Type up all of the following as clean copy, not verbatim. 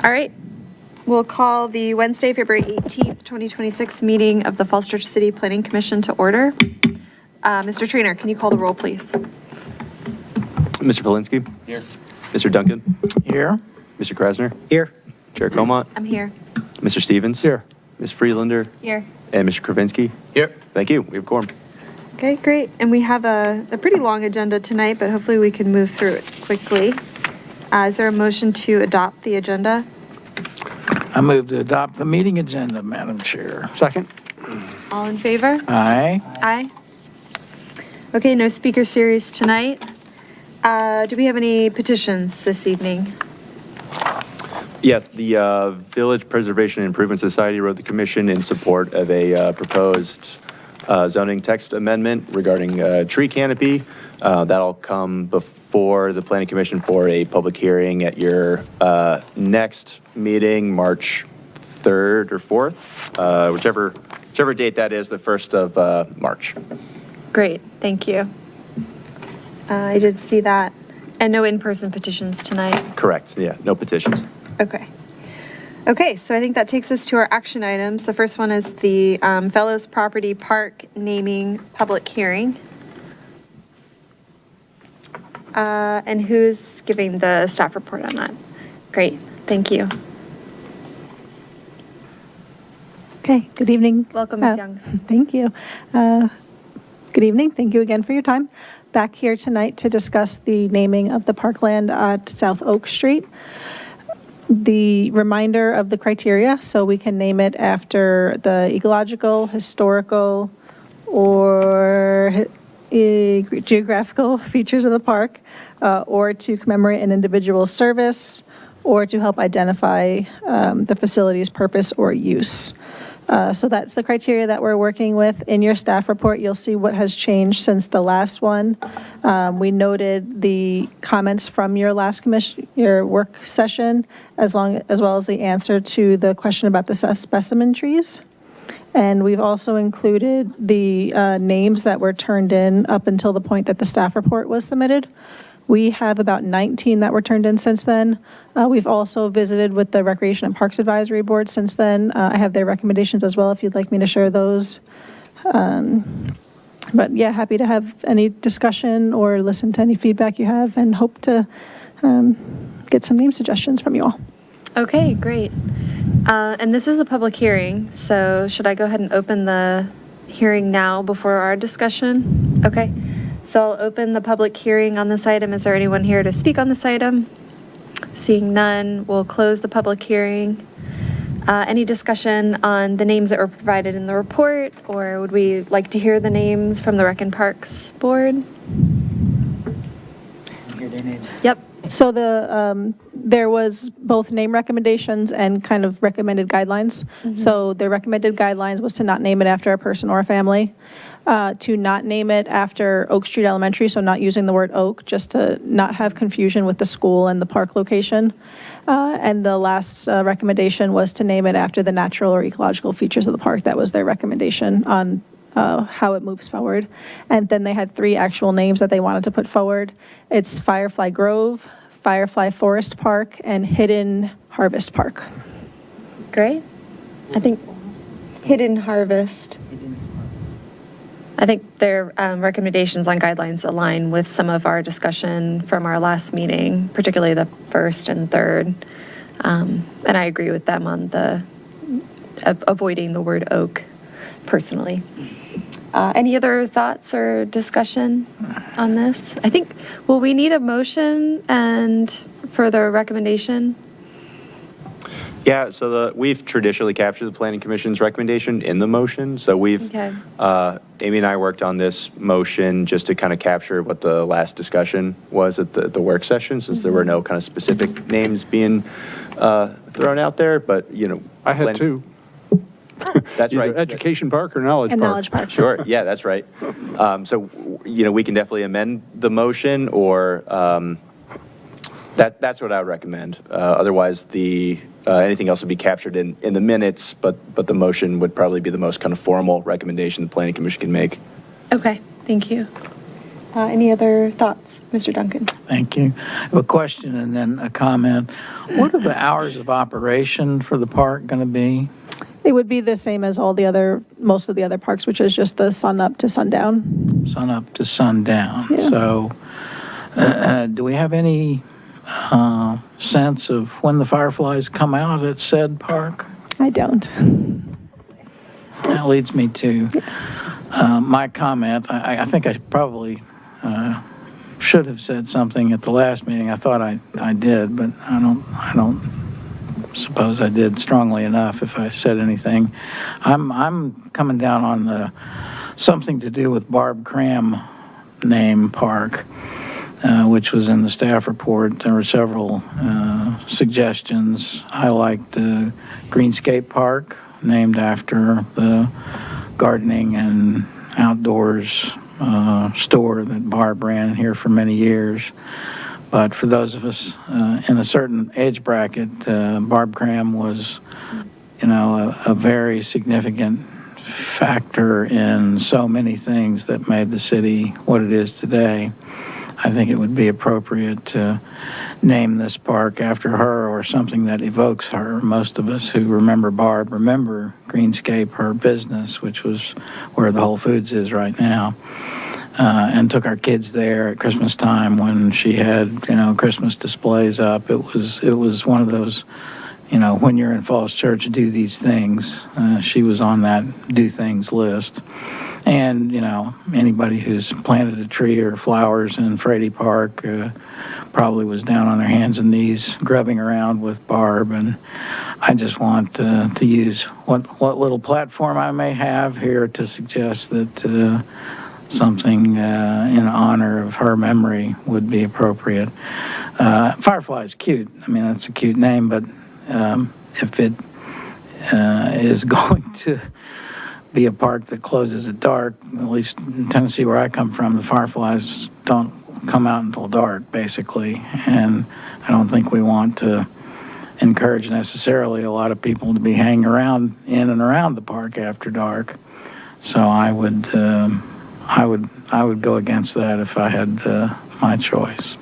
All right. We'll call the Wednesday, February 18th, 2026 meeting of the Falls Church City Planning Commission to order. Mr. Trainer, can you call the roll, please? Mr. Polinsky? Here. Mr. Duncan? Here. Mr. Krasner? Here. Chair Comont? I'm here. Mr. Stevens? Here. Ms. Friedlander? Here. And Mr. Kravinsky? Here. Thank you. We have quorum. Okay, great. And we have a pretty long agenda tonight, but hopefully we can move through it quickly. Is there a motion to adopt the agenda? I move to adopt the meeting agenda, Madam Chair. Second. All in favor? Aye. Aye. Okay, no speaker series tonight. Do we have any petitions this evening? Yes, the Village Preservation and Improvement Society wrote the commission in support of a proposed zoning text amendment regarding tree canopy. That'll come before the Planning Commission for a public hearing at your next meeting, March 3rd or 4th, whichever date that is, the 1st of March. Great, thank you. I did see that. And no in-person petitions tonight? Correct, yeah, no petitions. Okay. Okay, so I think that takes us to our action items. The first one is the Fellows Property Park naming public hearing. And who's giving the staff report on that? Great, thank you. Okay, good evening. Welcome, Ms. Youngs. Thank you. Good evening. Thank you again for your time. Back here tonight to discuss the naming of the parkland at South Oak Street. The reminder of the criteria, so we can name it after the ecological, historical, or geographical features of the park, or to commemorate an individual's service, or to help identify the facility's purpose or use. So that's the criteria that we're working with. In your staff report, you'll see what has changed since the last one. We noted the comments from your last your work session, as well as the answer to the question about the specimen trees. And we've also included the names that were turned in up until the point that the staff report was submitted. We have about 19 that were turned in since then. We've also visited with the Recreation and Parks Advisory Board since then. I have their recommendations as well if you'd like me to share those. But yeah, happy to have any discussion or listen to any feedback you have, and hope to get some name suggestions from you all. Okay, great. And this is a public hearing, so should I go ahead and open the hearing now before our discussion? Okay. So I'll open the public hearing on this item. Is there anyone here to speak on this item? Seeing none, we'll close the public hearing. Any discussion on the names that were provided in the report, or would we like to hear the names from the Rec and Parks Board? Hear their names. Yep. So there was both name recommendations and kind of recommended guidelines. So the recommended guidelines was to not name it after a person or a family, to not name it after Oak Street Elementary, so not using the word Oak, just to not have confusion with the school and the park location. And the last recommendation was to name it after the natural or ecological features of the park. That was their recommendation on how it moves forward. And then they had 3 actual names that they wanted to put forward. It's Firefly Grove, Firefly Forest Park, and Hidden Harvest Park. Great. I think Hidden Harvest. I think their recommendations on guidelines align with some of our discussion from our last meeting, particularly the 1st and 3rd. And I agree with them on the avoiding the word oak personally. Any other thoughts or discussion on this? I think, will we need a motion and for the recommendation? Yeah, so we've traditionally captured the Planning Commission's recommendation in the motion. So we've, Okay. Amy and I worked on this motion just to kind of capture what the last discussion was at the work session, since there were no kind of specific names being thrown out there. But, you know. I had 2. That's right. Either Education Park or Knowledge And Park. Knowledge Park. Sure, yeah, that's right. So, you know, we can definitely amend the motion, or that's what I would recommend. Otherwise, anything else would be captured in the minutes, but the motion would probably be the most kind of formal recommendation the Planning Commission can make. Okay, thank you. Any other thoughts, Mr. Duncan? Thank you. I have a question and then a comment. What are the hours of operation for the park going to be? It would be the same as most of the other parks, which is just the sun up to sundown. Sun up to sundown. Yeah. So, do we have any sense of when the fireflies come out at said park? I don't. That leads me to my comment. I think I probably should have said something at the last meeting. I thought I did, but I don't suppose I did strongly enough if I said anything. I'm coming down on the something to do with Barb Cram name park, which was in the staff report. There were several suggestions. I liked the Greenscape Park, named after the gardening and outdoors store that Barb ran here for many years. But for those of us in a certain age bracket, Barb Cram was, a very significant factor in so many things that made the city what it is today. I think it would be appropriate to name this park after her or something that evokes her. Most of us who remember Barb remember Greenscape, her business, which was where the Whole Foods is right now, and took our kids there at Christmas time when she had, Christmas displays up. It was one of those, when you're in Falls Church, do these things. She was on that do things list. And, anybody who's planted a tree or flowers in Frady Park probably was down on their hands and knees grubbing around with Barb. And I just want to use what little platform I may have here to suggest that something in honor of her memory would be appropriate. Firefly is cute. I mean, that's a cute name, but if it is going to be a park that closes at dark, at least in Tennessee where I come from, the fireflies don't come out until dark, basically. And I don't think we want to encourage necessarily a lot of people to be hanging around in and around the park after dark. So I would go against that if I had my choice.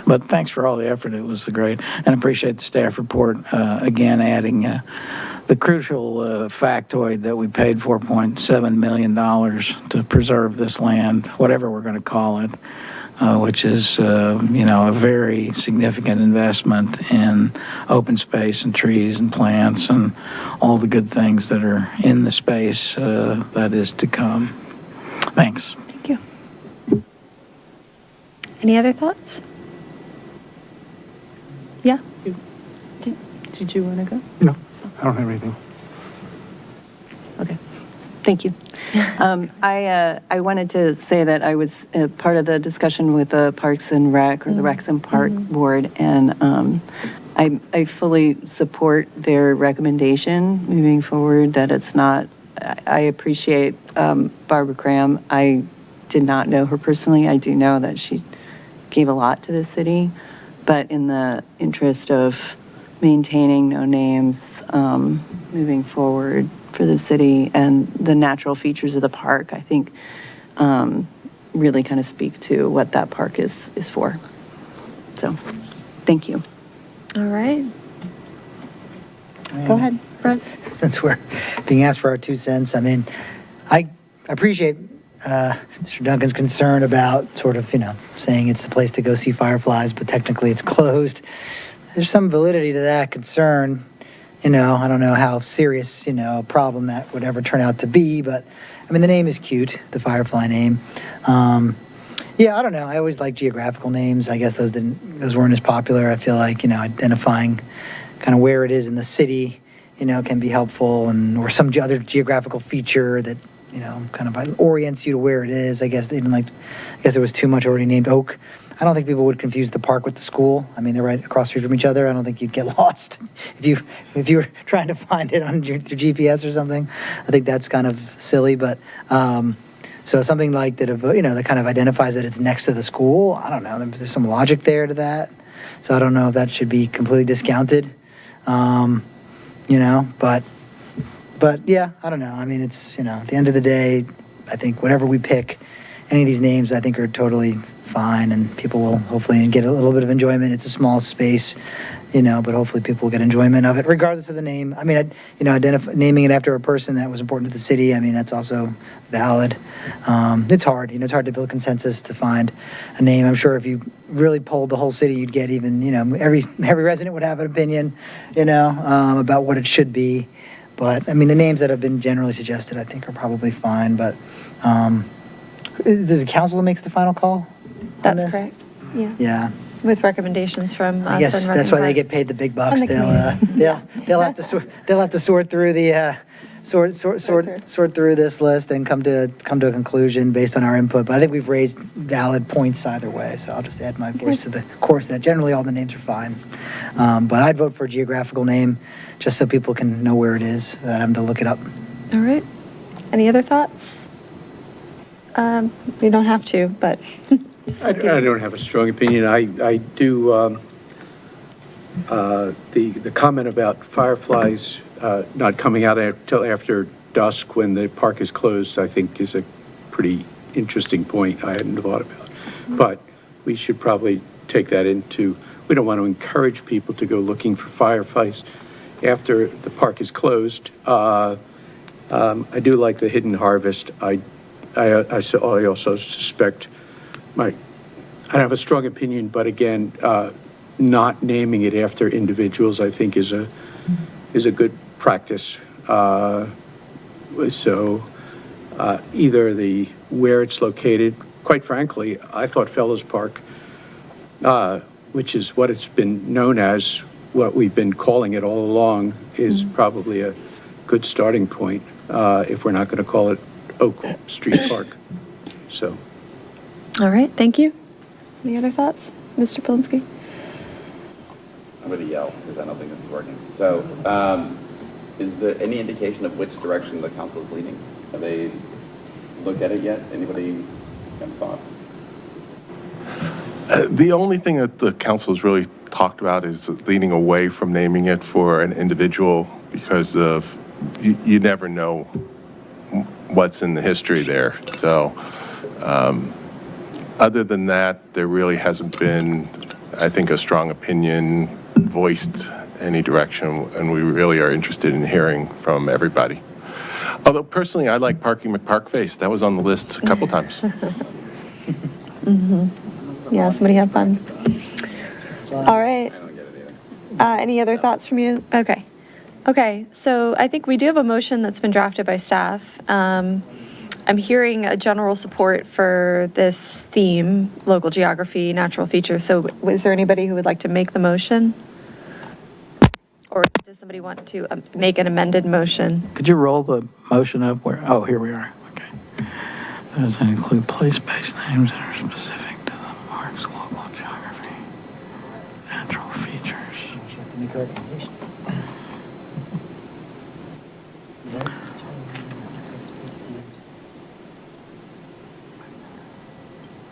But thanks for all the effort. It was great. And appreciate the staff report, again, adding the crucial factoid that we paid $4.7 million to preserve this land, whatever we're going to call it, which is, a very significant investment in open space and trees and plants and all the good things that are in the space that is to come. Thanks. Thank you. Any other thoughts? Yeah? Did you want to go? No, I don't have anything. Okay, thank you. I wanted to say that I was part of the discussion with the Parks and Rec, or the Recs and Park Board, and I fully support their recommendation moving forward, that it's not, I appreciate Barbara Cram. I did not know her personally. I do know that she gave a lot to the city, but in the interest of maintaining no names moving forward for the city and the natural features of the park, I think really kind of speak to what that park is for. So, thank you. All right. Go ahead, Brett. Since we're being asked for our 2 cents, I mean, I appreciate Mr. Duncan's concern about sort of, saying it's a place to go see fireflies, but technically it's closed. There's some validity to that concern. I don't know how serious, a problem that would ever turn out to be, but I mean, the name is cute, the Firefly name. Yeah, I don't know. I always like geographical names. I guess those weren't as popular. I feel like, identifying kind of where it is in the city, can be helpful, or some other geographical feature that, kind of orients you to where it is. I guess there was too much already named Oak. I don't think people would confuse the park with the school. I mean, they're right across the street from each other. I don't think you'd get lost if you were trying to find it on your GPS or something. I think that's kind of silly, but so something like that, that kind of identifies that it's next to the school. I don't know. There's some logic there to that. So I don't know if that should be completely discounted. But yeah, I don't know. I mean, it's at the end of the day, I think whatever we pick any of these names I think are totally fine, and people will hopefully get a little bit of enjoyment. It's a small space, but hopefully people will get enjoyment of it, regardless of the name. I mean, naming it after a person that was important to the city, I mean, that's also valid. It's hard, it's hard to build consensus to find a name. I'm sure if you really polled the whole city, you'd get even, every resident would have an opinion, about what it should be. But, I mean, the names that have been generally suggested, I think, are probably fine. But does the council makes the final call on That's this? correct. Yeah. Yeah. With recommendations from us. I guess and that's Rec why they and get Parks. paid the big bucks. And the They'll have to sort through the sort through this list and come to a conclusion based on our input. But I think we've raised valid points either way. So I'll just add my voice to the chorus that generally all the names are fine. But I'd vote for a geographical name just so people can know where it is without having to look it up. All right. Any other thoughts? You don't have to, but. I don't have a strong opinion. I do, the comment about fireflies not coming out until after dusk when the park is closed, I think is a pretty interesting point I hadn't thought about. But we should probably take that into, we don't want to encourage people to go looking for fireflies after the park is closed. I do like the hidden harvest. I also suspect I have a strong opinion, but again, not naming it after individuals, I think, is a good practice. So either where it's located, quite frankly, I thought Fellows Park, which is what it's been known as, what we've been calling it all along, is probably a good starting point if we're not going to call it Oak Street Park. So. All right. Thank you. Any other thoughts, Mr. Polinsky? I'm going to yell because I don't think this is working. So, is there any indication of which direction the council is leaning? Have they looked at it yet? Anybody have thought? The only thing that the council has really talked about is leaning away from naming it for an individual because of you never know what's in the history there. So, other than that, there really hasn't been, I think, a strong opinion voiced any direction, and we really are interested in hearing from everybody. Although personally, I like Parking McParkface. That was on the list a couple times. Yeah, somebody have fun. All right. I don't get it either. Any other thoughts from you? Okay. Okay, so I think we do have a motion that's been drafted by staff. I'm hearing a general support for this theme, local geography, natural features. So is there anybody who would like to make the motion? Or does somebody want to make an amended motion? Could you roll the motion up where, oh, here we are, okay. Does that include place-based names that are specific to the park's local geography, natural features? You have to make a recommendation.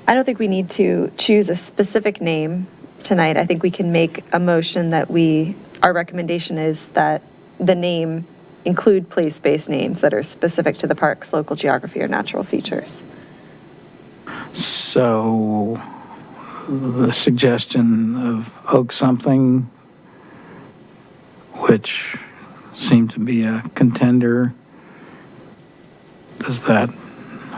I don't think we need to choose a specific name tonight. I think we can make a motion that our recommendation is that the name include place-based names that are specific to the park's local geography or natural features. So the suggestion of Oak something, which seemed to be a contender, does that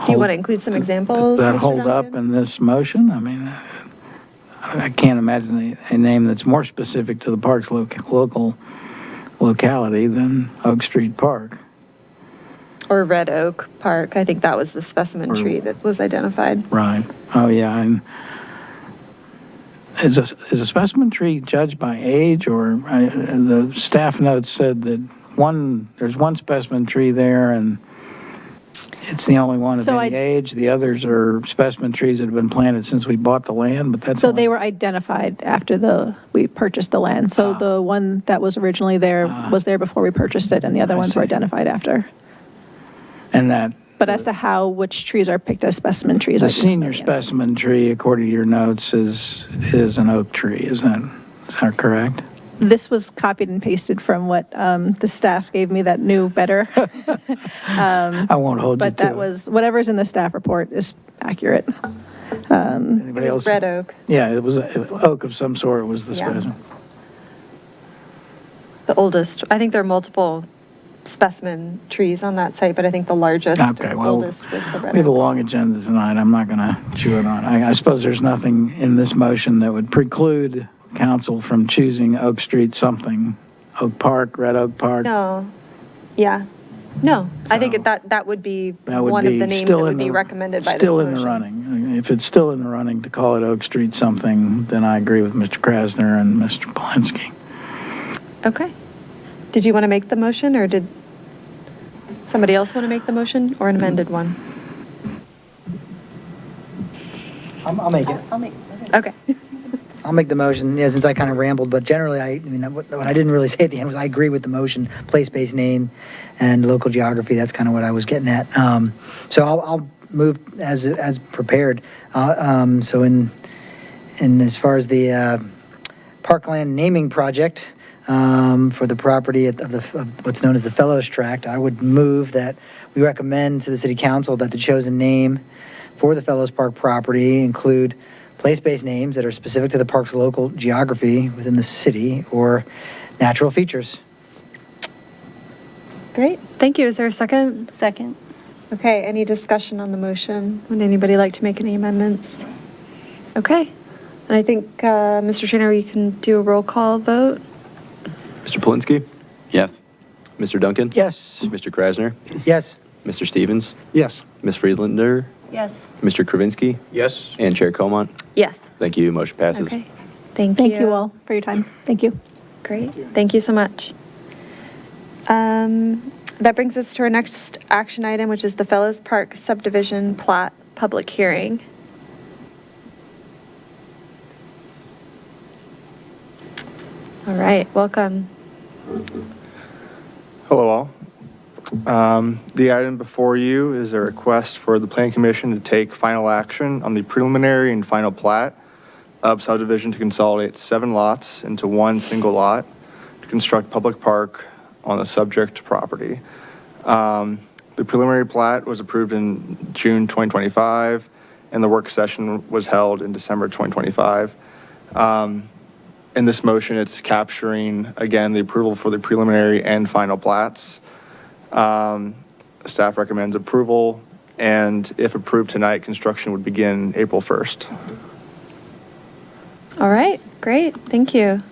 Do you want to include some examples, that Mr. hold up Duncan? in this motion? I mean, I can't imagine a name that's more specific to the park's local locality than Oak Street Park. Or Red Oak Park. I think that was the specimen Or- tree that was identified. Right. Oh, yeah. And is a specimen tree judged by age, or the staff notes said that there's one specimen tree there, and it's the only one of So any age. The others are specimen trees that have been planted since we bought the land, but that's So only- they were identified after we purchased the land. So the one that was originally there was there before we purchased it, and the other I ones were see. identified after. And that But as to which trees are picked as specimen trees, I the do not know senior the answer. specimen tree, according to your notes, is an oak tree. Is that correct? This was copied and pasted from what the staff gave me that knew better. I won't hold you But to that it. was, whatever's in the staff report is accurate. Anybody It else? was red oak, Yeah, it was oak of some sort was the Yeah. specimen. the oldest. I think there are multiple specimen trees on that site, but I think the largest, Okay, well, oldest was the red We have a oak. long agenda tonight. I'm not going to chew it on. I suppose there's nothing in this motion that would preclude council from choosing Oak Street something. Oak Park, Red Oak Park. No, yeah, no, I think So- that would be That would one of be the names that still would in be the- recommended by this Still in the motion. running. If it's still in the running to call it Oak Street something, then I agree with Mr. Krasner and Mr. Polinsky. Okay. Did you want to make the motion, or did somebody else want to make the motion, or an amended one? I'll make it. Okay. I'll make the motion, yeah, since I kind of rambled, but generally, I mean, what I didn't really say at the end was I agree with the motion, place-based name and local geography, that's kind of what I was getting at. So I'll move as prepared. So in as far as the Parkland naming project for the property of what's known as the Fellows Tract, I would move that we recommend to the city council that the chosen name for the Fellows Park property include place-based names that are specific to the park's local geography within the city or natural features. Great, thank you. Is there a second? Second. Okay, any discussion on the motion? Would anybody like to make any amendments? Okay, and I think, Mr. Trainer, you can do a roll call vote. Mr. Polinsky? Yes. Mr. Duncan? Yes. Mr. Krasner? Yes. Mr. Stevens? Yes. Ms. Friedlander? Yes. Mr. Kravinsky? Yes. And Chair Comont? Yes. Thank you. Motion passes. Okay, thank you. Thank you all for your time. Thank you. Great, thank you so much. That brings us to our next action item, which is the Fellows Park subdivision plat public hearing. All right, welcome. Hello all. The item before you is a request for the Planning Commission to take final action on the preliminary and final plat of subdivision to consolidate 7 lots into one single lot to construct public park on the subject property. The preliminary plat was approved in June 2025, and the work session was held in December 2025. In this motion, it's capturing, again, the approval for the preliminary and final plats. Staff recommends approval, and if approved tonight, construction would begin April 1st. All right, great, thank you.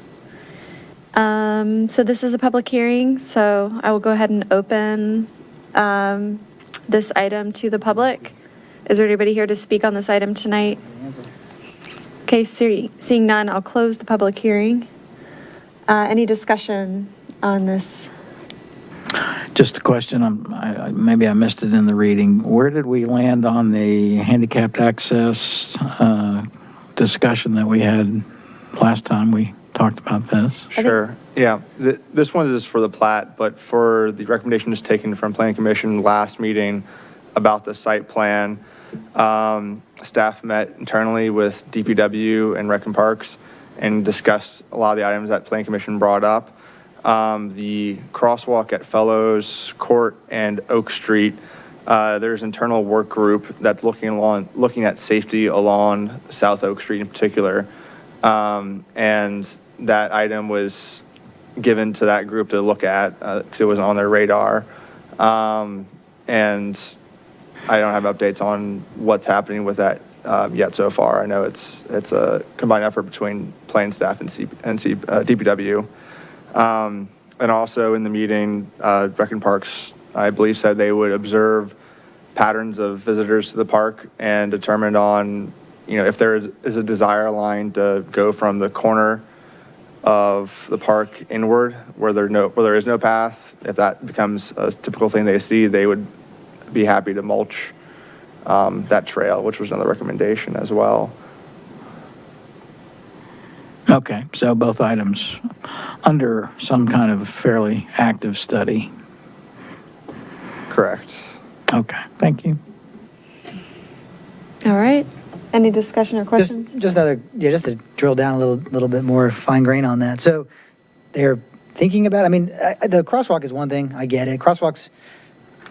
So this is a public hearing, so I will go ahead and open this item to the public. Is there anybody here to speak on this item tonight? Okay, seeing none, I'll close the public hearing. Any discussion on this? Just a question, maybe I missed it in the reading. Where did we land on the handicapped access discussion that we had last time we talked about this? Sure, yeah. This one is for the plat, but for the recommendation just taken from Planning Commission last meeting about the site plan, staff met internally with DPW and Rec and Parks and discussed a lot of the items that Planning Commission brought up. The crosswalk at Fellows Court and Oak Street, there's an internal work group that's looking at safety along South Oak Street in particular. And that item was given to that group to look at because it was on their radar. And I don't have updates on what's happening with that yet so far. I know it's a combined effort between Plain staff and DPW. And also in the meeting, Rec and Parks, I believe, said they would observe patterns of visitors to the park and determine on, if there is a desire line to go from the corner of the park inward where there is no path. If that becomes a typical thing they see, they would be happy to mulch that trail, which was another recommendation as well. Okay, so both items under some kind of fairly active study. Correct. Okay, thank you. All right, any discussion or questions? Just to drill down a little bit more fine grain on that. So they're thinking about, the crosswalk is one thing, I get it. Crosswalks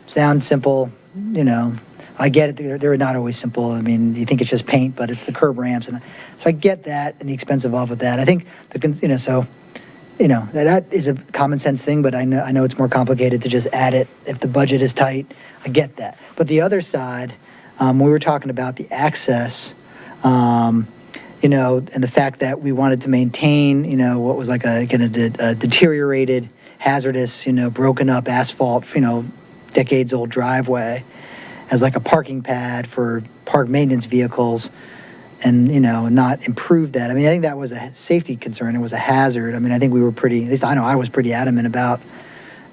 sound simple, I get it, they're not always simple. I mean, you think it's just paint, but it's the curb ramps, and so I get that and the expense involved with that. I think that is a common sense thing, but I know it's more complicated to just add it if the budget is tight. I get that. But the other side, we were talking about the access, and the fact that we wanted to maintain, what was like a deteriorated, hazardous, broken up asphalt, decades old driveway as like a parking pad for park maintenance vehicles, and not improve that. I mean, I think that was a safety concern. It was a hazard. I mean, I think we were at least I know I was pretty adamant about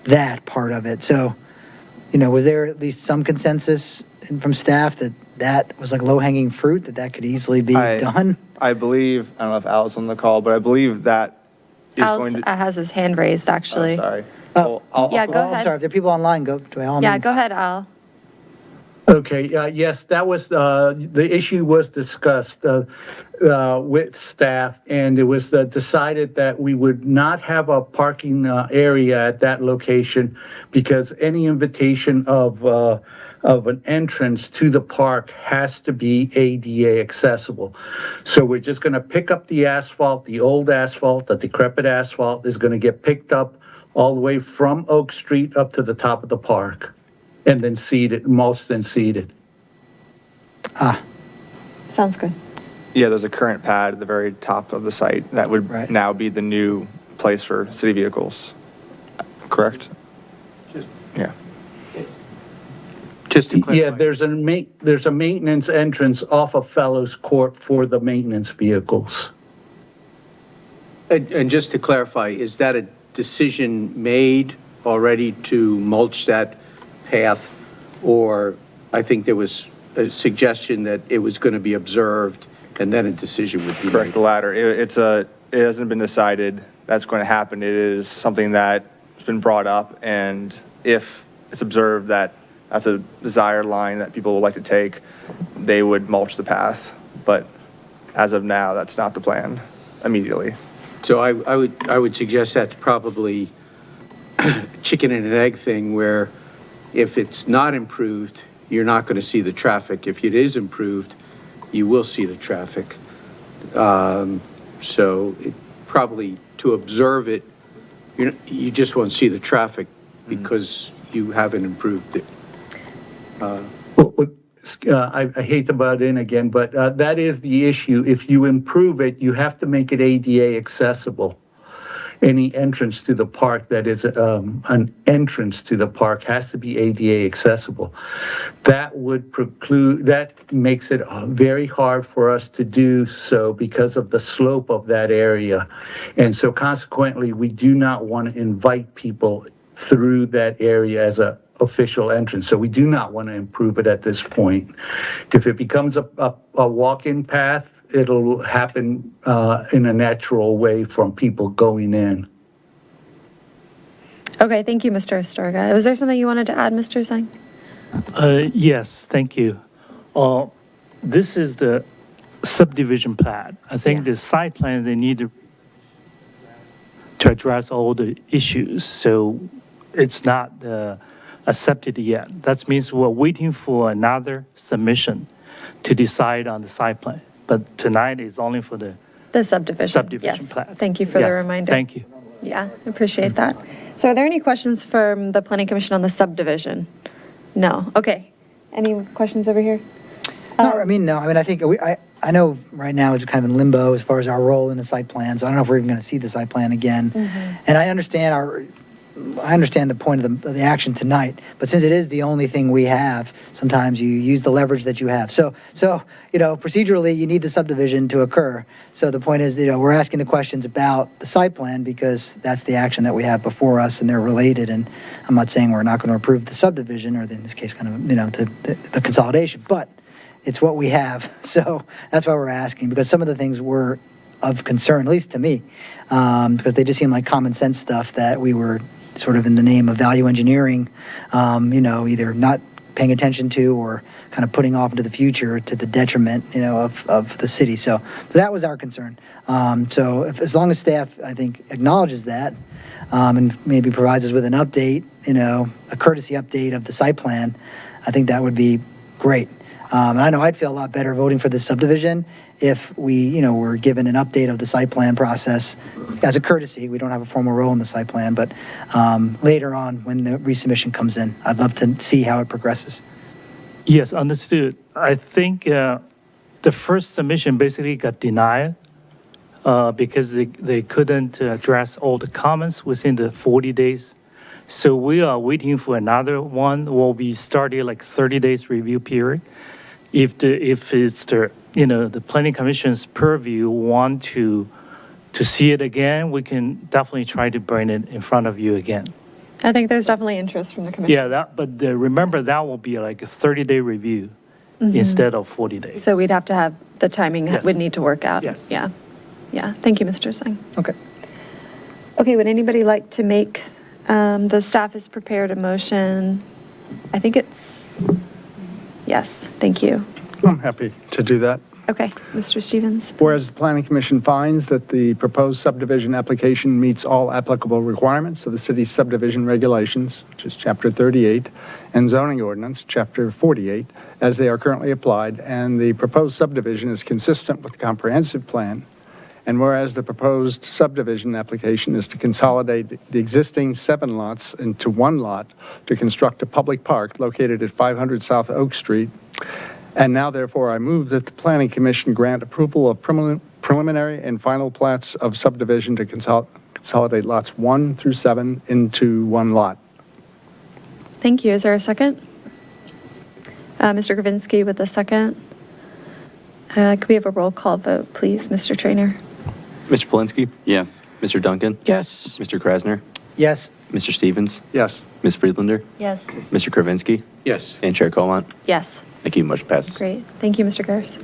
that part of it. So, was there at least some consensus from staff that was like low-hanging fruit, that could easily be done? I believe, I don't know if Al's on the call, but I believe that is Al going to. has his hand raised, actually. Oh, sorry. Oh, Yeah, go I'm ahead. sorry, if there are people online, by all means. Yeah, go ahead, Al. Okay, yes, that was, the issue was discussed with staff, and it was decided that we would not have a parking area at that location because any invitation of an entrance to the park has to be ADA accessible. So we're just going to pick up the asphalt, the old asphalt, the decrepit asphalt is going to get picked up all the way from Oak Street up to the top of the park. And then seeded, mulched and seeded. Sounds good. Yeah, there's a current pad at the very top of the site that would Right. now be the new place for city vehicles. Correct? Yeah. Just to Yeah, clarify. there's a maintenance entrance off of Fellows Court for the maintenance vehicles. And just to clarify, is that a decision made already to mulch that path? Or I think there was a suggestion that it was going to be observed and then a decision would be Correct, the made? latter. It hasn't been decided that's going to happen. It is something that's been brought up, and if it's observed that that's a desired line that people would like to take, they would mulch the path. But as of now, that's not the plan immediately. So I would suggest that's probably chicken and an egg thing, where if it's not improved, you're not going to see the traffic. If it is improved, you will see the traffic. So probably to observe it, you just won't see the traffic because you haven't improved it. I hate to butt in again, but that is the issue. If you improve it, you have to make it ADA accessible. Any entrance to the park that is an entrance to the park has to be ADA accessible. That makes it very hard for us to do so because of the slope of that area. And so consequently, we do not want to invite people through that area as a official entrance. So we do not want to improve it at this point. If it becomes a walk-in path, it'll happen in a natural way from people going in. Okay, thank you, Mr. Astorga. Was there something you wanted to add, Mr. Zhang? Yes, thank you. This is the subdivision plan. I think Yeah. the site plan, they need to address all the issues. So it's not accepted yet. That means we're waiting for another submission to decide on the site plan. But tonight is only for the The subdivision. subdivision Yes. plans. Thank you for the Yes, reminder. Thank you. Yeah, I appreciate that. So are there any questions from the Planning Commission on the subdivision? No. Okay. Any questions over here? No, I mean, I think I know right now it's kind of in limbo as far as our role in the site plan, so I don't know if we're even going to see the site plan again. And I understand the point of the action tonight, but since it is the only thing we have, sometimes you use the leverage that you have. So procedurally, you need the subdivision to occur. So the point is, we're asking the questions about the site plan because that's the action that we have before us, and they're related. And I'm not saying we're not going to approve the subdivision, or in this case, kind of, the consolidation, but it's what we have. So that's why we're asking, because some of the things were of concern, at least to me, because they just seem like common sense stuff that we were sort of in the name of value engineering, either not paying attention to or kind of putting off into the future to the detriment, of the city. So that was our concern. So as long as staff, I think, acknowledges that and maybe provides us with an update, a courtesy update of the site plan, I think that would be great. And I know I'd feel a lot better voting for this subdivision if we, were given an update of the site plan process as a courtesy. We don't have a formal role in the site plan, but later on when the resubmission comes in, I'd love to see how it progresses. Yes, understood. I think the first submission basically got denied because they couldn't address all the comments within the 40 days. So we are waiting for another one. Will be starting like 30 days review period. If it's the planning commission's purview want to see it again, we can definitely try to bring it in front of you again. I think there's definitely interest from the commission. Yeah, but remember that will be like a 30-day review instead of 40 days. So we'd have to have the timing Yes. would need to work out. Yes. Yeah. Yeah. Thank you, Mr. Singh. Okay. Okay, would anybody like to make, the staff has prepared a motion. I think it's, yes, thank you. I'm happy to do that. Okay, Mr. Stevens. Whereas the Planning Commission finds that the proposed subdivision application meets all applicable requirements of the city's subdivision regulations, which is Chapter 38, and zoning ordinance, Chapter 48, as they are currently applied, and the proposed subdivision is consistent with the comprehensive plan. And whereas the proposed subdivision application is to consolidate the existing 7 lots into 1 lot to construct a public park located at 500 South Oak Street. And now, therefore, I move that the Planning Commission grant approval of preliminary and final plats of subdivision to consolidate lots 1 through 7 into 1 lot. Thank you. Is there a second? Mr. Gravinsky with the second. Could we have a roll call vote, please, Mr. Trainer? Mr. Polinsky? Yes. Mr. Duncan? Yes. Mr. Krasner? Yes. Mr. Stevens? Yes. Ms. Friedlander? Yes. Mr. Kravinsky? Yes. And Chair Colmont? Yes. Thank you. Motion passes. Great. Thank you, Mr. Garst.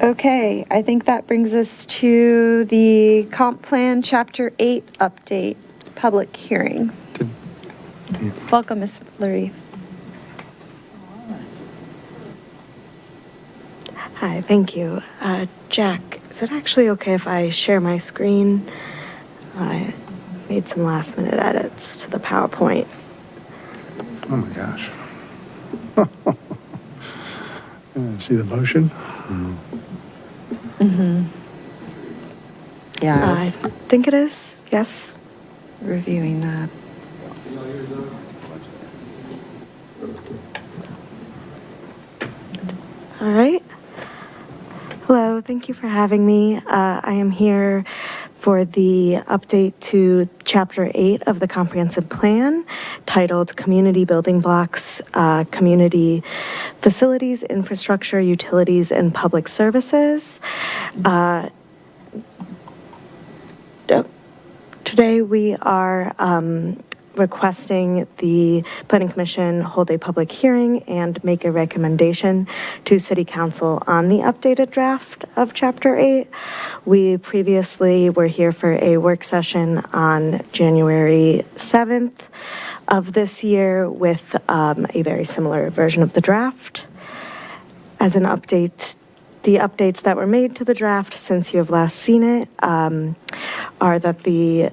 Okay, I think that brings us to the Comp Plan Chapter 8 update, public hearing. Welcome, Ms. Larif. Hi, thank you. Jack, is it actually okay if I share my screen? I made some last minute edits to the PowerPoint. Oh, my gosh. See the motion? Yeah, I think it is, yes. reviewing that. All right. Hello, thank you for having me. I am here for the update to Chapter 8 of the Comprehensive Plan, titled Community Building Blocks, Community Facilities, Infrastructure, Utilities, and Public Services. Today we are requesting the Planning Commission hold a public hearing and make a recommendation to City Council on the updated draft of Chapter 8. We previously were here for a work session on January 7th of this year with a very similar version of the draft. As an update, the updates that were made to the draft since you have last seen it are that the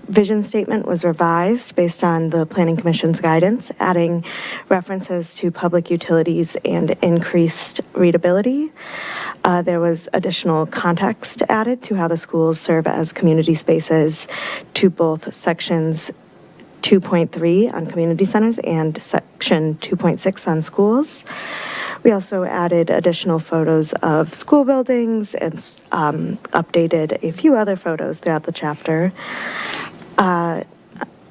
vision statement was revised based on the Planning Commission's guidance, adding references to public utilities and increased readability. There was additional context added to how the schools serve as community spaces to both sections 2.3 on community centers and section 2.6 on schools. We also added additional photos of school buildings and updated a few other photos throughout the chapter.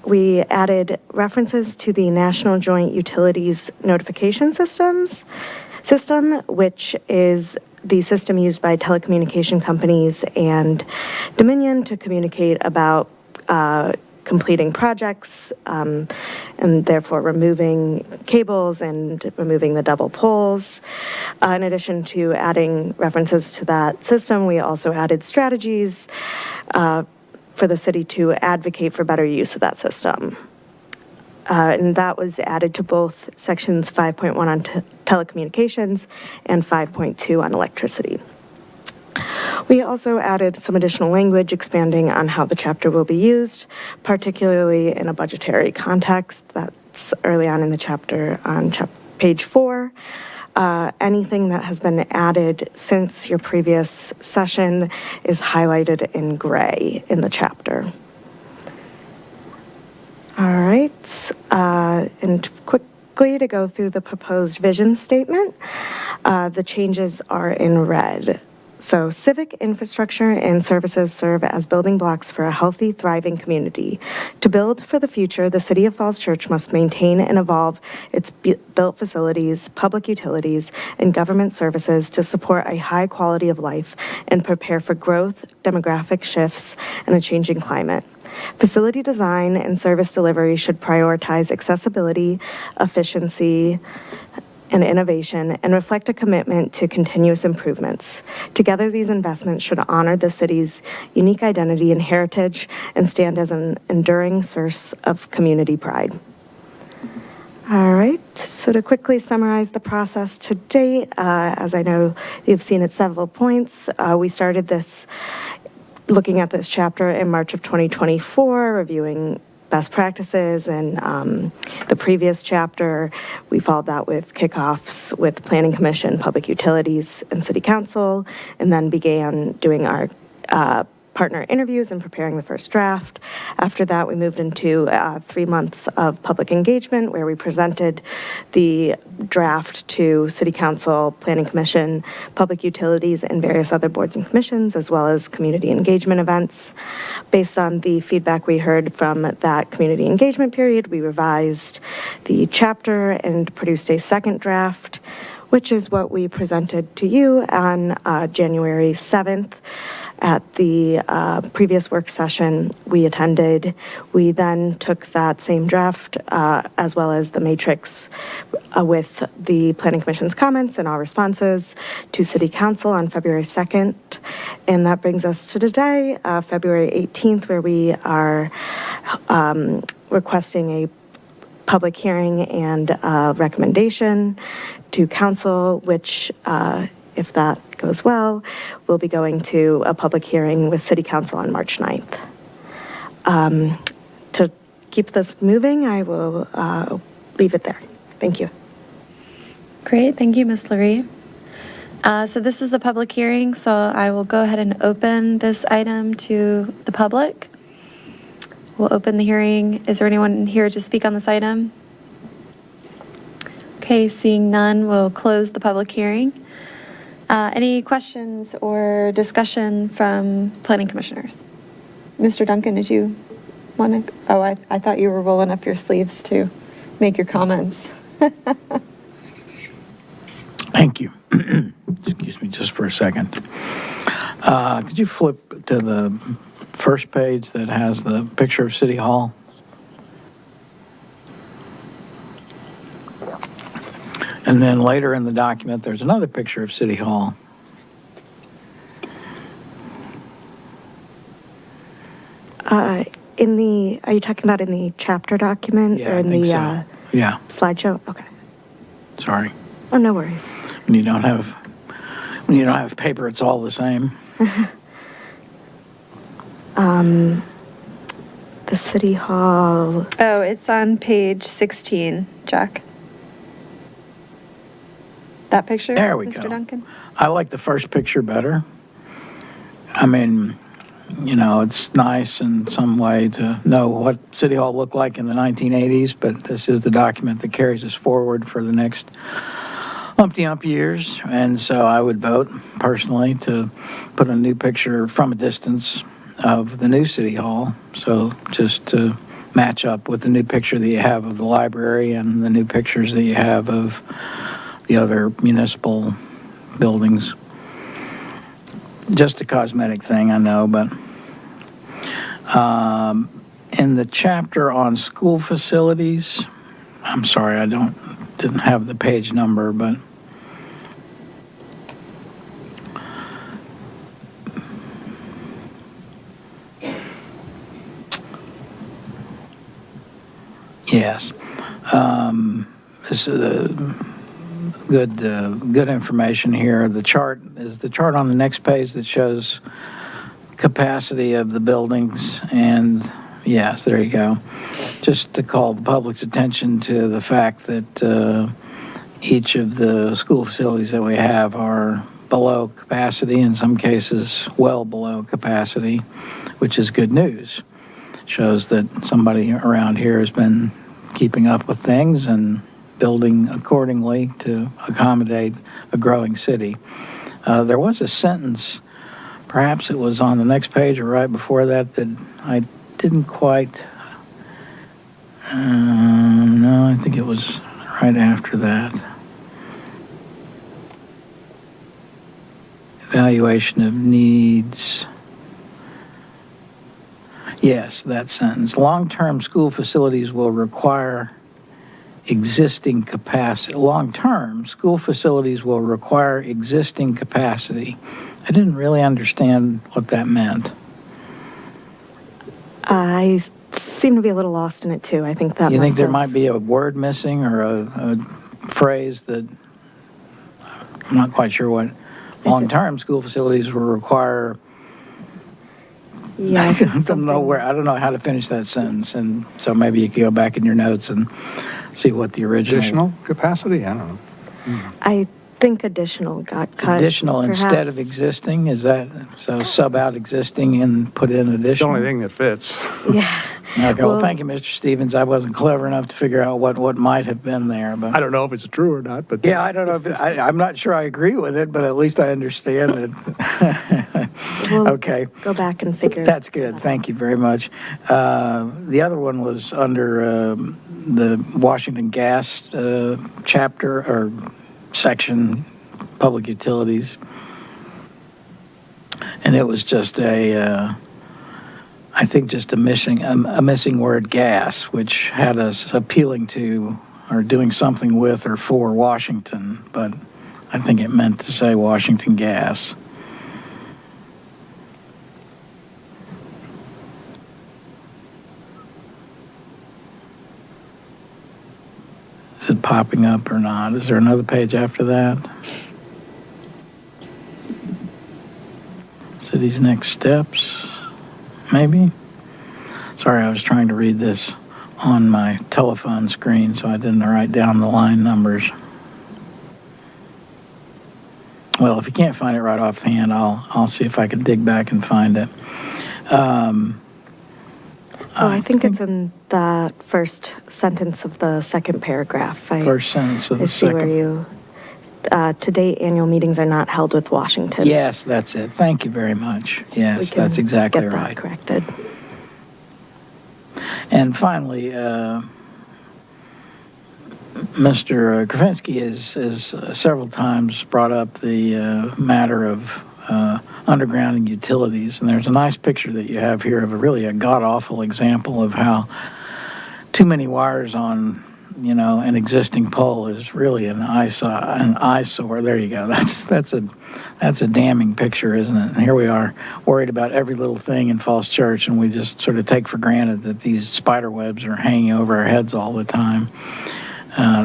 We added references to the National Joint Utilities Notification System, which is the system used by telecommunication companies and Dominion to communicate about completing projects and therefore removing cables and removing the double poles. In addition to adding references to that system, we also added strategies for the city to advocate for better use of that system. And that was added to both sections 5.1 on telecommunications and 5.2 on electricity. We also added some additional language expanding on how the chapter will be used, particularly in a budgetary context. That notes early on in the chapter on page 4. Anything that has been added since your previous session is highlighted in gray in the chapter. All right, and quickly to go through the proposed vision statement, the changes are in red. So civic infrastructure and services serve as building blocks for a healthy, thriving community. To build for the future, the City of Falls Church must maintain and evolve its built facilities, public utilities, and government services to support a high quality of life and prepare for growth, demographic shifts, and a changing climate. Facility design and service delivery should prioritize accessibility, efficiency, and innovation, and reflect a commitment to continuous improvements. Together, these investments should honor the city's unique identity and heritage and stand as an enduring source of community pride. All right, so to quickly summarize the process to date, as I know you've seen at several points, we started this, looking at this chapter in March of 2024, reviewing best practices, and the previous chapter, we followed that with kickoffs with Planning Commission, Public Utilities, and City Council, and then began doing our partner interviews and preparing the first draft. After that, we moved into 3 months of public engagement where we presented the draft to City Council, Planning Commission, Public Utilities, and various other boards and commissions, as well as community engagement events. Based on the feedback we heard from that community engagement period, we revised the chapter and produced a second draft, which is what we presented to you on January 7th. At the previous work session we attended. We then took that same draft as well as the matrix with the Planning Commission's comments and all responses to City Council on February 2nd. And that brings us to today, February 18th, where we are requesting a public hearing and recommendation to Council, which if that goes well, we'll be going to a public hearing with City Council on March 9th. To keep this moving, I will leave it there. Thank you. Great, thank you, Ms. Lurie. So this is a public hearing, so I will go ahead and open this item to the public. We'll open the hearing. Is there anyone here to speak on this item? Okay, seeing none, we'll close the public hearing. Any questions or discussion from planning commissioners? Mr. Duncan, did you want to? Oh, I thought you were rolling up your sleeves to make your comments. Thank you. Excuse me just for a second. Could you flip to the first page that has the picture of City Hall? And then later in the document, there's another picture of City Hall. Are you talking about in the chapter document or in the Yeah, slideshow? Okay. sorry. Oh, no worries. When you don't have paper, it's all the same. The City Hall. Oh, it's on page 16, Jack. That picture, There we Mr. go. Duncan? I like the first picture better. I mean, you know, it's nice in some way to know what City Hall looked like in the 1980s, but this is the document that carries us forward for the next umpty-ump years. And so I would vote personally to put a new picture from a distance of the new City Hall. So just to match up with the new picture that you have of the library and the new pictures that you have of the other municipal buildings. Just a cosmetic thing, I know, but in the chapter on school facilities, I'm sorry, I didn't have the page number, but yes, this is good information here. The chart is the chart on the next page that shows capacity of the buildings, and yes, there you go. Just to call the public's attention to the fact that each of the school facilities that we have are below capacity, in some cases well below capacity, which is good news. Shows that somebody around here has been keeping up with things and building accordingly to accommodate a growing city. There was a sentence, perhaps it was on the next page or right before that, that I didn't quite, no, I think it was right after that. Evaluation of needs. Yes, that sentence. Long-term school facilities will require existing capacity. Long-term school facilities will require existing capacity. I didn't really understand what that meant. I seem to be a little lost in it too. I think that You think must there have- might be a word missing or a phrase that, I'm not quite sure what. Long-term school facilities will require, Yeah, I I think don't know something- where, I don't know how to finish that sentence, and so maybe you could go back in your notes and see what the original. Additional capacity? I don't know. I think additional got cut. Additional instead of perhaps. existing, is that, so sub out existing and put in The additional? only thing that fits. Yeah. Okay, well, Well- thank you, Mr. Stevens. I wasn't clever enough to figure out what might have been there, but. I don't know if it's true or not, but. Yeah, I don't know if, I'm not sure I agree with it, but at least I understand it. We'll Okay. Go back and figure. That's good. Thank you very much. The other one was under the Washington Gas chapter or section, public utilities. And it was just I think just a missing word, gas, which had us appealing to or doing something with or for Washington, but I think it meant to say Washington Gas. Is it popping up or not? Is there another page after that? City's next steps, maybe? Sorry, I was trying to read this on my telephone screen, so I didn't write down the line numbers. Well, if you can't find it right offhand, I'll see if I can dig back and find it. I think it's in the first sentence of the second paragraph. First sentence of I the see where second. you, to date, annual meetings are not held with Washington. Yes, that's it. Thank you very much. We Yes, can that's exactly get that right. corrected. And finally, Mr. Krasinski has several times brought up the matter of undergrounding utilities, and there's a nice picture that you have here of a god-awful example of how too many wires on, an existing pole is really an eyesore. There you go. That's a damning picture, isn't it? And here we are, worried about every little thing in Falls Church, and we just sort of take for granted that these spider webs are hanging over our heads all the time.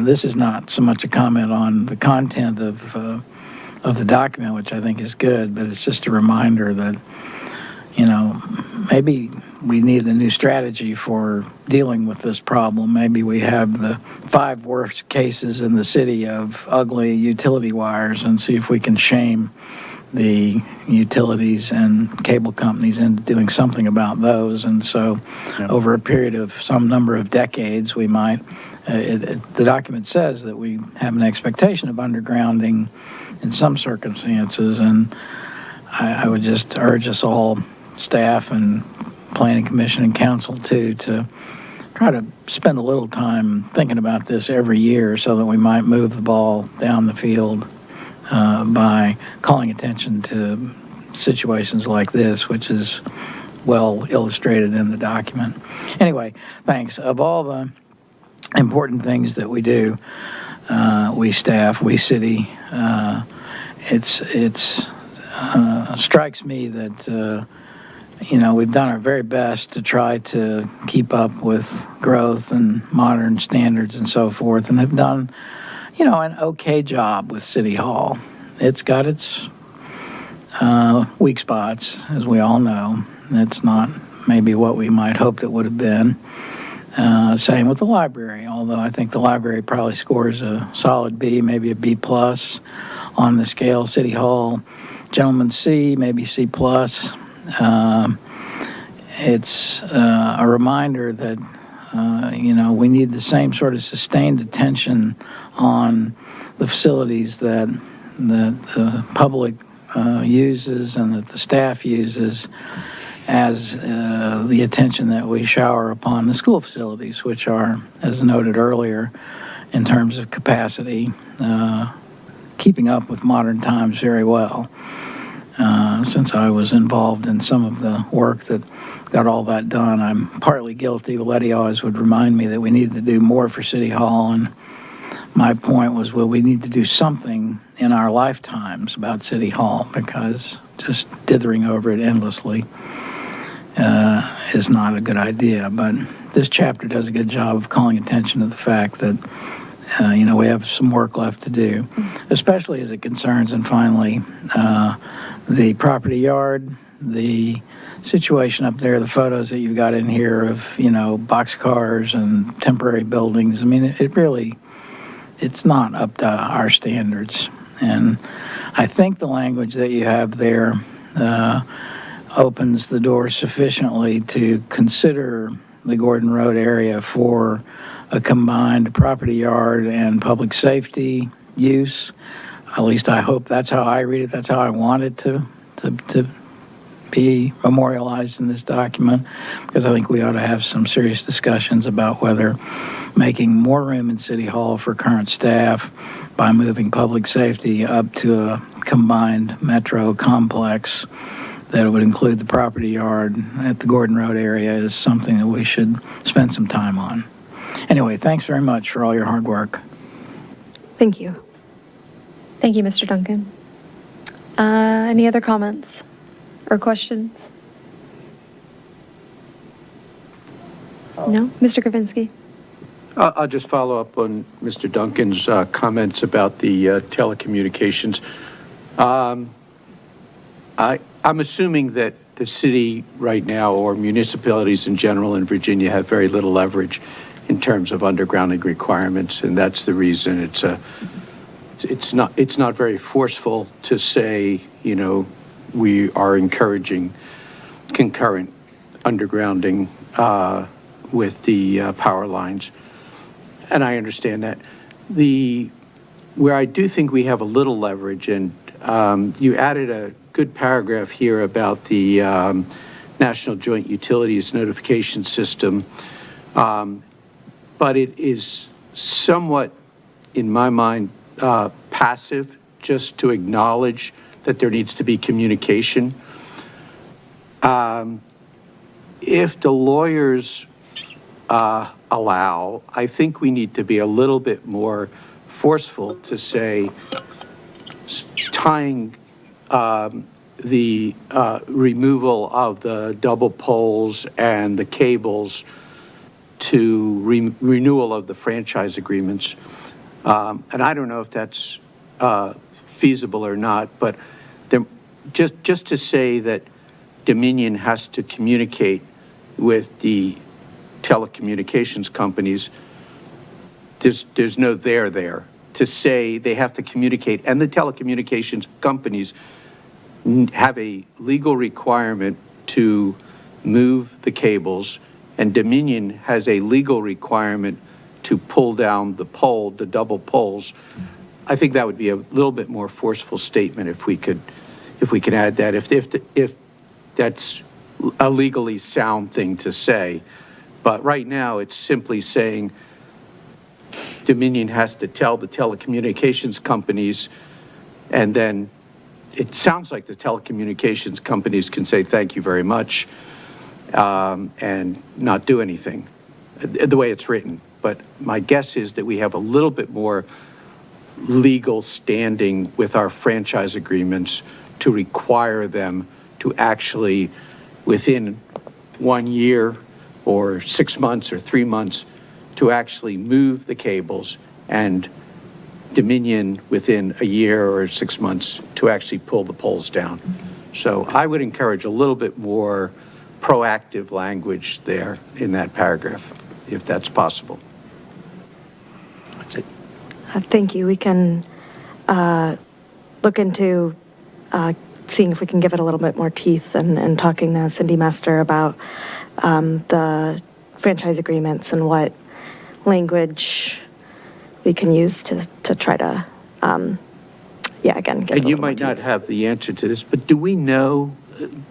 This is not so much a comment on the content of the document, which I think is good, but it's just a reminder that, maybe we need a new strategy for dealing with this problem. Maybe we have the 5 worst cases in the city of ugly utility wires and see if we can shame the utilities and cable companies into doing something about those. And so over a period of some number of decades, we might, the document says that we have an expectation of undergrounding in some circumstances. And I would just urge us all, staff and Planning Commission and Council too, to try to spend a little time thinking about this every year so that we might move the ball down the field by calling attention to situations like this, which is well illustrated in the document. Anyway, thanks. Of all the important things that we do, we staff, we city, it strikes me that we've done our very best to try to keep up with growth and modern standards and so forth, and have done, an okay job with City Hall. It's got its weak spots, as we all know. It's not maybe what we might hoped it would have been. Same with the library, although I think the library probably scores a solid B, maybe a B plus on the scale. City Hall, gentleman C, maybe C plus. It's a reminder that, we need the same sort of sustained attention on the facilities that the public uses and that the staff uses as the attention that we shower upon the school facilities, which are, as noted earlier, in terms of capacity, keeping up with modern times very well. Since I was involved in some of the work that got all that done, I'm partly guilty. Letty always would remind me that we needed to do more for City Hall, and my point was, well, we need to do something in our lifetimes about City Hall, because just dithering over it endlessly is not a good idea. But this chapter does a good job of calling attention to the fact that we have some work left to do, especially as it concerns, and finally, the property yard, the situation up there, the photos that you've got in here of, boxcars and temporary buildings. I mean, it's not up to our standards. And I think the language that you have there opens the door sufficiently to consider the Gordon Road area for a combined property yard and public safety use. At least I hope that's how I read it. That's how I want it to be memorialized in this document, because I think we ought to have some serious discussions about whether making more room in City Hall for current staff by moving public safety up to a combined metro complex that would include the property yard at the Gordon Road area is something that we should spend some time on. Anyway, thanks very much for all your hard work. Thank you. Thank you, Mr. Duncan. Any other comments or questions? No? Mr. Kravinsky? I'll just follow up on Mr. Duncan's comments about the telecommunications. I'm assuming that the city right now, or municipalities in general in Virginia, have very little leverage in terms of undergrounding requirements, and that's the reason it's not very forceful to say, we are encouraging concurrent undergrounding with the power lines. And I understand that. Where I do think we have a little leverage, and you added a good paragraph here about the National Joint Utilities Notification System, but it is somewhat, in my mind, passive, just to acknowledge that there needs to be communication. If the lawyers allow, I think we need to be a little bit more forceful to say, tying the removal of the double poles and the cables to renewal of the franchise agreements. And I don't know if that's feasible or not, but just to say that Dominion has to communicate with the telecommunications companies, there's no there. To say they have to communicate, and the telecommunications companies have a legal requirement to move the cables, and Dominion has a legal requirement to pull down the double poles. I think that would be a little bit more forceful statement if we could add that, if that's a legally sound thing to say. But right now, it's simply saying Dominion has to tell the telecommunications companies, and then it sounds like the telecommunications companies can say thank you very much and not do anything, the way it's written. But my guess is that we have a little bit more legal standing with our franchise agreements to require them to actually, within 1 year or 6 months or 3 months, to actually move the cables, and Dominion within a year or 6 months to actually pull the poles down. So I would encourage a little bit more proactive language there in that paragraph, if that's possible. That's it. Thank you. We can look into seeing if we can give it a little bit more teeth and talking to Cindy Mester about the franchise agreements and what language we can use to try to, again, get it a And you little more might not teeth. have the answer to this, but do we know,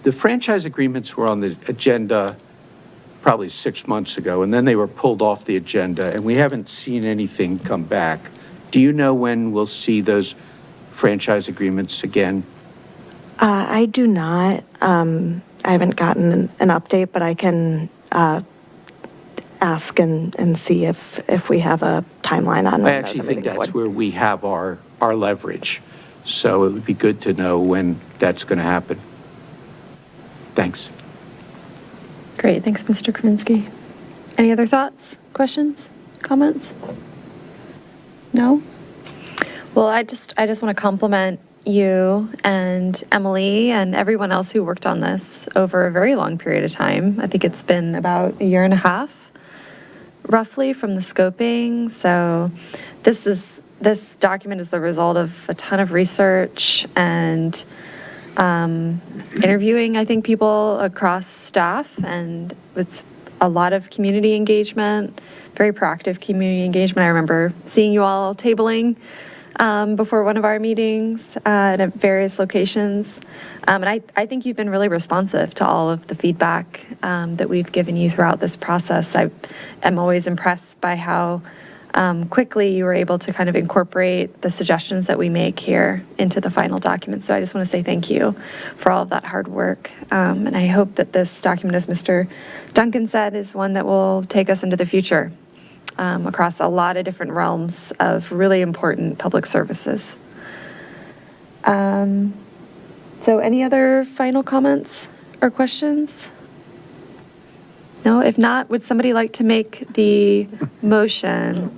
the franchise agreements were on the agenda probably 6 months ago, and then they were pulled off the agenda, and we haven't seen anything come back. Do you know when we'll see those franchise agreements again? I do not. I haven't gotten an update, but I can ask and see if we have a timeline on when I those actually are think moving that's forward. where we have our leverage. So it would be good to know when that's going to happen. Thanks. Great, thanks, Mr. Kraminski. Any other thoughts, questions, comments? No? Well, I just want to compliment you and Emily and everyone else who worked on this over a very long period of time. I think it's been about 1.5 years, roughly, from the scoping. So this document is the result of a ton of research and interviewing, I think, people across staff, and it's a lot of community engagement, very proactive community engagement. I remember seeing you all tabling before one of our meetings at various locations. And I think you've been really responsive to all of the feedback that we've given you throughout this process. I am always impressed by how quickly you were able to kind of incorporate the suggestions that we make here into the final document. So I just want to say thank you for all of that hard work. And I hope that this document, as Mr. Duncan said, is one that will take us into the future across a lot of different realms of really important public services. So any other final comments or questions? No, if not, would somebody like to make the motion?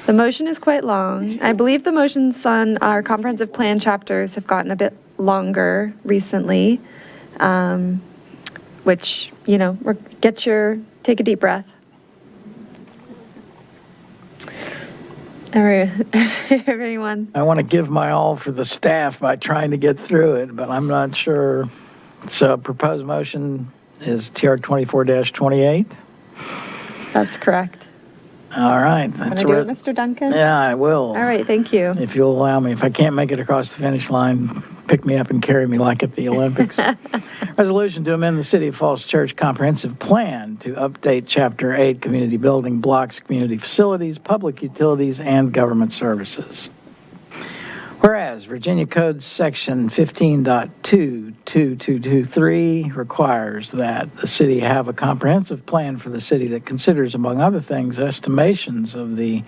The motion is quite long. I believe the motions on our comprehensive plan chapters have gotten a bit longer recently, which, take a deep breath. Everyone. I want to give my all for the staff by trying to get through it, but I'm not sure. So proposed motion is TR 24-28. That's correct. All right. Want to do it, Mr. Duncan? Yeah, I will. All right, thank you. If you'll allow me. If I can't make it across the finish line, pick me up and carry me like at the Olympics. Resolution to amend the City of Falls Church Comprehensive Plan to update Chapter 8, Community Building Blocks, Community Facilities, Public Utilities, and Government Services. Whereas Virginia Code Section 15.22223 requires that the city have a comprehensive plan for the city that considers, among other things, estimations of the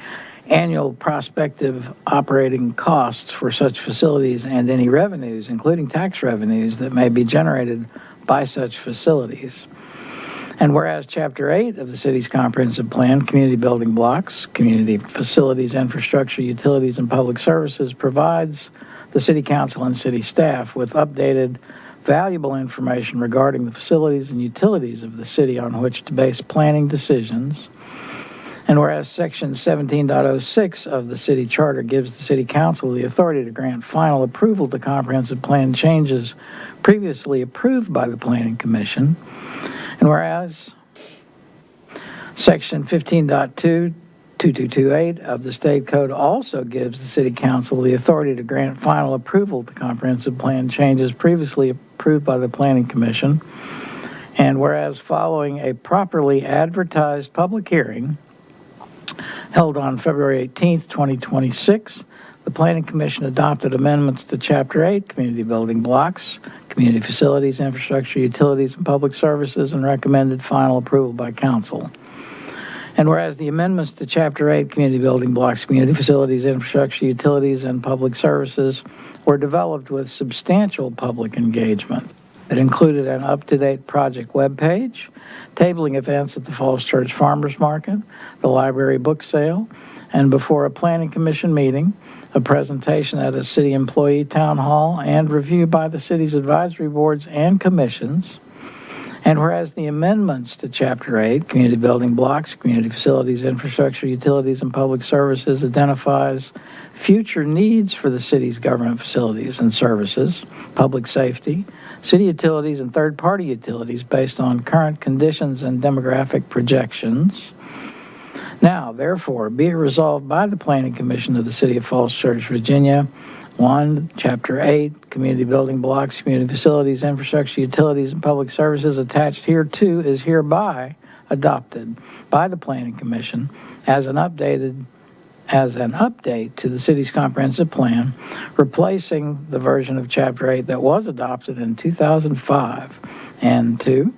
annual prospective operating costs for such facilities and any revenues, including tax revenues, that may be generated by such facilities. And whereas Chapter 8 of the city's comprehensive plan, Community Building Blocks, Community Facilities, Infrastructure, Utilities, and Public Services, provides the City Council and city staff with updated, valuable information regarding the facilities and utilities of the city on which to base planning decisions. And whereas Section 17.06 of the city charter gives the City Council the authority to grant final approval to comprehensive plan changes previously approved by the Planning Commission. And whereas Section 15.22228 of the State Code also gives the City Council the authority to grant final approval to comprehensive plan changes previously approved by the Planning Commission. And whereas following a properly advertised public hearing held on February 18th, 2026, the Planning Commission adopted amendments to Chapter 8, Community Building Blocks, Community Facilities, Infrastructure, Utilities, and Public Services, and recommended final approval by Council. And whereas the amendments to Chapter 8, Community Building Blocks, Community Facilities, Infrastructure, Utilities, and Public Services were developed with substantial public engagement. It included an up-to-date project webpage, tabling events at the Falls Church Farmers Market, the library book sale, and before a Planning Commission meeting, a presentation at a city employee town hall, and review by the city's advisory boards and commissions. And whereas the amendments to Chapter 8, Community Building Blocks, Community Facilities, Infrastructure, Utilities, and Public Services identifies future needs for the city's government facilities and services, public safety, city utilities, and third-party utilities based on current conditions and demographic projections. Now, therefore, be it resolved by the Planning Commission of the City of Falls Church, Virginia, 1, Chapter 8, Community Building Blocks, Community Facilities, Infrastructure, Utilities, and Public Services attached hereto is hereby adopted by the Planning Commission as an update to the city's comprehensive plan, replacing the version of Chapter 8 that was adopted in 2005. And 2,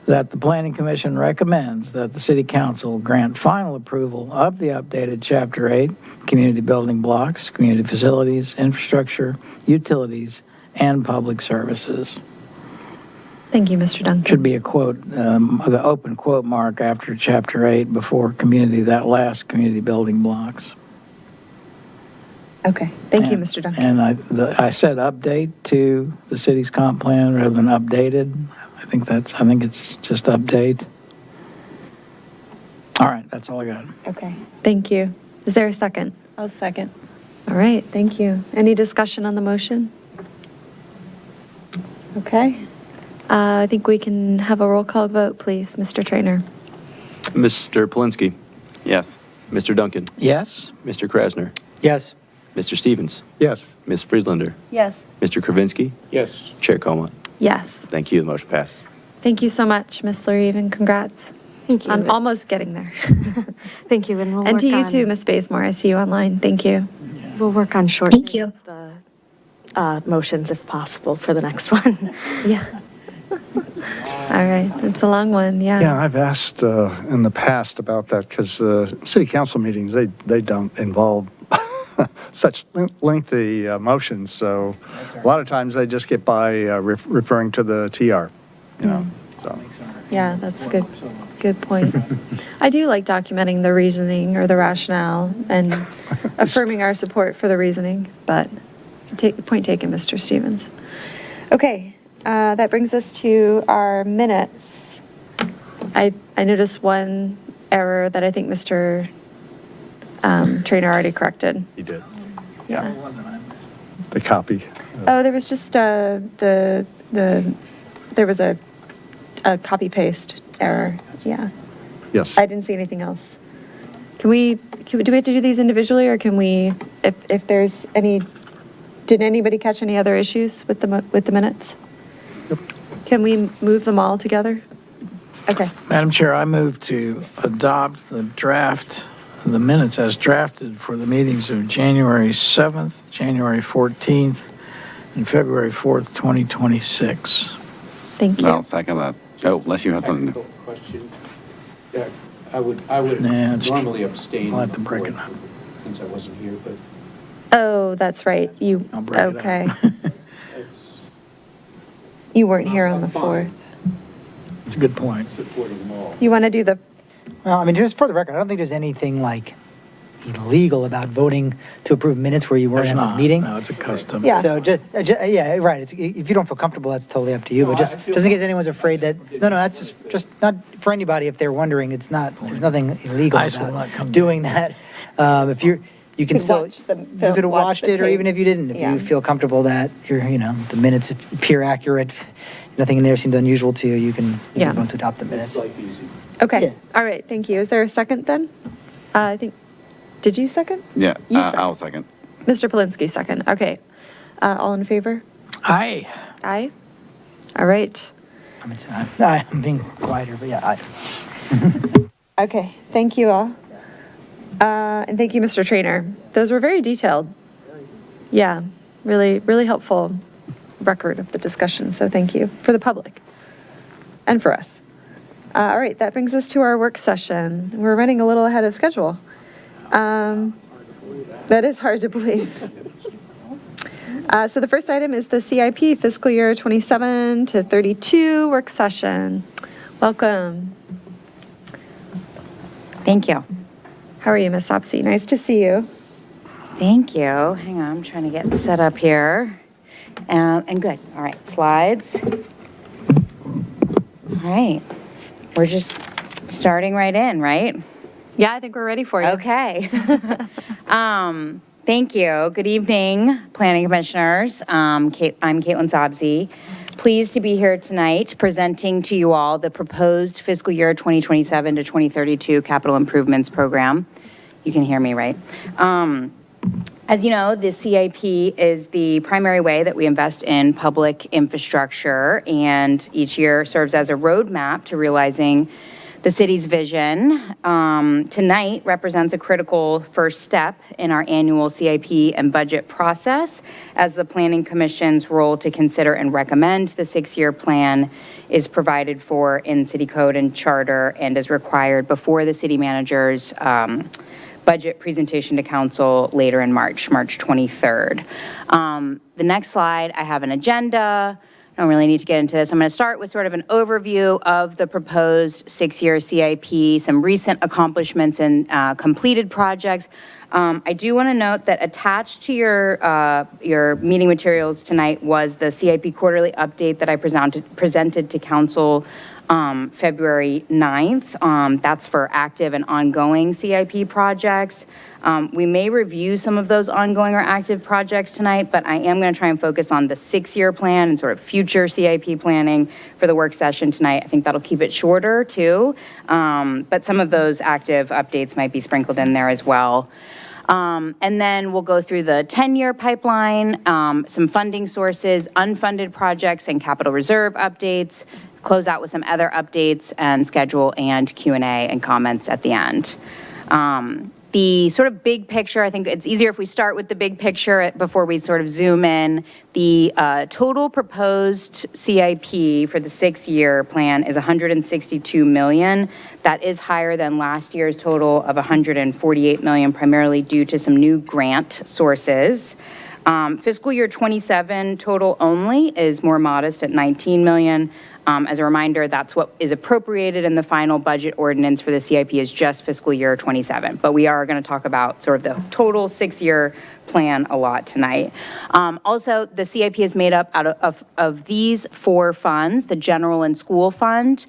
that the Planning Commission recommends that the City Council grant final approval of the updated Chapter 8, Community Building Blocks, Community Facilities, Infrastructure, Utilities, and Public Services. Thank you, Mr. Duncan. Should be a quote, the open quote mark after Chapter 8 before community, that last Community Building Blocks. Okay, thank you, And- Mr. Duncan. And I said update to the city's comp plan rather than updated. I think it's just update. All right, that's all I got. Okay, thank you. Is there a second? I'll second. All right, thank you. Any discussion on the motion? Okay. I think we can have a roll call vote, please. Mr. Trainer? Mr. Polinsky, Yes. Mr. Duncan, Yes? Mr. Krasner, Yes. Mr. Stevens, Yes. Ms. Friedlander, Yes. Mr. Kravinsky, Yes. Chair Como. Yes. Thank you. The motion passes. Thank you so much, Ms. Larive, and congrats Thank you. on almost getting there. Thank you, and we'll And work to you on- too, Ms. Bazemore. I see you online. Thank you. We'll work on shortening the motions if possible for the next one. Yeah. All right, it's a long one, yeah. Yeah, I've asked in the past about that because the city council meetings, they don't involve such lengthy motions. So a lot of times they just get by referring to the TR, so. Yeah, that's a good point. I do like documenting the reasoning or the rationale and affirming our support for the reasoning, but point taken, Mr. Stevens. Okay, that brings us to our minutes. I noticed one error that I think Mr. Trainer already corrected. He did. Yeah. The copy. Oh, there was just there was a copy paste error. Yeah. Yes. I didn't see anything else. Do we have to do these individually, or can we, if there's any, did anybody catch any other issues with the minutes? Can we move them all together? Okay. Madam Chair, I move to adopt the minutes as drafted for the meetings of January 7th, January 14th, and February 4th, 2026. Thank you. I'll second that. Oh, unless you have something. Technical question. Yeah, I would Nah, it's- normally abstain. I'll have to break it before, up. Since I wasn't here, but Oh, that's right. I'll break it up. Okay. it's You weren't here on the I'm fine. 4th. It's a good point. supporting them all. You want to do the, Well, I mean, just for the record, I don't think there's anything like illegal about voting to approve minutes where you weren't There's at the not. meeting. No, it's a custom. Yeah. So yeah, right. If you don't feel comfortable, that's totally up to you. No, But I just feel in case anyone's afraid that, no, that's just not for anybody. If they're wondering, there's nothing illegal Ice will not about come doing that. If you can could still, watch the you film- could have watch watched the it, or tape. even if you didn't, if Yeah. you feel comfortable that the minutes appear accurate, nothing in there seems unusual to you, you can Yeah. vote to adopt the minutes. It's life easy. okay. Yeah. All right, thank you. Is there a second then? I think, did you second? Yeah, You I'll second. Mr. Polinsky, second. Okay. All in favor? Aye. Aye. All right. I'm being quieter, but yeah, Okay, thank you all. And thank you, Mr. Trainer. Those were very detailed. Yeah, really, really helpful record of the discussion, so thank you for the public and for us. All right, that brings us to our work session. We're running a little ahead of schedule. That is hard to believe. So the first item is the CIP fiscal year 27 to 32 work session. Welcome. Thank you. How are you, Ms. Sopsey? Nice to see you. Thank you. Hang on, I'm trying to get set up here. And good. All right, slides. right. We're just starting right in, right? Yeah, I think we're ready for you. Okay. Thank you. Good evening, Planning Commissioners. I'm Caitlin Sobsey. Pleased to be here tonight presenting to you all the proposed fiscal year 2027 to 2032 capital improvements program. You can hear me, right? As you know, the CIP is the primary way that we invest in public infrastructure, and each year serves as a roadmap to realizing the city's vision. Tonight represents a critical first step in our annual CIP and budget process, as the Planning Commission's role to consider and recommend the 6-year plan is provided for in City Code and Charter and is required before the city manager's budget presentation to council later in March 23rd. The next slide, I have an agenda. I don't really need to get into this. I'm going to start with sort of an overview of the proposed 6-year CIP, some recent accomplishments and completed projects. I do want to note that attached to your meeting materials tonight was the CIP quarterly update that I presented to council February 9th. That's for active and ongoing CIP projects. We may review some of those ongoing or active projects tonight, but I am going to try and focus on the 6-year plan and sort of future CIP planning for the work session tonight. I think that'll keep it shorter too, but some of those active updates might be sprinkled in there as well. And then we'll go through the 10-year pipeline, some funding sources, unfunded projects, and capital reserve updates, close out with some other updates and schedule and Q&A and comments at the end. The sort of big picture, I think it's easier if we start with the big picture before we sort of zoom in. The total proposed CIP for the 6-year plan is $162 million. That is higher than last year's total of $148 million, primarily due to some new grant sources. Fiscal year 27 total only is more modest at $19 million. As a reminder, that's what is appropriated in the final budget ordinance for the CIP is just fiscal year 27. But we are going to talk about sort of the total 6-year plan a lot tonight. Also, the CIP is made up out of these 4 funds: the General and School Fund,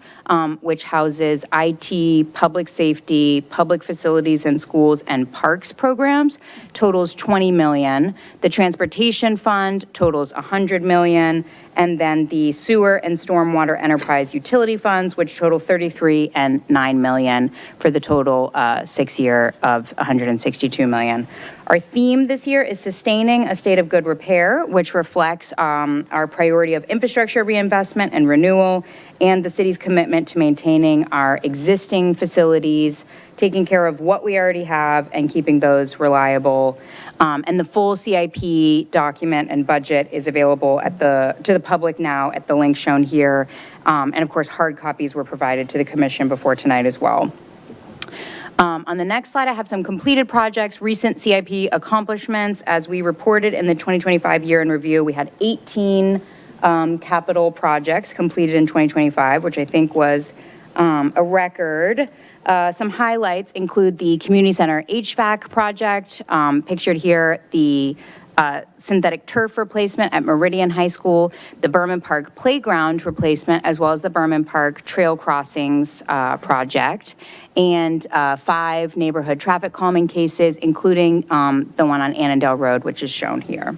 which houses IT, public safety, public facilities and schools, and parks programs, totals $20 million. The Transportation Fund totals $100 million. And then the Sewer and Stormwater Enterprise Utility Funds, which total $33 and $9 million for the total 6-year of $162 million. Our theme this year is sustaining a state of good repair, which reflects our priority of infrastructure reinvestment and renewal, and the city's commitment to maintaining our existing facilities, taking care of what we already have, and keeping those reliable. And the full CIP document and budget is available to the public now at the link shown here. And of course, hard copies were provided to the commission before tonight as well. On the next slide, I have some completed projects, recent CIP accomplishments. As we reported in the 2025 year in review, we had 18 capital projects completed in 2025, which I think was a record. Some highlights include the Community Center HVAC project, pictured here, the synthetic turf replacement at Meridian High School, the Berman Park Playground replacement, as well as the Berman Park Trail Crossings project, and 5 neighborhood traffic calming cases, including the one on Annandale Road, which is shown here.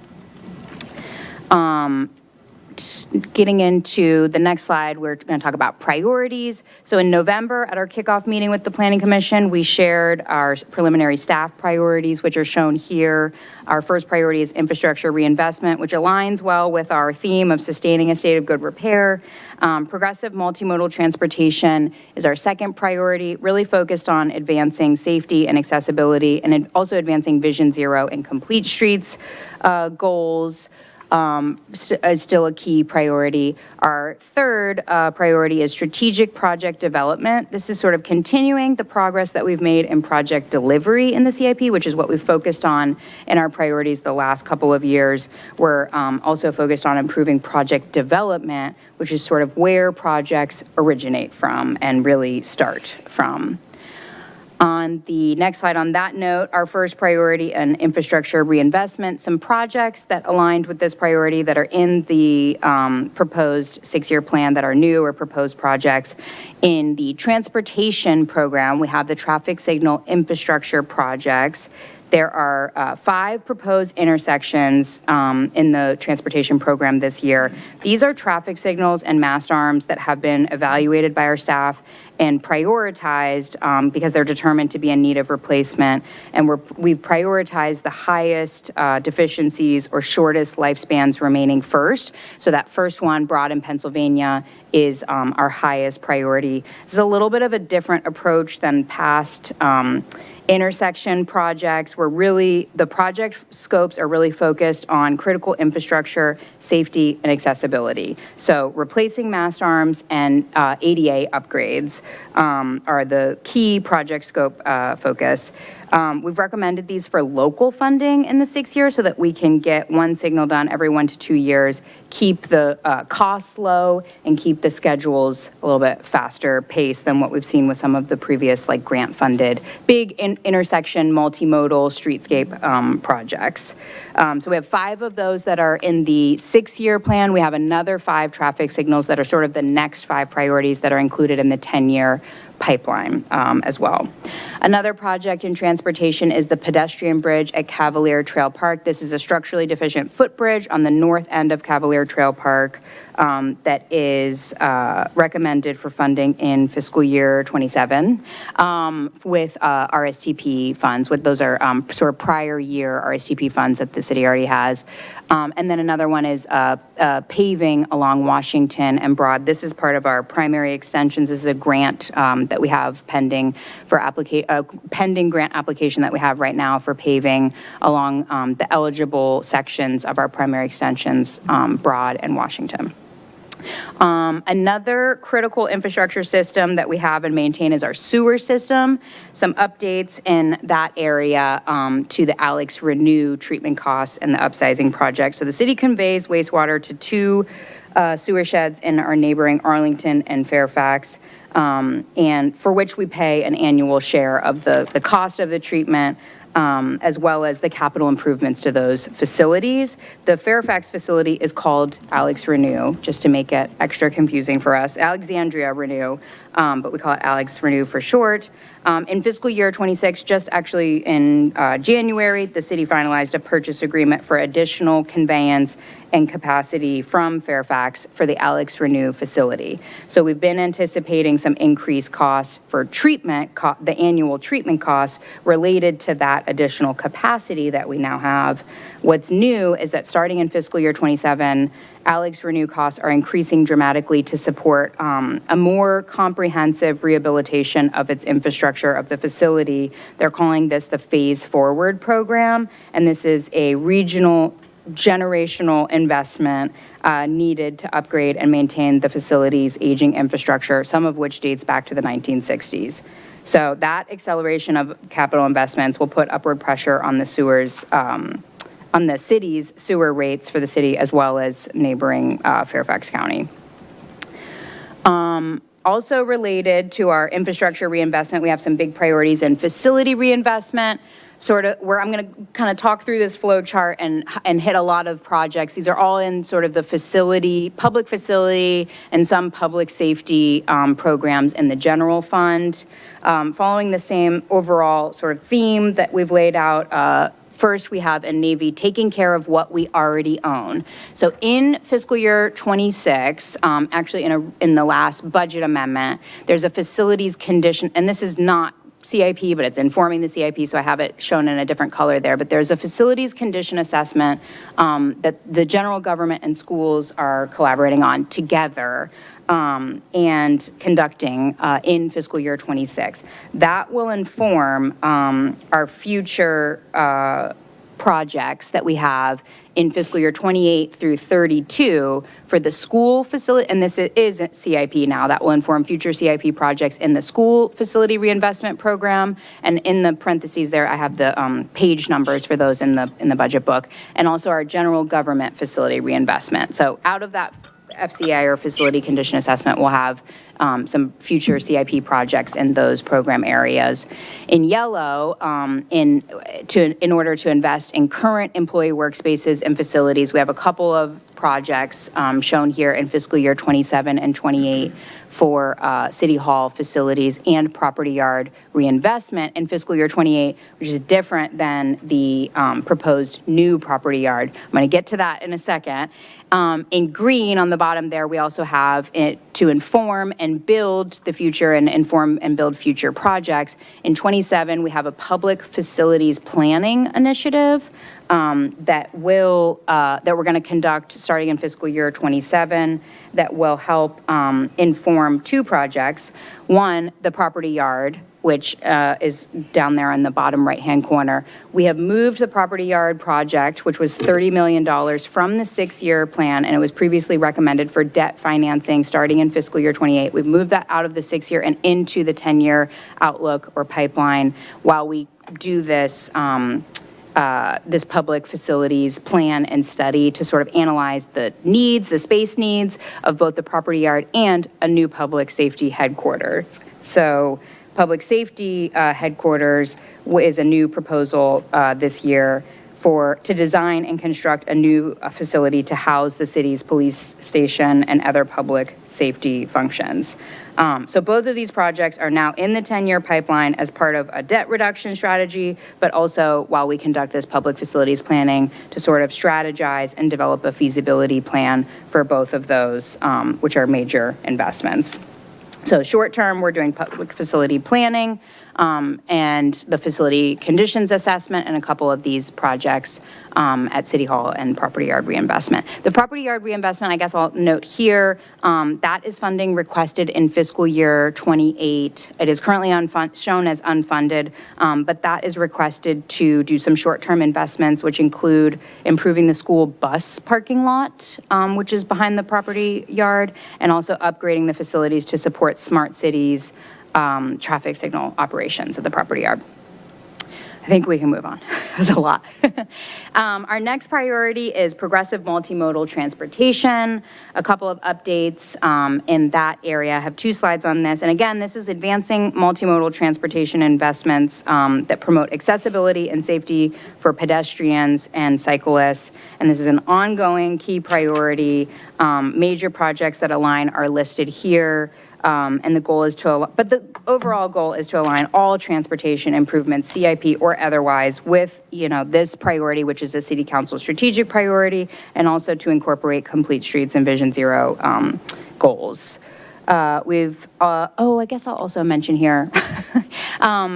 Getting into the next slide, we're going to talk about priorities. So in November, at our kickoff meeting with the Planning Commission, we shared our preliminary staff priorities, which are shown here. Our first priority is infrastructure reinvestment, which aligns well with our theme of sustaining a state of good repair. Progressive multimodal transportation is our second priority, really focused on advancing safety and accessibility, and also advancing Vision Zero and Complete Streets goals. Is still a key priority. Our third priority is strategic project development. This is sort of continuing the progress that we've made in project delivery in the CIP, which is what we've focused on in our priorities the last couple of years. We're also focused on improving project development, which is sort of where projects originate from and really start from. On the next slide, on that note, our first priority in infrastructure reinvestment, some projects that aligned with this priority that are in the proposed 6-year plan that are new or proposed projects. In the transportation program, we have the traffic signal infrastructure projects. There are 5 proposed intersections in the transportation program this year. These are traffic signals and mast arms that have been evaluated by our staff and prioritized because they're determined to be in need of replacement. And we've prioritized the highest deficiencies or shortest lifespans remaining first. So that first one, Broad in Pennsylvania, is our highest priority. This is a little bit of a different approach than past intersection projects, where really the project scopes are really focused on critical infrastructure, safety, and accessibility. So replacing mast arms and ADA upgrades are the key project scope focus. We've recommended these for local funding in the 6 years so that we can get one signal done every 1 to 2 years, keep the costs low, and keep the schedules a little bit faster pace than what we've seen with some of the previous like grant-funded big intersection multimodal streetscape projects. So we have 5 of those that are in the 6-year plan. We have another 5 traffic signals that are sort of the next 5 priorities that are included in the 10-year pipeline as well. Another project in transportation is the pedestrian bridge at Cavalier Trail Park. This is a structurally deficient footbridge on the north end of Cavalier Trail Park that is recommended for funding in fiscal year 27 with RSTP funds. Those are sort of prior year RSTP funds that the city already has. And then another one is paving along Washington and Broad. This is part of our primary extensions. This is a grant that we have pending for pending grant application that we have right now for paving along the eligible sections of our primary extensions, Broad and Washington. Another critical infrastructure system that we have and maintain is our sewer system. Some updates in that area to the Alex Renew treatment costs and the upsizing project. So the city conveys wastewater to 2 sewer sheds in our neighboring Arlington and Fairfax, and for which we pay an annual share of the cost of the treatment, as well as the capital improvements to those facilities. The Fairfax facility is called Alex Renew, just to make it extra confusing for us, Alexandria Renew, but we call it Alex Renew for short. In fiscal year 26, just actually in January, the city finalized a purchase agreement for additional conveyance and capacity from Fairfax for the Alex Renew facility. So we've been anticipating some increased costs for treatment, the annual treatment costs related to that additional capacity that we now have. What's new is that starting in fiscal year 27, Alex Renew costs are increasing dramatically to support a more comprehensive rehabilitation of its infrastructure of the facility. They're calling this the Phase Forward program, and this is a regional generational investment needed to upgrade and maintain the facility's aging infrastructure, some of which dates back to the 1960s. So that acceleration of capital investments will put upward pressure on the sewers, on the city's sewer rates for the city, as well as neighboring Fairfax County. Also related to our infrastructure reinvestment, we have some big priorities in facility reinvestment, sort of where I'm going to kind of talk through this flow chart and hit a lot of projects. These are all in sort of the facility, public facility, and some public safety programs in the general fund. Following the same overall sort of theme that we've laid out, first, we have in Navy taking care of what we already own. So in fiscal year 26, actually in the last budget amendment, there's a facilities condition, and this is not CIP, but it's informing the CIP, so I have it shown in a different color there. But there's a facilities condition assessment that the general government and schools are collaborating on together and conducting in fiscal year 26. That will inform our future projects that we have in fiscal year 28 through 32 for the school facility, and this is CIP now, that will inform future CIP projects in the school facility reinvestment program. And in the parentheses there, I have the page numbers for those in the budget book, and also our general government facility reinvestment. So out of that FCA or facility condition assessment will have some future CIP projects in those program areas. In yellow, in order to invest in current employee workspaces and facilities, we have a couple of projects shown here in fiscal year 27 and 28 for City Hall facilities and property yard reinvestment in fiscal year 28, which is different than the proposed new property yard. I'm going to get to that in a second. In green on the bottom there, we also have it to inform and build the future and inform and build future projects. In 27, we have a public facilities planning initiative that we're going to conduct starting in fiscal year 27 that will help inform two projects. One, the property yard, which is down there in the bottom right-hand corner. We have moved the property yard project, which was $30 million from the 6-year plan, and it was previously recommended for debt financing starting in fiscal year 28. We've moved that out of the 6-year and into the 10-year outlook or pipeline while we do this this public facilities plan and study to sort of analyze the needs, the space needs of both the property yard and a new public safety headquarters. So public safety headquarters is a new proposal this year to design and construct a new facility to house the city's police station and other public safety functions. So both of these projects are now in the 10-year pipeline as part of a debt reduction strategy, but also while we conduct this public facilities planning to sort of strategize and develop a feasibility plan for both of those, which are major investments. So short term, we're doing public facility planning and the facility conditions assessment and a couple of these projects at City Hall and property yard reinvestment. The property yard reinvestment, I guess I'll note here, that is funding requested in fiscal year 28. It is currently shown as unfunded, but that is requested to do some short-term investments, which include improving the school bus parking lot, which is behind the property yard, and also upgrading the facilities to support smart cities traffic signal operations at the property yard. I think we can move on. That's a lot. Our next priority is progressive multimodal transportation. A couple of updates in that area. I have 2 slides on this. And again, this is advancing multimodal transportation investments that promote accessibility and safety for pedestrians and cyclists. And this is an ongoing key priority. Major projects that align are listed here. And the goal is but the overall goal is to align all transportation improvements, CIP or otherwise, with, this priority, which is a city council strategic priority, and also to incorporate complete streets and Vision Zero goals. I guess I'll also mention here,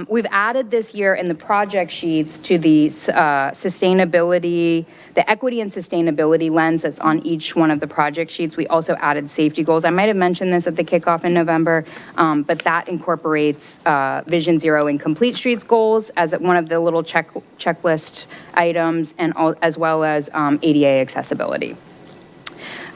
we've added this year in the project sheets to the sustainability, the equity and sustainability lens that's on each one of the project sheets. We also added safety goals. I might have mentioned this at the kickoff in November, but that incorporates Vision Zero and Complete Streets goals as one of the little checklist items, and as well as ADA accessibility.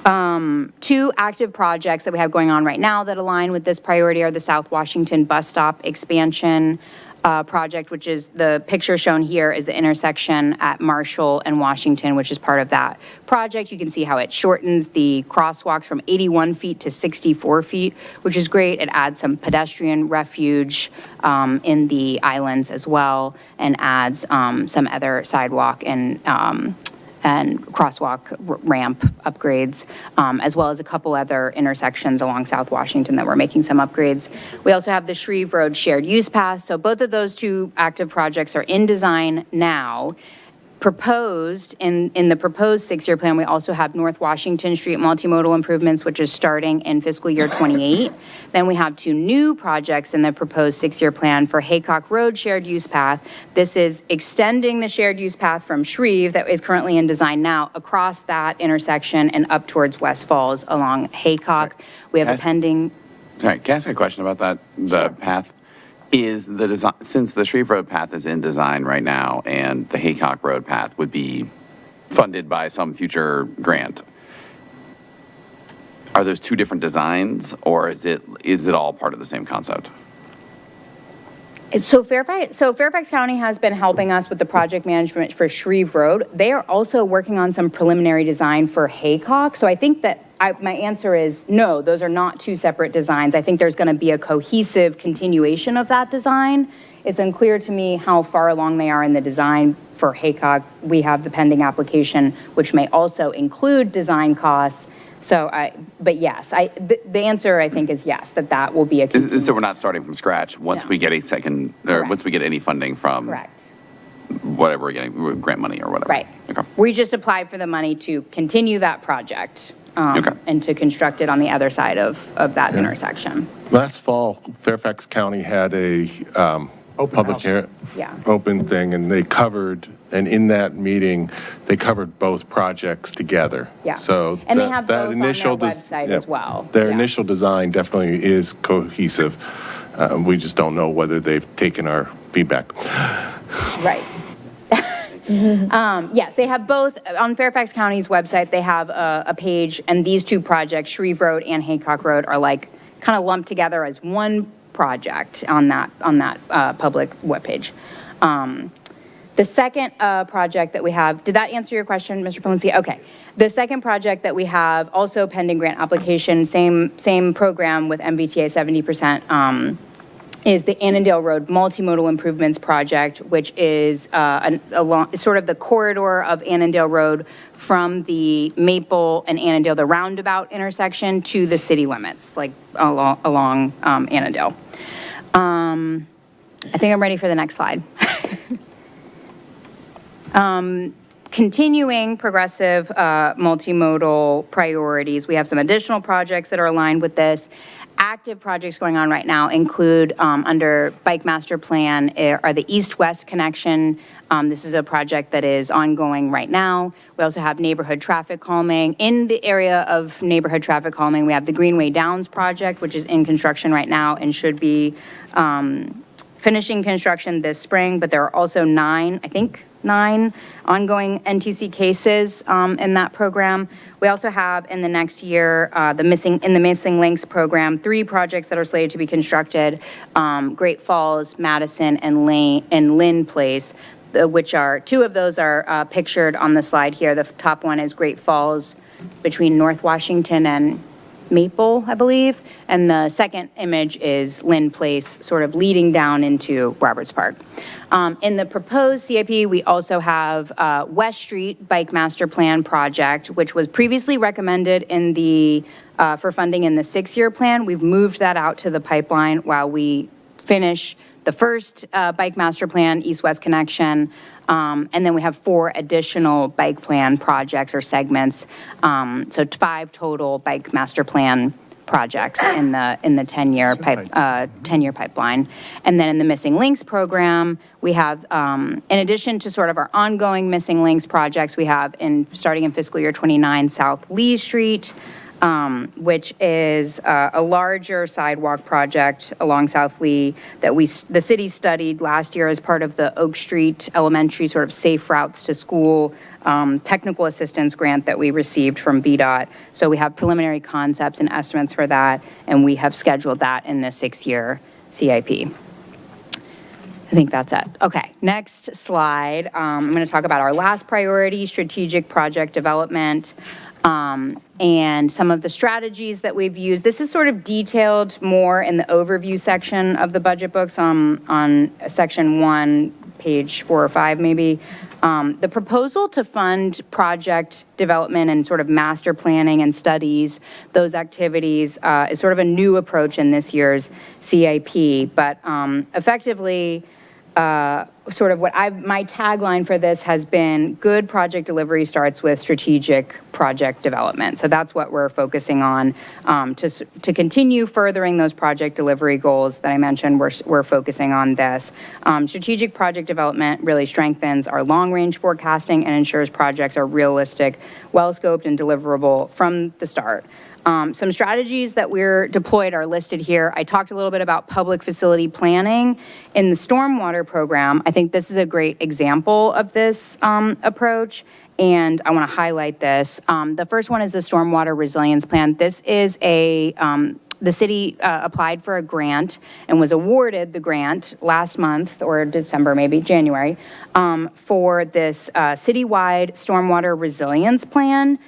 2 active projects that we have going on right now that align with this priority are the South Washington bus stop expansion project, which is the picture shown here is the intersection at Marshall and Washington, which is part of that project. You can see how it shortens the crosswalks from 81 feet to 64 feet, which is great. It adds some pedestrian refuge in the islands as well, and adds some other sidewalk and crosswalk ramp upgrades, as well as a couple other intersections along South Washington that we're making some upgrades. We also have the Shreve Road shared use path. So both of those 2 active projects are in design now. Proposed in the proposed 6-year plan, we also have North Washington Street multimodal improvements, which is starting in fiscal year 28. Then we have 2 new projects in the proposed 6-year plan for Haycock Road shared use path. This is extending the shared use path from Shreve that is currently in design now across that intersection and up towards West Falls along Haycock. We have a pending. Sorry, can I ask a question about that? The path is the design, since the Shreve Road path is in design right now and the Haycock Road path would be funded by some future grant, are those 2 different designs, or is it all part of the same concept? So Fairfax County has been helping us with the project management for Shreve Road. They are also working on some preliminary design for Haycock. So I think that my answer is no, those are not two separate designs. I think there's going to be a cohesive continuation of that design. It's unclear to me how far along they are in the design. For Haycock, we have the pending application, which may also include design costs. So but yes, the answer I think is yes, that will be a. So we're not starting from scratch once No. we get a second, or Correct. once we get any funding from Correct. whatever we're getting, grant money or whatever. Right. Okay. We just applied for the money to continue that project Okay. and to construct it on the other side of that intersection. Last fall, Fairfax County had a public house. hearing, Yeah. open thing, and they covered, and in that meeting, they covered both projects together. Yeah. So And they that- have that both on their initial website as well. Their Yeah. initial design definitely is cohesive. We just don't know whether they've taken our feedback. Right. Yes, they have both, on Fairfax County's website, they have a page, and these two projects, Shreve Road and Haycock Road, are like kind of lumped together as one project on that public webpage. The second project that we have, did that answer your question, Mr. Polinsky? Okay. The second project that we have, also pending grant application, same program with MBTA 70%, is the Annandale Road Multimodal Improvements Project, which is along sort of the corridor of Annandale Road from the Maple and Annandale, the roundabout intersection, to the city limits, like along Annandale. I think I'm ready for the next slide. Continuing progressive multimodal priorities, we have some additional projects that are aligned with this. Active projects going on right now include, under Bike Master Plan, are the east-west connection. This is a project that is ongoing right now. We also have neighborhood traffic calming. In the area of neighborhood traffic calming, we have the Greenway Downs project, which is in construction right now and should be finishing construction this spring, but there are also nine ongoing NTC cases in that program. We also have in the next year, the Missing Links program, 3 projects that are slated to be constructed, Great Falls, Madison, and Lynn Place, which are, 2 of those are pictured on the slide here. The top one is Great Falls between North Washington and Maple, I believe, and the second image is Lynn Place, sort of leading down into Roberts Park. In the proposed CIP, we also have West Street Bike Master Plan project, which was previously recommended in the for funding in the 6-year plan. We've moved that out to the pipeline while we finish the first Bike Master Plan, East-West Connection, and then we have 4 additional bike plan projects or segments. So 5 total Bike Master Plan projects in the 10-year 10-year pipeline. And then in the Missing Links program, we have, in addition to sort of our ongoing Missing Links projects, we have starting in fiscal year 29, South Lee Street, which is a larger sidewalk project along South Lee that the city studied last year as part of the Oak Street Elementary sort of safe routes to school technical assistance grant that we received from VDOT. So we have preliminary concepts and estimates for that, and we have scheduled that in the 6-year CIP. I think that's it. Okay, next slide. I'm going to talk about our last priority, strategic project development. And some of the strategies that we've used. This is sort of detailed more in the overview section of the budget books on section 1, page 4 or 5 maybe. The proposal to fund project development and sort of master planning and studies, those activities, is sort of a new approach in this year's CIP, but effectively, sort of my tagline for this has been good project delivery starts with strategic project development. So that's what we're focusing on to continue furthering those project delivery goals that I mentioned. We're focusing on this. Strategic project development really strengthens our long-range forecasting and ensures projects are realistic, well-scoped, and deliverable from the start. Some strategies that we're deployed are listed here. I talked a little bit about public facility planning. In the stormwater program, I think this is a great example of this approach, and I want to highlight this. The first one is the Stormwater Resilience Plan. This is a the city applied for a grant and was awarded the grant last month, or December, maybe January, for this citywide stormwater resilience plan.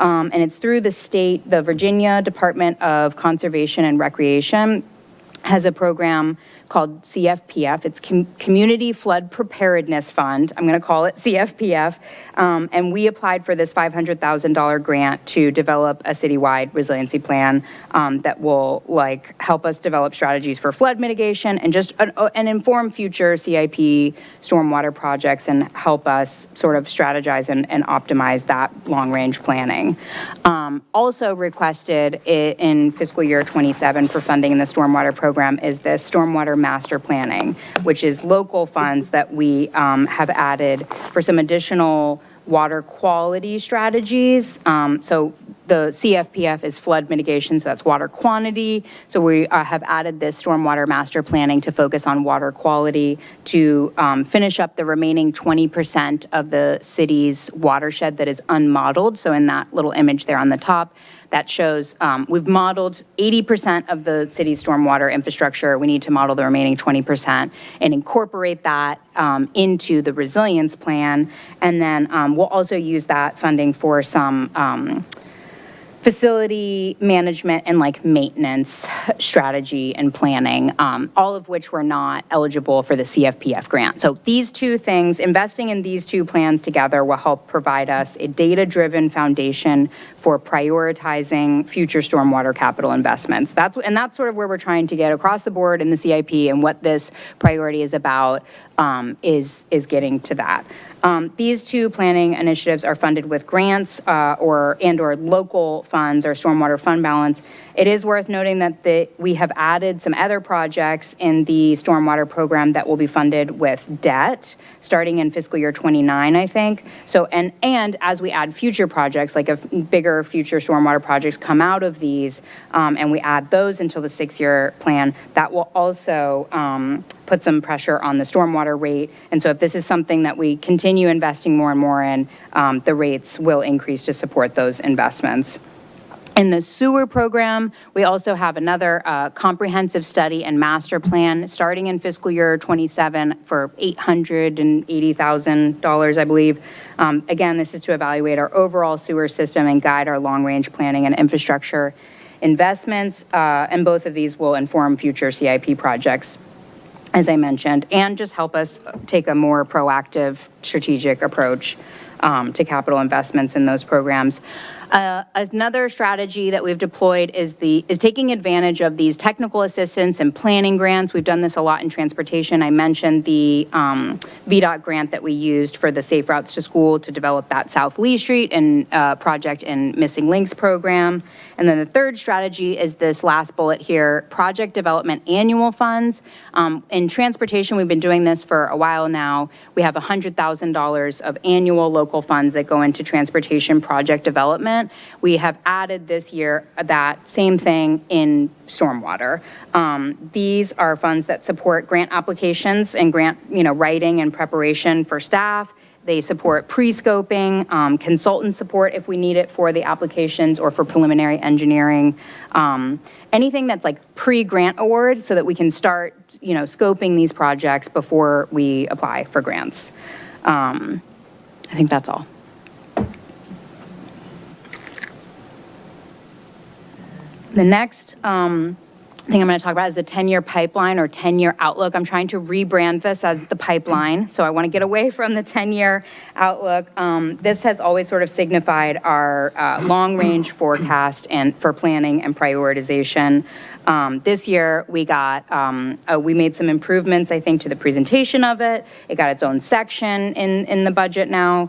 And it's through the Virginia Department of Conservation and Recreation has a program called CFPF. It's Community Flood Preparedness Fund. I'm going to call it CFPF. And we applied for this $500,000 grant to develop a citywide resiliency plan that will help us develop strategies for flood mitigation and just and inform future CIP stormwater projects and help us sort of strategize and optimize that long-range planning. Also requested in fiscal year 27 for funding in the stormwater program is the stormwater master planning, which is local funds that we have added for some additional water quality strategies. So the CFPF is flood mitigation, so that's water quantity. So we have added this stormwater master planning to focus on water quality to finish up the remaining 20% of the city's watershed that is unmodeled. So in that little image there on the top, that shows we've modeled 80% of the city's stormwater infrastructure. We need to model the remaining 20% and incorporate that into the resilience plan. And then we'll also use that funding for some facility management and maintenance strategy and planning, all of which were not eligible for the CFPF grant. So these two things, investing in these two plans together will help provide us a data-driven foundation for prioritizing future stormwater capital investments. That's sort of where we're trying to get across the board in the CIP, and what this priority is about is getting to that. These two planning initiatives are funded with grants or local funds or stormwater fund balance. It is worth noting that we have added some other projects in the stormwater program that will be funded with debt starting in fiscal year 29, I think. So, and as we add future projects, like if bigger future stormwater projects come out of these, and we add those until the 6-year plan, that will also put some pressure on the stormwater rate. And so if this is something that we continue investing more and more in, the rates will increase to support those investments. In the sewer program, we also have another comprehensive study and master plan starting in fiscal year 27 for $880,000, I believe. Again, this is to evaluate our overall sewer system and guide our long-range planning and infrastructure investments. And both of these will inform future CIP projects, as I mentioned, and just help us take a more proactive strategic approach to capital investments in those programs. Another strategy that we've deployed is taking advantage of these technical assistance and planning grants. We've done this a lot in transportation. I mentioned the VDOT grant that we used for the Safe Routes to School to develop that South Lee Street and project and Missing Links program. And then the third strategy is this last bullet here, project development annual funds. In transportation, we've been doing this for a while now. We have $100,000 of annual local funds that go into transportation project development. We have added this year that same thing in stormwater. These are funds that support grant applications and grant writing and preparation for staff. They support pre-scoping, consultant support if we need it for the applications or for preliminary engineering. Anything that's pre-grant awards so that we can start scoping these projects before we apply for grants. I think that's all. The next thing I'm going to talk about is the 10-year pipeline or 10-year outlook. I'm trying to rebrand this as the pipeline, so I want to get away from the 10-year outlook. This has always sort of signified our long-range forecast and for planning and prioritization. This year, we made some improvements, I think, to the presentation of it. It got its own section in the budget now,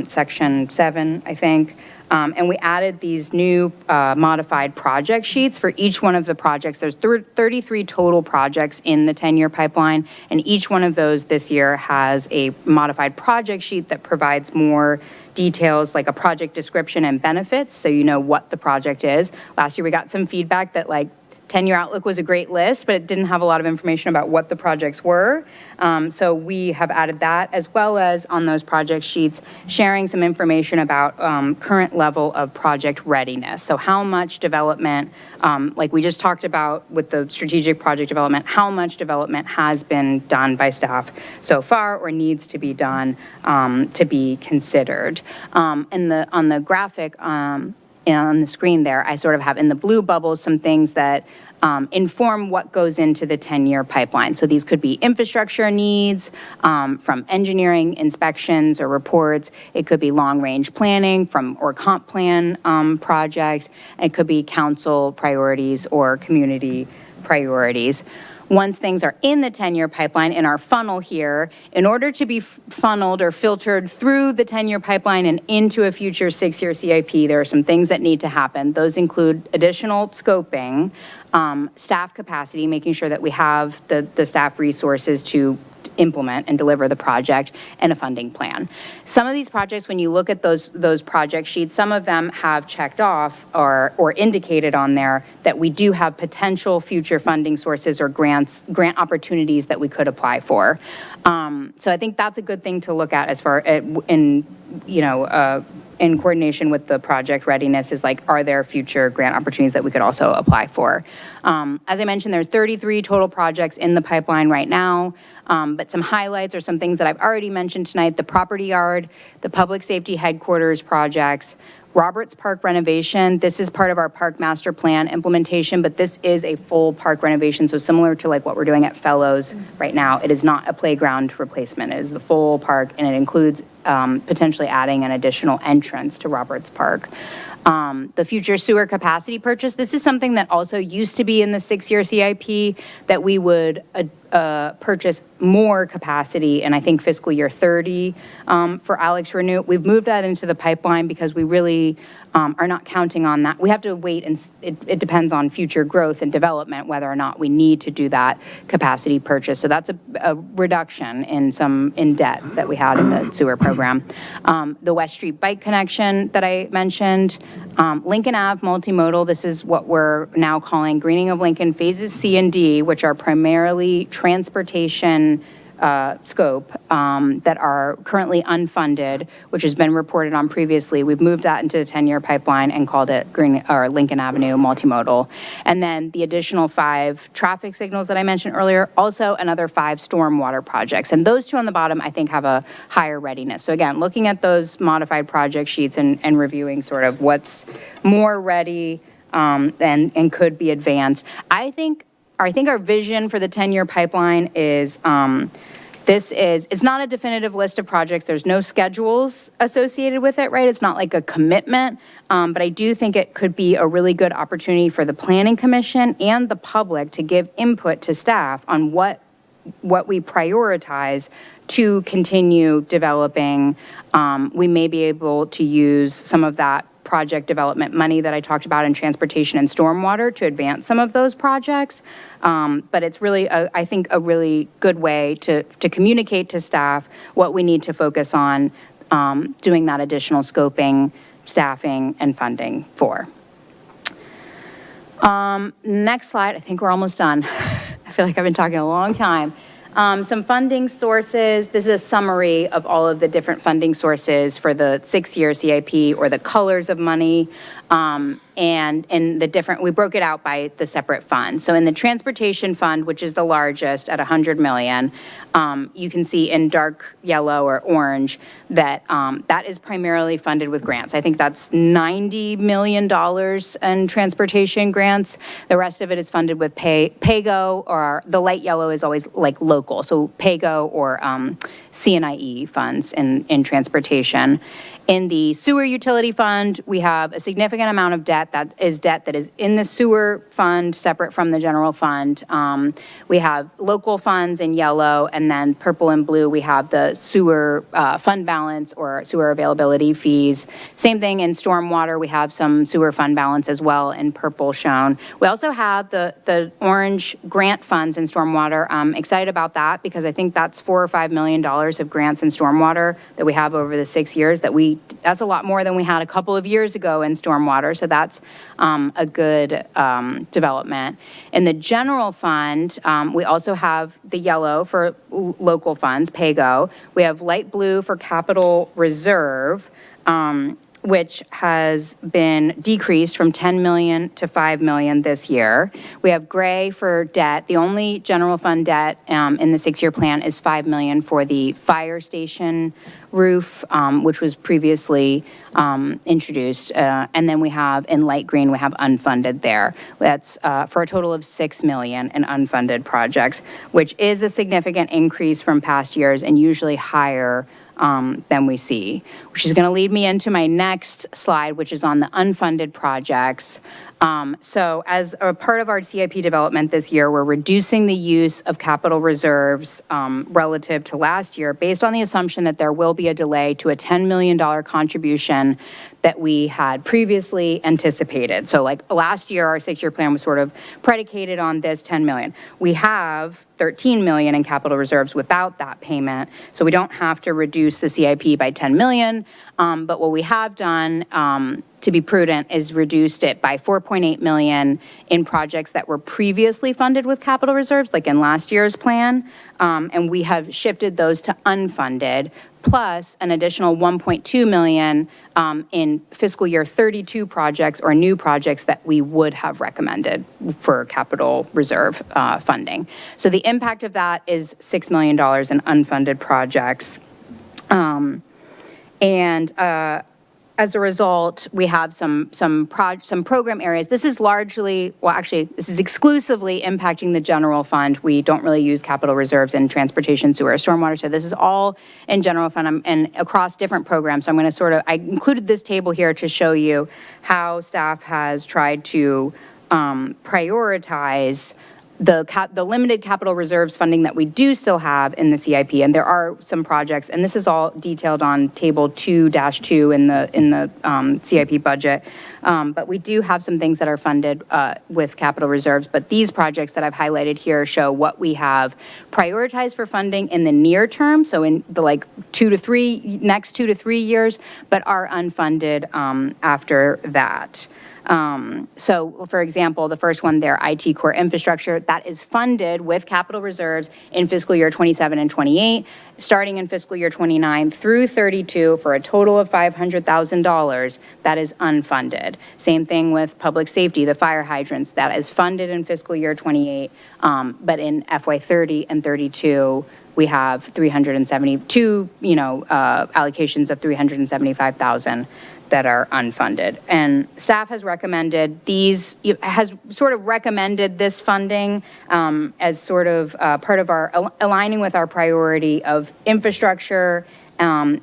section 7, I think. And we added these new modified project sheets for each one of the projects. There's 33 total projects in the 10-year pipeline, and each one of those this year has a modified project sheet that provides more details, like a project description and benefits, so you know what the project is. Last year, we got some feedback that 10 10-year outlook was a great list, but it didn't have a lot of information about what the projects were. So we have added that, as well as on those project sheets, sharing some information about current level of project readiness. So how much development, like we just talked about with the strategic project development, how much development has been done by staff so far or needs to be done to be considered. And on the graphic on the screen there, I sort of have in the blue bubbles some things that inform what goes into the 10-year pipeline. So these could be infrastructure needs from engineering inspections or reports. It could be long-range planning or comp plan projects. It could be council priorities or community priorities. Once things are in the 10-year pipeline, in our funnel here, in order to be funneled or filtered through the 10-year pipeline and into a future 6-year CIP, there are some things that need to happen. Those include additional scoping, staff capacity, making sure that we have the staff resources to implement and deliver the project, and a funding plan. Some of these projects, when you look at those project sheets, some of them have checked off or indicated on there that we do have potential future funding sources or grant opportunities that we could apply for. So I think that's a good thing to look at as far in coordination with the project readiness, is like, are there future grant opportunities that we could also apply for? As I mentioned, there's 33 total projects in the pipeline right now, but some highlights or some things that I've already mentioned tonight: the property yard, the public safety headquarters projects, Roberts Park renovation. This is part of our park master plan implementation, but this is a full park renovation. So similar to like what we're doing at Fellows right now, it is not a playground replacement. It is the full park, and it includes potentially adding an additional entrance to Roberts Park. The future sewer capacity purchase. This is something that also used to be in the 6-year CIP, that we would purchase more capacity, and I think fiscal year 30 for Alex Renew. We've moved that into the pipeline because we really are not counting on that. We have to wait, and it depends on future growth and development whether or not we need to do that capacity purchase. So that's a reduction in debt that we had in the sewer program. The West Street bike connection that I mentioned, Lincoln Ave multimodal. This is what we're now calling Greening of Lincoln Phases C and D, which are primarily transportation scope that are currently unfunded, which has been reported on previously. We've moved that into the 10-year pipeline and called it Lincoln Avenue multimodal. And then the additional 5 traffic signals that I mentioned earlier, also another 5 stormwater projects. And those 2 on the bottom, I think, have a higher readiness. So again, looking at those modified project sheets and reviewing sort of what's more ready and could be advanced. I think our vision for the 10-year pipeline is, it's not a definitive list of projects. There's no schedules associated with it, right? It's not like a commitment, but I do think it could be a really good opportunity for the Planning Commission and the public to give input to staff on what we prioritize to continue developing. We may be able to use some of that project development money that I talked about in transportation and stormwater to advance some of those projects. But it's really, I think, a really good way to communicate to staff what we need to focus on doing that additional scoping, staffing, and funding for. Next slide. I think we're almost done. I feel like I've been talking a long time. Some funding sources. This is a summary of all of the different funding sources for the 6-year CIP, or the colors of money, and in the different, we broke it out by the separate funds. So in the transportation fund, which is the largest at $100 million, you can see in dark yellow or orange that that is primarily funded with grants. I think that's $90 million in transportation grants. The rest of it is funded with PAYGO, or the light yellow is always like local. So PAYGO or CNIE funds in transportation. In the sewer utility fund, we have a significant amount of debt that is in the sewer fund, separate from the general fund. We have local funds in yellow, and then purple and blue, we have the sewer fund balance or sewer availability fees. Same thing in stormwater, we have some sewer fund balance as well in purple shown. We also have the orange grant funds in stormwater. I'm excited about that because I think that's $4 or $5 million of grants in stormwater that we have over the 6 years that's a lot more than we had a couple of years ago in stormwater. So that's that's a good development. In the general fund, we also have the yellow for local funds, PAYGO. We have light blue for capital reserve, which has been decreased from 10 million to 5 million this year. We have gray for debt. The only general fund debt in the 6-year plan is 5 million for the fire station roof, which was previously introduced. And then we have, in light green, we have unfunded there. That's for a total of 6 million in unfunded projects, which is a significant increase from past years and usually higher than we see, which is going to lead me into my next slide, which is on the unfunded projects. So as a part of our CIP development this year, we're reducing the use of capital reserves relative to last year based on the assumption that there will be a delay to a $10 million contribution that we had previously anticipated. So like last year, our 6-year plan was sort of predicated on this 10 million. We have 13 million in capital reserves without that payment, so we don't have to reduce the CIP by 10 million. But what we have done to be prudent is reduced it by 4.8 million in projects that were previously funded with capital reserves, like in last year's plan. And we have shifted those to unfunded, plus an additional 1.2 million in fiscal year 32 projects or new projects that we would have recommended for capital reserve funding. So the impact of that is $6 million in unfunded projects. As a result, we have some program areas. This is largely, well, actually, this is exclusively impacting the general fund. We don't really use capital reserves in transportation, sewer, or stormwater. So this is all in general fund and across different programs. So I'm going to I included this table here to show you how staff has tried to prioritize the limited capital reserves funding that we do still have in the CIP, and there are some projects, and this is all detailed on table 2-2 in the CIP budget. But we do have some things that are funded with capital reserves. But these projects that I've highlighted here show what we have prioritized for funding in the near term, so in the next 2 to 3 years, but are unfunded after that. So, for example, the first one there, IT core infrastructure, that is funded with capital reserves in fiscal year 27 and 28, starting in fiscal year 29 through 32 for a total of $500,000 that is unfunded. Same thing with public safety, the fire hydrants, that is funded in fiscal year 28, but in FY 30 and 32, we have 372, allocations of 375,000 that are unfunded. And staff has recommended recommended this funding as sort of part of our aligning with our priority of infrastructure,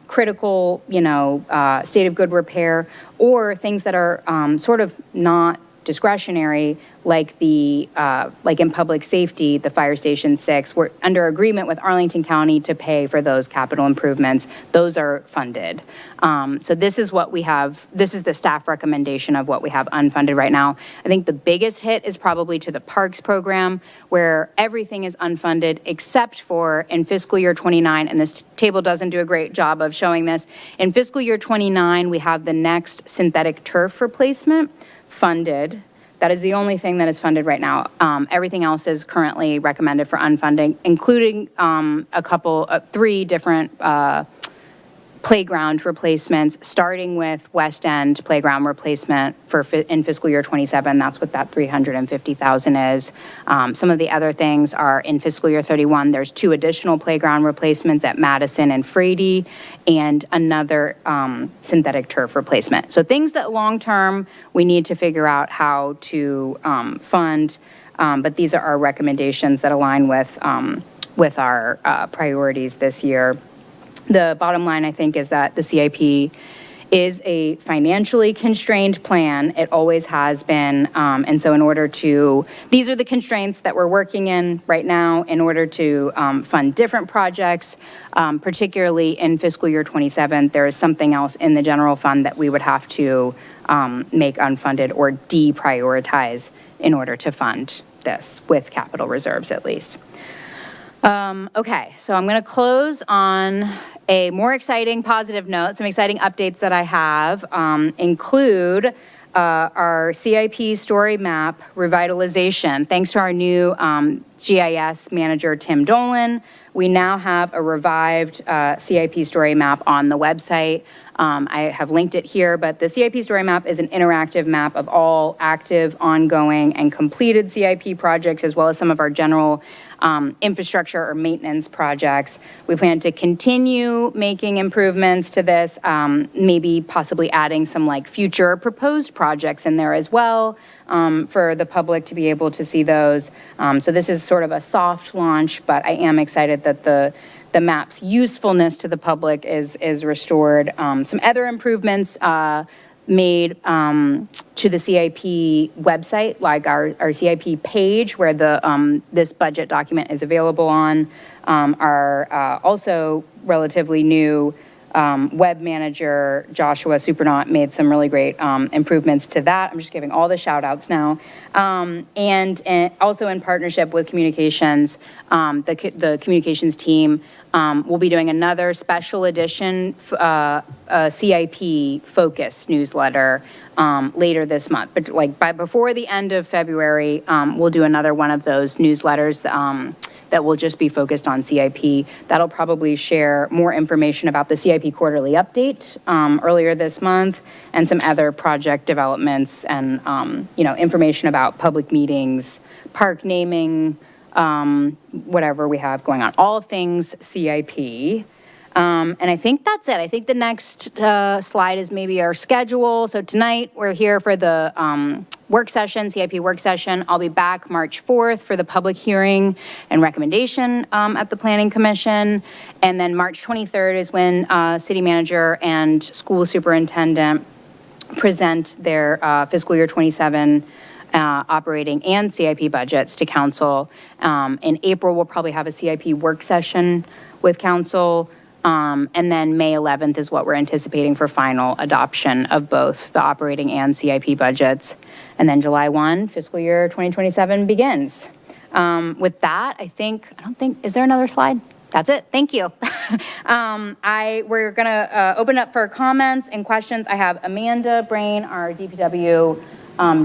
critical, state of good repair, or things that are sort of not discretionary, like like in public safety, the Fire Station 6, we're under agreement with Arlington County to pay for those capital improvements. Those are funded. So this is what we have. This is the staff recommendation of what we have unfunded right now. I think the biggest hit is probably to the parks program, where everything is unfunded except for in fiscal year 29, and this table doesn't do a great job of showing this. In fiscal year 29, we have the next synthetic turf replacement funded. That is the only thing that is funded right now. Everything else is currently recommended for unfunding, including three different playground replacements, starting with West End playground replacement in fiscal year 27. That's what that 350,000 is. Some of the other things are in fiscal year 31. There's 2 additional playground replacements at Madison and Frady, and another synthetic turf replacement. So things that long-term we need to figure out how to fund, but these are our recommendations that align with our priorities this year. The bottom line, I think, is that the CIP is a financially constrained plan. It always has been. And so these are the constraints that we're working in right now in order to fund different projects, particularly in fiscal year 27. There is something else in the general fund that we would have to make unfunded or deprioritize in order to fund this with capital reserves at least. Okay, so I'm going to close on a more exciting positive note. Some exciting updates that I have include our CIP story map revitalization. Thanks to our new GIS manager, Tim Dolan, we now have a revived CIP story map on the website. I have linked it here, but the CIP story map is an interactive map of all active, ongoing, and completed CIP projects, as well as some of our general infrastructure or maintenance projects. We plan to continue making improvements to this, maybe possibly adding some like future proposed projects in there as well, for the public to be able to see those. So this is sort of a soft launch, but I am excited that the map's usefulness to the public is restored. Some other improvements made to the CIP website, like our CIP page where this budget document is available on, are also relatively new. Web manager Joshua Supernaut made some really great improvements to that. I'm just giving all the shout outs now. And also in partnership with communications, the communications team will be doing another special edition CIP focus newsletter later this month. But like before the end of February, we'll do another one of those newsletters that will just be focused on CIP. That'll probably share more information about the CIP quarterly update earlier this month, and some other project developments and information about public meetings, park naming, whatever we have going on, all things CIP. And I think that's it. I think the next slide is maybe our schedule. So tonight we're here for the work session, CIP work session. I'll be back March 4th for the public hearing and recommendation at the Planning Commission. And then March 23rd is when city manager and school superintendent present their fiscal year 27 operating and CIP budgets to council. In April, we'll probably have a CIP work session with council. And then May 11th is what we're anticipating for final adoption of both the operating and CIP budgets. And then July 1, fiscal year 2027 begins. With that, is there another slide? That's it. Thank you. We're going to open up for comments and questions. I have Amanda Brain, our DPW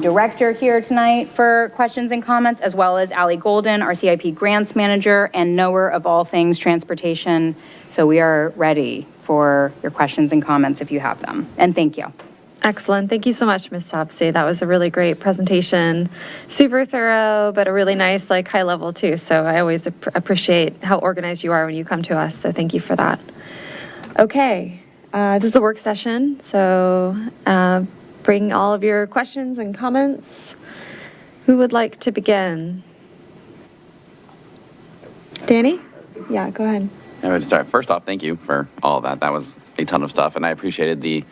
director, here tonight for questions and comments, as well as Allie Golden, our CIP grants manager and knower of all things transportation. So we are ready for your questions and comments if you have them. And thank you. Excellent. Thank you so much, Ms. Topsy. That was a really great presentation. Super thorough, but a really nice, high level too. So I always appreciate how organized you are when you come to us. So thank you for that. Okay. This is a work session. So bring all of your questions and comments. Who would like to begin? Danny? Yeah, go ahead. I would start. First off, thank you for all of that. That was a ton of stuff, and I appreciated I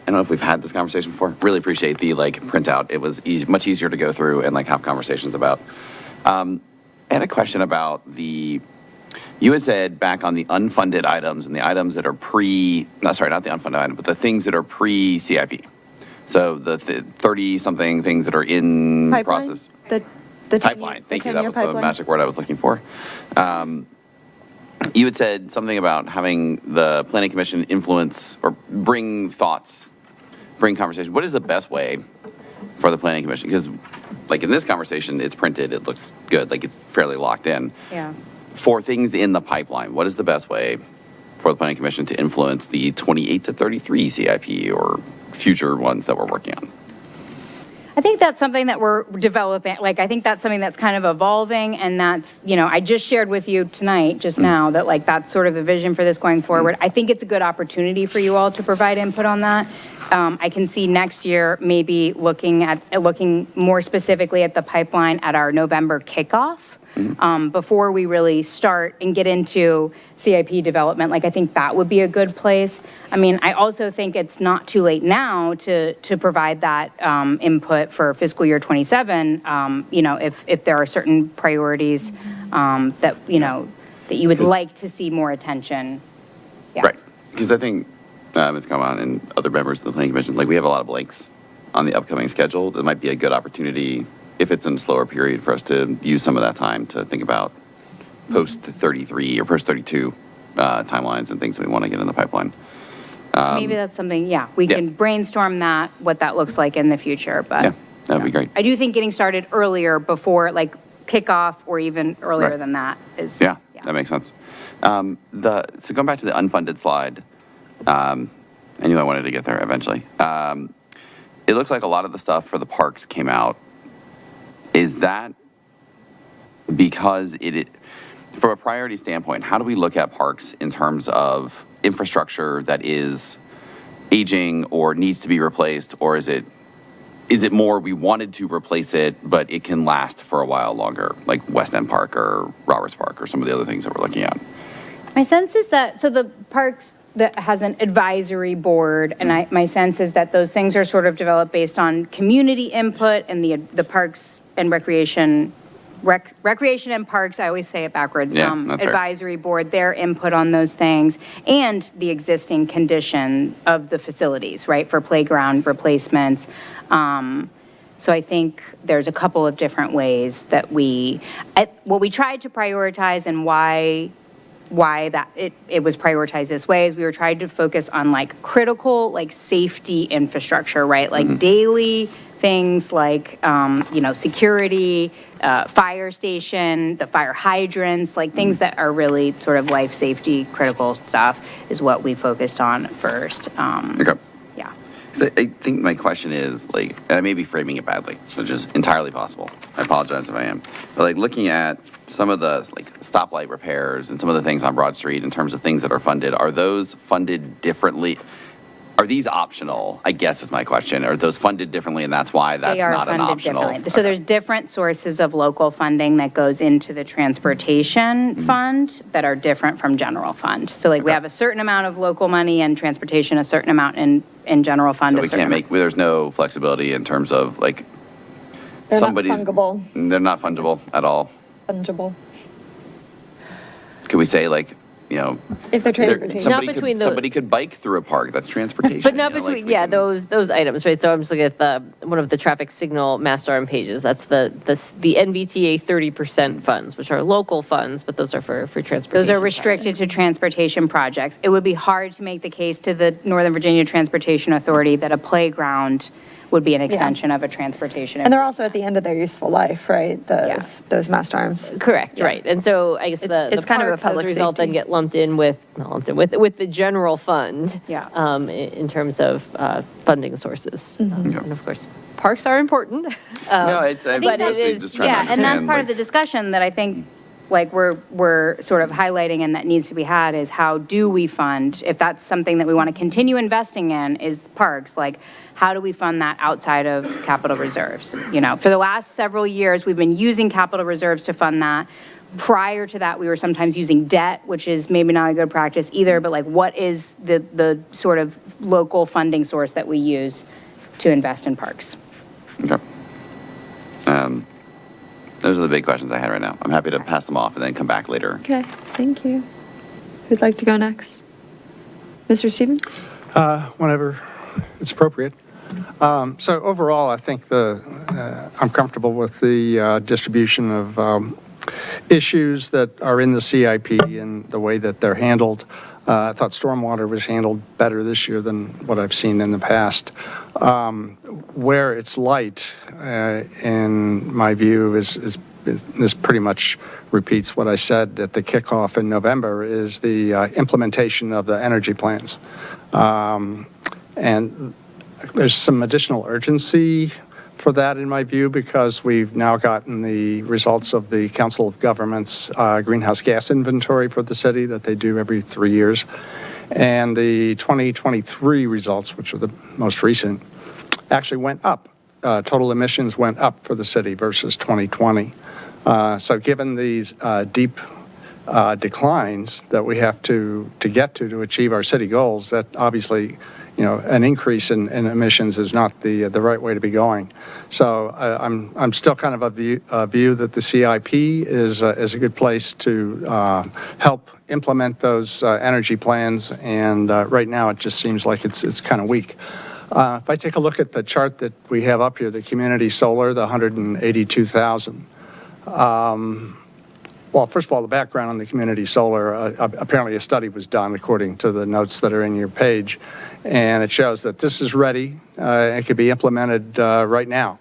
don't know if we've had this conversation before. Really appreciate the printout. It was much easier to go through and have conversations about. I had a question about you had said back on the unfunded items and the items that are not the unfunded item, but the things that are pre-CIP. So the 30-something things that are in Pipeline? process. The pipeline. Thank you. That was pipeline. the magic word I was looking for. You had said something about having the Planning Commission influence or bring thoughts, bring conversation. What is the best way for the Planning Commission? Because in this conversation, it's printed, it looks good, it's fairly locked in. Yeah. For things in the pipeline, what is the best way for the Planning Commission to influence the 28 to 33 CIP or future ones that we're working on? I think that's something that we're developing. I think that's something that's kind of evolving, and that's, I just shared with you tonight, just now, that that's sort of the vision for this going forward. I think it's a good opportunity for you all to provide input on that. I can see next year maybe looking more specifically at the pipeline at our November kickoff. Before we really start and get into CIP development, I think that would be a good place. I mean, I also think it's not too late now to provide that input for fiscal year 27. If there are certain priorities that you would like to see more attention. Yeah. Right, because I think Ms. Kaman and other members of the Planning Commission, we have a lot of blanks on the upcoming schedule. It might be a good opportunity, if it's in a slower period, for us to use some of that time to think about post 33 or post 32 timelines and things that we want to get in the pipeline. Maybe that's something, yeah, we yeah. can brainstorm that, what that looks like in the future, but. Yeah, that'd be great. I do think getting started earlier before, like, kickoff or even earlier Right. than that is. Yeah, that makes sense. So going back to the unfunded slide, I knew I wanted to get there eventually. It looks like a lot of the stuff for the parks came out. Is that because from a priority standpoint, how do we look at parks in terms of infrastructure that is aging or needs to be replaced, or is it more we wanted to replace it, but it can last for a while longer, like West End Park or Roberts Park or some of the other things that we're looking at? My sense is that, so the parks that has an advisory board, and my sense is that those things are sort of developed based on community input, and the Parks and Recreation and Parks, I always say it backwards. Yeah, that's right. Advisory board, their input on those things, and the existing condition of the facilities, right, for playground replacements. So I think there's a couple of different ways that what we tried to prioritize and why that it was prioritized this way is we were trying to focus on like critical, like safety infrastructure, right? Like daily things like, security, fire station, the fire hydrants, like things that are really sort of life safety critical stuff is what we focused on first. Okay. Yeah. So I think my question is, like, and I may be framing it badly, which is entirely possible. I apologize if I am. But like looking at some of the like stoplight repairs and some of the things on Broad Street in terms of things that are funded, are those funded differently? Are these optional, I guess is my question. Are those funded differently and that's why that's not an optional? Differently. So there's different sources of local funding that goes into the transportation fund that are different from general fund. So like we have a certain amount of local money and transportation, a certain amount in general fund. So we can't there's no flexibility in terms of like They're not somebody's. fungible. They're not fungible at all. Fungible. Could we say like, If they're transportation. somebody could bike through a park, that's transportation. But not you know, between, like, we can- those items, right? So I'm just looking at one of the traffic signal master arm pages. That's the NVTA 30% funds, which are local funds, but those are for transportation. Those are restricted to transportation projects. It would be hard to make the case to the Northern Virginia Transportation Authority that a playground would be an extension of a transportation. And they're also at the end of their useful life, right? Those mast arms. Correct, Yeah. right. And so I guess It's kind of a parks, public as a result, safety. then get lumped in with the general fund. Yeah. In terms of funding sources. Mm-hmm. And of course, parks are important. No, it's, I'm But it mostly is, just trying to yeah, and that's understand, part like- of the discussion that I think, like, we're sort of highlighting and that needs to be had is how do we fund, if that's something that we want to continue investing in, is parks, like, how do we fund that outside of capital reserves? For the last several years, we've been using capital reserves to fund that. Prior to that, we were sometimes using debt, which is maybe not a good practice either, but like, what is the sort of local funding source that we use to invest in parks? Okay. Those are the big questions I had right now. I'm happy to pass them off and then come back later. Okay, thank you. Who'd like to go next? Mr. Stevens? Whenever it's appropriate. So overall, I think I'm comfortable with the distribution of issues that are in the CIP and the way that they're handled. I thought stormwater was handled better this year than what I've seen in the past. Where it's light, in my view, is this pretty much repeats what I said at the kickoff in November, is the implementation of the energy plans. And there's some additional urgency for that, in my view, because we've now gotten the results of the Council of Governments greenhouse gas inventory for the city that they do every 3 years. And the 2023 results, which are the most recent, actually went up. Total emissions went up for the city versus 2020. So given these deep declines that we have to get to achieve our city goals, that obviously, an increase in emissions is not the right way to be going. So I'm still kind of the view that the CIP is a good place to help implement those energy plans. And right now, it just seems like it's kind of weak. If I take a look at the chart that we have up here, the community solar, the 182,000. Well, first of all, the background on the community solar, apparently a study was done according to the notes that are in your page, and it shows that this is ready. It could be implemented right now.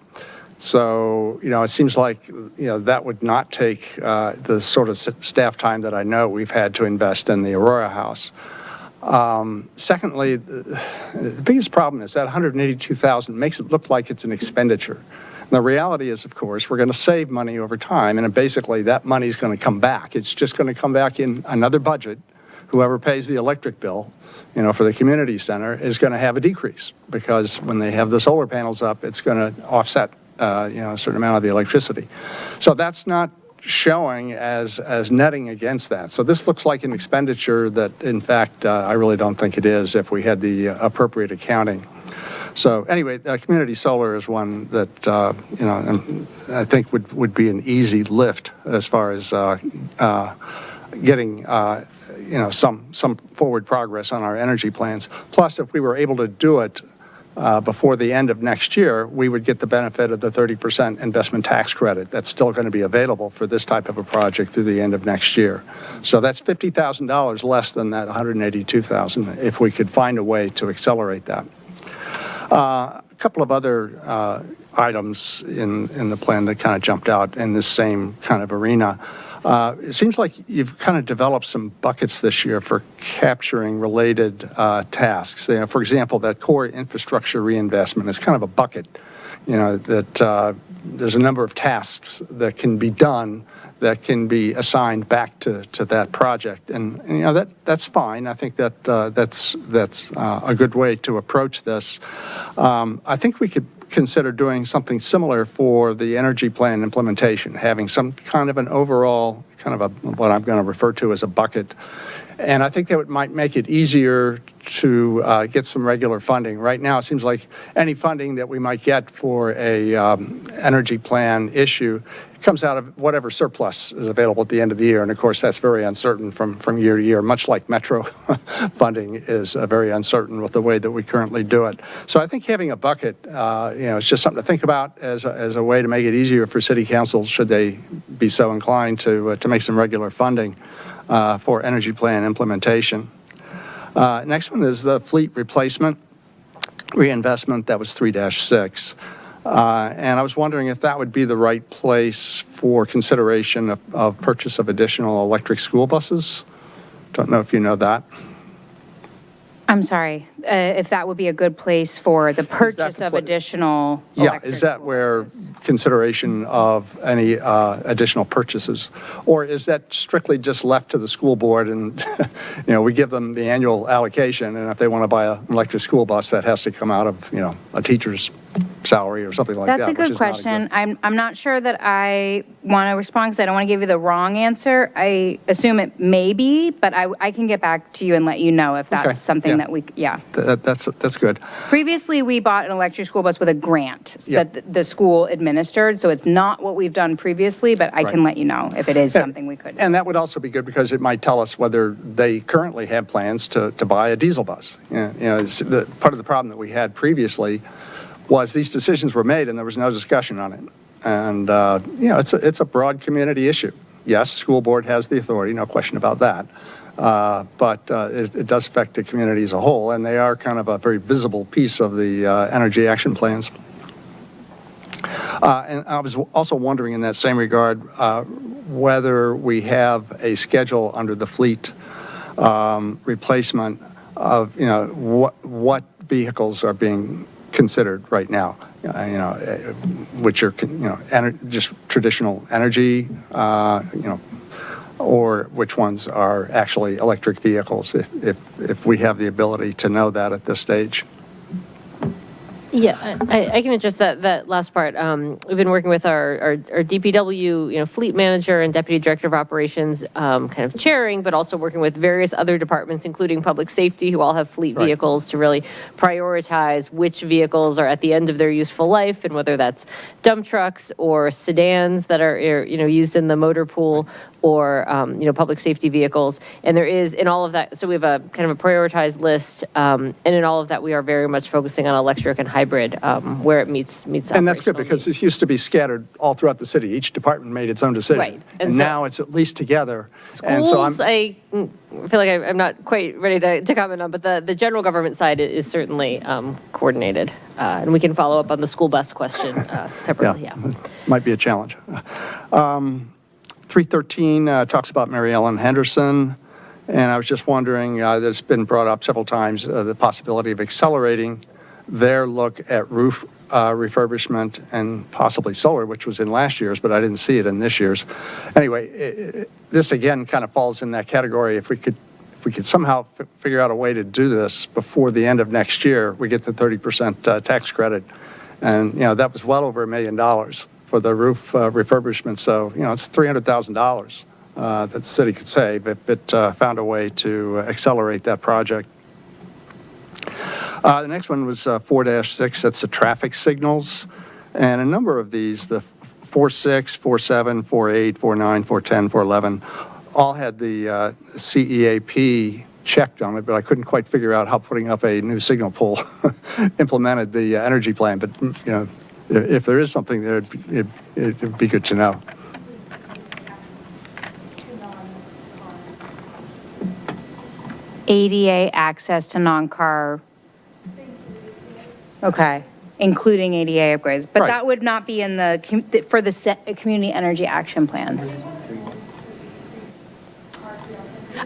So, it seems like, that would not take the sort of staff time that I know we've had to invest in the Aurora House. Secondly, the biggest problem is that $182,000 makes it look like it's an expenditure. The reality is, of course, we're going to save money over time, and basically that money is going to come back. It's just going to come back in another budget. Whoever pays the electric bill, for the community center is going to have a decrease, because when they have the solar panels up, it's going to offset, a certain amount of the electricity. So that's not showing as netting against that. So this looks like an expenditure that, in fact, I really don't think it is if we had the appropriate accounting. So anyway, community solar is one that, I think would be an easy lift as far as getting, some forward progress on our energy plans. Plus, if we were able to do it before the end of next year, we would get the benefit of the 30% investment tax credit that's still going to be available for this type of a project through the end of next year. So that's $50,000 less than that $182,000 if we could find a way to accelerate that. A couple of other items in the plan that kind of jumped out in this same kind of arena. It seems like you've kind of developed some buckets this year for capturing related tasks. For example, that core infrastructure reinvestment is kind of a bucket, that there's a number of tasks that can be done that can be assigned back to that project. And that's fine. I think that that's a good way to approach this. I think we could consider doing something similar for the energy plan implementation, having some kind of an overall, what I'm going to refer to as a bucket. And I think that might make it easier to get some regular funding. Right now, it seems like any funding that we might get for a energy plan issue comes out of whatever surplus is available at the end of the year. And of course, that's very uncertain from year to year, much like Metro funding is very uncertain with the way that we currently do it. So I think having a bucket, it's just something to think about as a way to make it easier for city councils, should they be so inclined to make some regular funding for energy plan implementation. Next one is the fleet replacement reinvestment. That was 3-6. And I was wondering if that would be the right place for consideration of purchase of additional electric school buses. Don't know if you know that. I'm sorry, if that would be a good place for the purchase of additional electric is that where consideration of any additional purchases? Or is that strictly just left to the school board and, we give them the annual allocation, and if they want to buy an electric school bus, that has to come out of, a teacher's salary or something like that? That's a good question. I'm not sure that I want to respond because I don't want to give you the wrong answer. I assume it may be, but I can get back to you and let you know if that's something that we, That's good. Previously, we bought an electric school bus with a grant that the school administered, so it's not what we've done previously, but I can let you know if it is something we could. And that would also be good because it might tell us whether they currently have plans to buy a diesel bus. Part of the problem that we had previously was these decisions were made and there was no discussion on it. And, it's a broad community issue. Yes, school board has the authority, no question about that. But it does affect the community as a whole, and they are kind of a very visible piece of the energy action plans. And I was also wondering in that same regard whether we have a schedule under the fleet replacement of, what vehicles are being considered right now, which are, just traditional energy, or which ones are actually electric vehicles, if we have the ability to know that at this stage. Yeah, I can address that last part. We've been working with our DPW, fleet manager and deputy director of operations, kind of chairing, but also working with various other departments, including public safety, who all have fleet vehicles, to really prioritize which vehicles are at the end of their useful life, and whether that's dump trucks or sedans that are, used in the motor pool, or, public safety vehicles. And there is, in all of that, so we have a kind of a prioritized list, and in all of that, we are very much focusing on electric and hybrid, where it meets And that's good operational because needs. it used to be scattered all throughout the city. Each department made its own decision. Right. And And so- now it's at least together. And so Schools, I feel like I'm not quite ready to comment on, but the general government side is certainly coordinated. And we can follow up on the school bus question separately, yeah. Might be a challenge. 313 talks about Mary Ellen Henderson, and I was just wondering, there's been brought up several times, the possibility of accelerating their look at roof refurbishment and possibly solar, which was in last year's, but I didn't see it in this year's. Anyway, this again kind of falls in that category. If we could somehow figure out a way to do this before the end of next year, we get the 30% tax credit. And, that was well over $1 million for the roof refurbishment. So, it's $300,000 that the city could save if it found a way to accelerate that project. The next one was 4-6, that's the traffic signals. And a number of these, the 4.6, 4.7, 4.8, 4.9, 4.10, 4.11, all had the CEAP checked on it, but I couldn't quite figure out how putting up a new signal pole implemented the energy plan. But, if there is something there, it'd be good to know. ADA access to non-car. Okay, including ADA upgrades, but Right. that would not be in for the community energy action plans.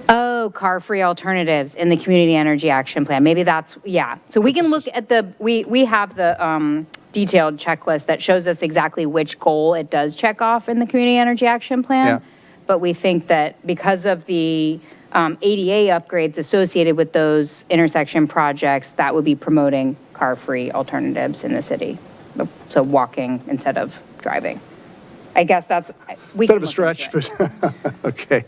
Oh, car-free alternatives in the community energy action plan. Maybe that's, yeah. So we can look at we have the detailed checklist that shows us exactly which goal it does check off in the community energy action plan. Yeah. But we think that because of the ADA upgrades associated with those intersection projects, that would be promoting car-free alternatives in the city. So walking instead of driving. I guess that's, we Bit can of a look stretch, into it. but, okay.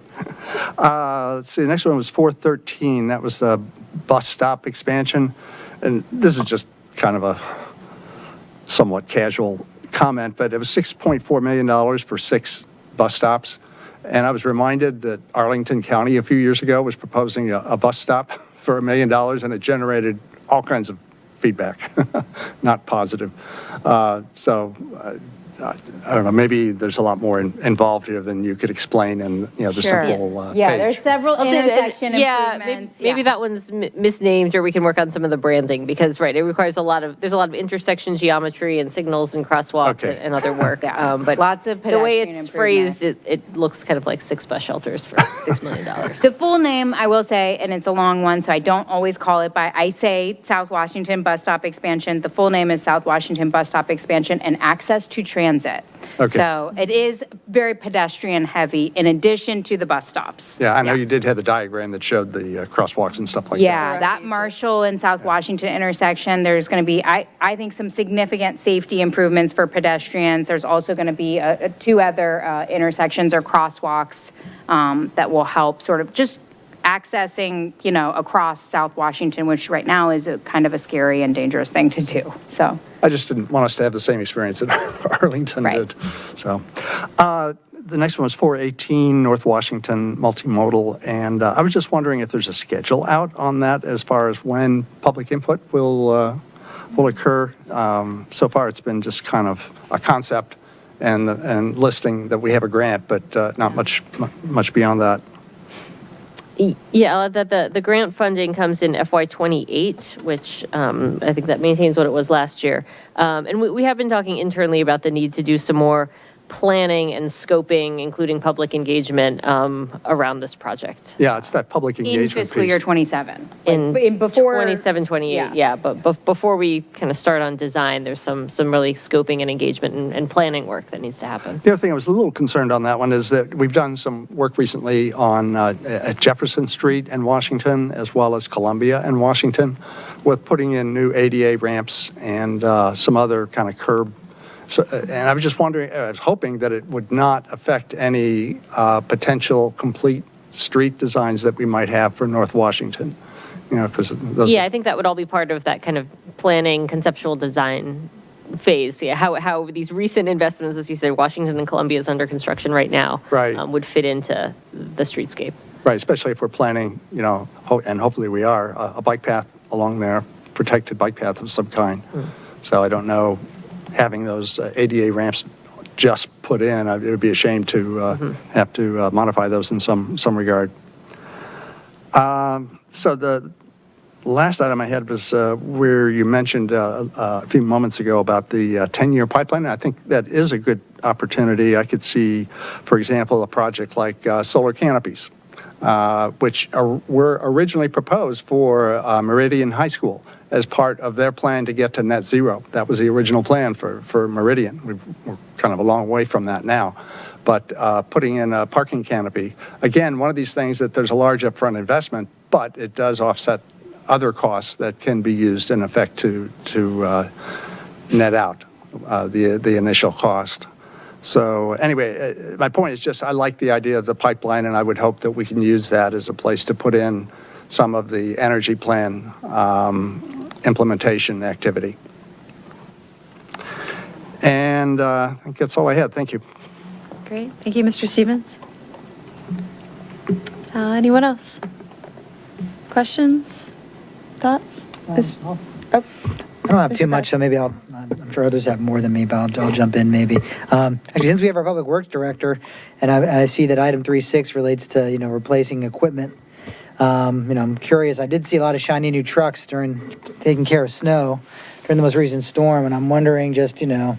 Let's see, the next one was 413. That was the bus stop expansion. And this is just kind of a somewhat casual comment, but it was $6.4 million for 6 bus stops. And I was reminded that Arlington County a few years ago was proposing a bus stop for $1 million, and it generated all kinds of feedback, not positive. I don't know, maybe there's a lot more involved here than you could explain in, the Sure. simple Yeah, page. there's several I'll say that- intersection yeah, improvements. maybe that one's misnamed, or we can work on some of the branding, because, right, it requires there's a lot of intersection geometry and signals and crosswalks Okay. and other work. But Lots of the way pedestrian it's improvement. phrased, it looks kind of like 6 bus shelters for $6 million. The full name, I will say, and it's a long one, so I don't always call it by, I say South Washington Bus Stop Expansion. The full name is South Washington Bus Stop Expansion and Access to Transit. Okay. So it is very pedestrian heavy in addition to the bus stops. Yeah, I know you did have the diagram that showed the crosswalks and stuff like Yeah, that. that Marshall and South Washington intersection, there's going to be, I think, some significant safety improvements for pedestrians. There's also going to be 2 other intersections or crosswalks that will help sort of just accessing, across South Washington, which right now is a kind of a scary and dangerous thing to do, so. I just didn't want us to have the same experience that Arlington Right. did. So, the next one was 418 North Washington Multimodal, and I was just wondering if there's a schedule out on that as far as when public input will occur. So far, it's been just kind of a concept and listing that we have a grant, but not much beyond that. Yeah, the grant funding comes in FY '28, which I think that maintains what it was last year. And we have been talking internally about the need to do some more planning and scoping, including public engagement around this project. Yeah, it's that public engagement In fiscal year piece. 27. In before 27, 28, yeah. But before we kind of start on design, there's some really scoping and engagement and planning work that needs to happen. The other thing I was a little concerned on that one is that we've done some work recently on at Jefferson Street and Washington, as well as Columbia and Washington, with putting in new ADA ramps and some other kind of curb. So, and I was just wondering, I was hoping that it would not affect any potential complete street designs that we might have for North Washington, because those. Yeah, I think that would all be part of that kind of planning, conceptual design phase, yeah, how these recent investments, as you said, Washington and Columbia is under construction right now, Right. would fit into the streetscape. Right, especially if we're planning, and hopefully we are, a bike path along there, protected bike path of some kind. So I don't know, having those ADA ramps just put in, it would be a shame to have to modify those in some regard. So the last item I had was where you mentioned a few moments ago about the 10-year pipeline. I think that is a good opportunity. I could see, for example, a project like solar canopies, which were originally proposed for Meridian High School as part of their plan to get to net zero. That was the original plan for Meridian. We're kind of a long way from that now. But putting in a parking canopy, again, one of these things that there's a large upfront investment, but it does offset other costs that can be used in effect to net out the initial cost. So anyway, my point is just I like the idea of the pipeline, and I would hope that we can use that as a place to put in some of the energy plan implementation activity. And I think that's all I had. Thank you. Great. Thank you, Mr. Stevens. Anyone else? Questions? Thoughts? Oh. I don't have too much, so maybe I'm sure others have more than me, but I'll jump in maybe. Actually, since we have our Public Works Director, and I see that item 3.6 relates to, replacing equipment, I'm curious. I did see a lot of shiny new trucks during taking care of snow during the most recent storm, and I'm wondering just, well,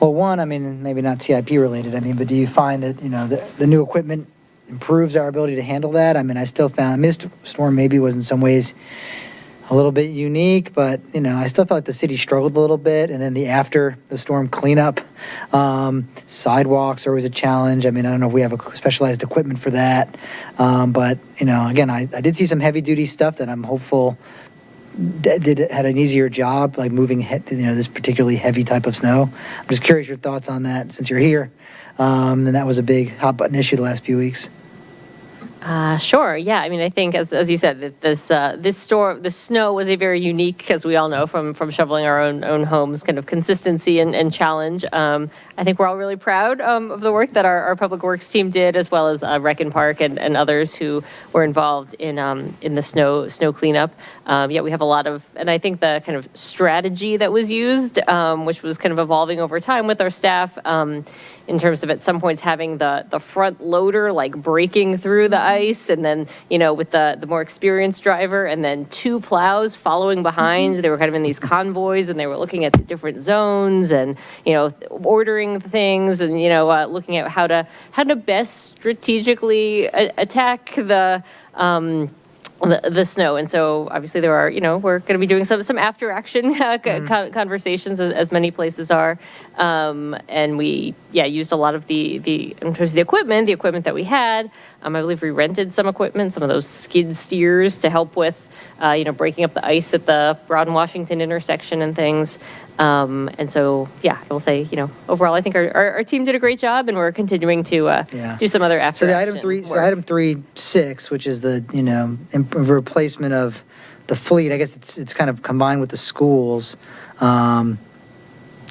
one, maybe not CIP related, but do you find that, the new equipment improves our ability to handle that? I still found this storm maybe was in some ways a little bit unique, but, I still felt like the city struggled a little bit. And then after the storm cleanup, sidewalks are always a challenge. I don't know if we have a specialized equipment for that. But, again, I did see some heavy duty stuff that I'm hopeful had an easier job, like moving, this particularly heavy type of snow. I'm just curious your thoughts on that since you're here. And that was a big hot button issue the last few weeks. Sure. Yeah. I think as you said, that this snow was a very unique, as we all know from shoveling our own homes, kind of consistency and challenge. I think we're all really proud of the work that our Public Works team did, as well as Rec and Park and others who were involved in the snow cleanup. Yeah, we have a lot of, and I think the kind of strategy that was used, which was kind of evolving over time with our staff, in terms of at some points having the front loader like breaking through the ice, and then with the more experienced driver, and then two plows following behind. They were kind of in these convoys, and they were looking at the different zones, and ordering things, and looking at how to best strategically attack the snow. And so obviously there are, we're going to be doing some after action conversations, as many places are. And we, used a lot of in terms of the equipment that we had. I believe we rented some equipment, some of those skid steers to help with, breaking up the ice at the Broad and Washington intersection and things. And so, I will say, overall, I think our team did a great job, and we're continuing to do some other after. So the item 3.6, which is the replacement of the fleet, I guess it's kind of combined with the schools. How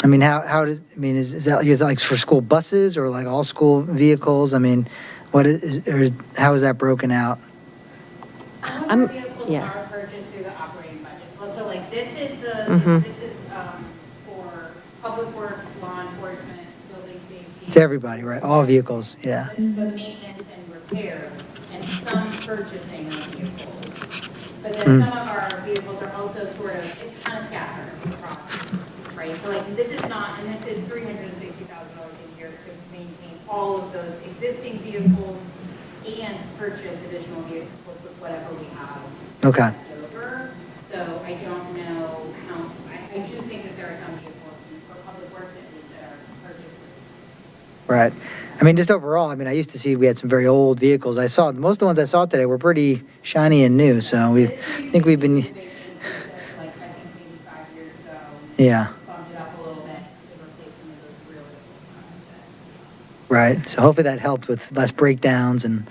does is that like for school buses or like all school vehicles? What is or how is that broken out? Vehicles are purchased through the operating budget. Well, so like this is this is for Public Works, law enforcement, building safety. It's everybody, right? All vehicles, yeah. The maintenance and repairs, and some purchasing of vehicles. But then some of our vehicles are also it's kind of scattered across, right? So like this is not, and this is $360,000 a year to maintain all of those existing vehicles and purchase additional vehicles with whatever we have Okay. left over. So I don't know how, I do think that there are some vehicles for Public Works at least that are purchased. Right. Just overall, I used to see we had some very old vehicles. Most of the ones I saw today were pretty shiny and new. So I think we've been. Like I think maybe 5 years ago. Yeah. Bumped it up a little bit to replace some of those really old ones. Right. So hopefully that helped with less breakdowns and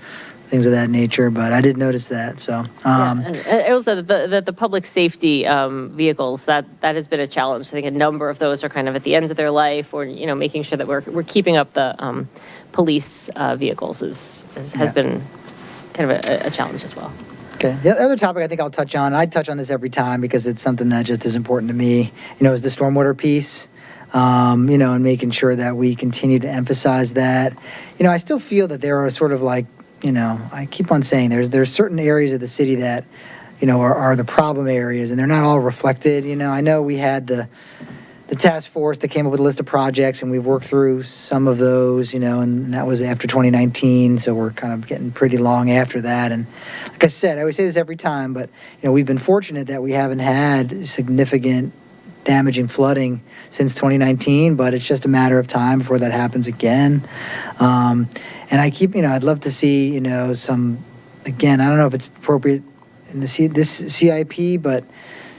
things of that nature, but I did notice that, so. I also that the public safety vehicles, that has been a challenge. I think a number of those are kind of at the end of their life, or, you know, making sure that we're keeping up the police vehicles has been kind of a challenge as well. Okay. The other topic I think I'll touch on, I touch on this every time because it's something that just is important to me, you know, is the stormwater piece, you know, and making sure that we continue to emphasize that. You know, I still feel that there are sort of like, you know, I keep on saying there's certain areas of the city that, you know, are the problem areas, and they're not all reflected. You know, I know we had the task force that came up with a list of projects, and we've worked through some of those, you know, and that was after 2019, so we're kind of getting pretty long after that. And like I said, I always say this every time, but, you know, we've been fortunate that we haven't had significant damaging flooding since 2019, but it's just a matter of time before that happens again. And I keep, you know, I'd love to see, you know, some, again, I don't know if it's appropriate in this CIP, but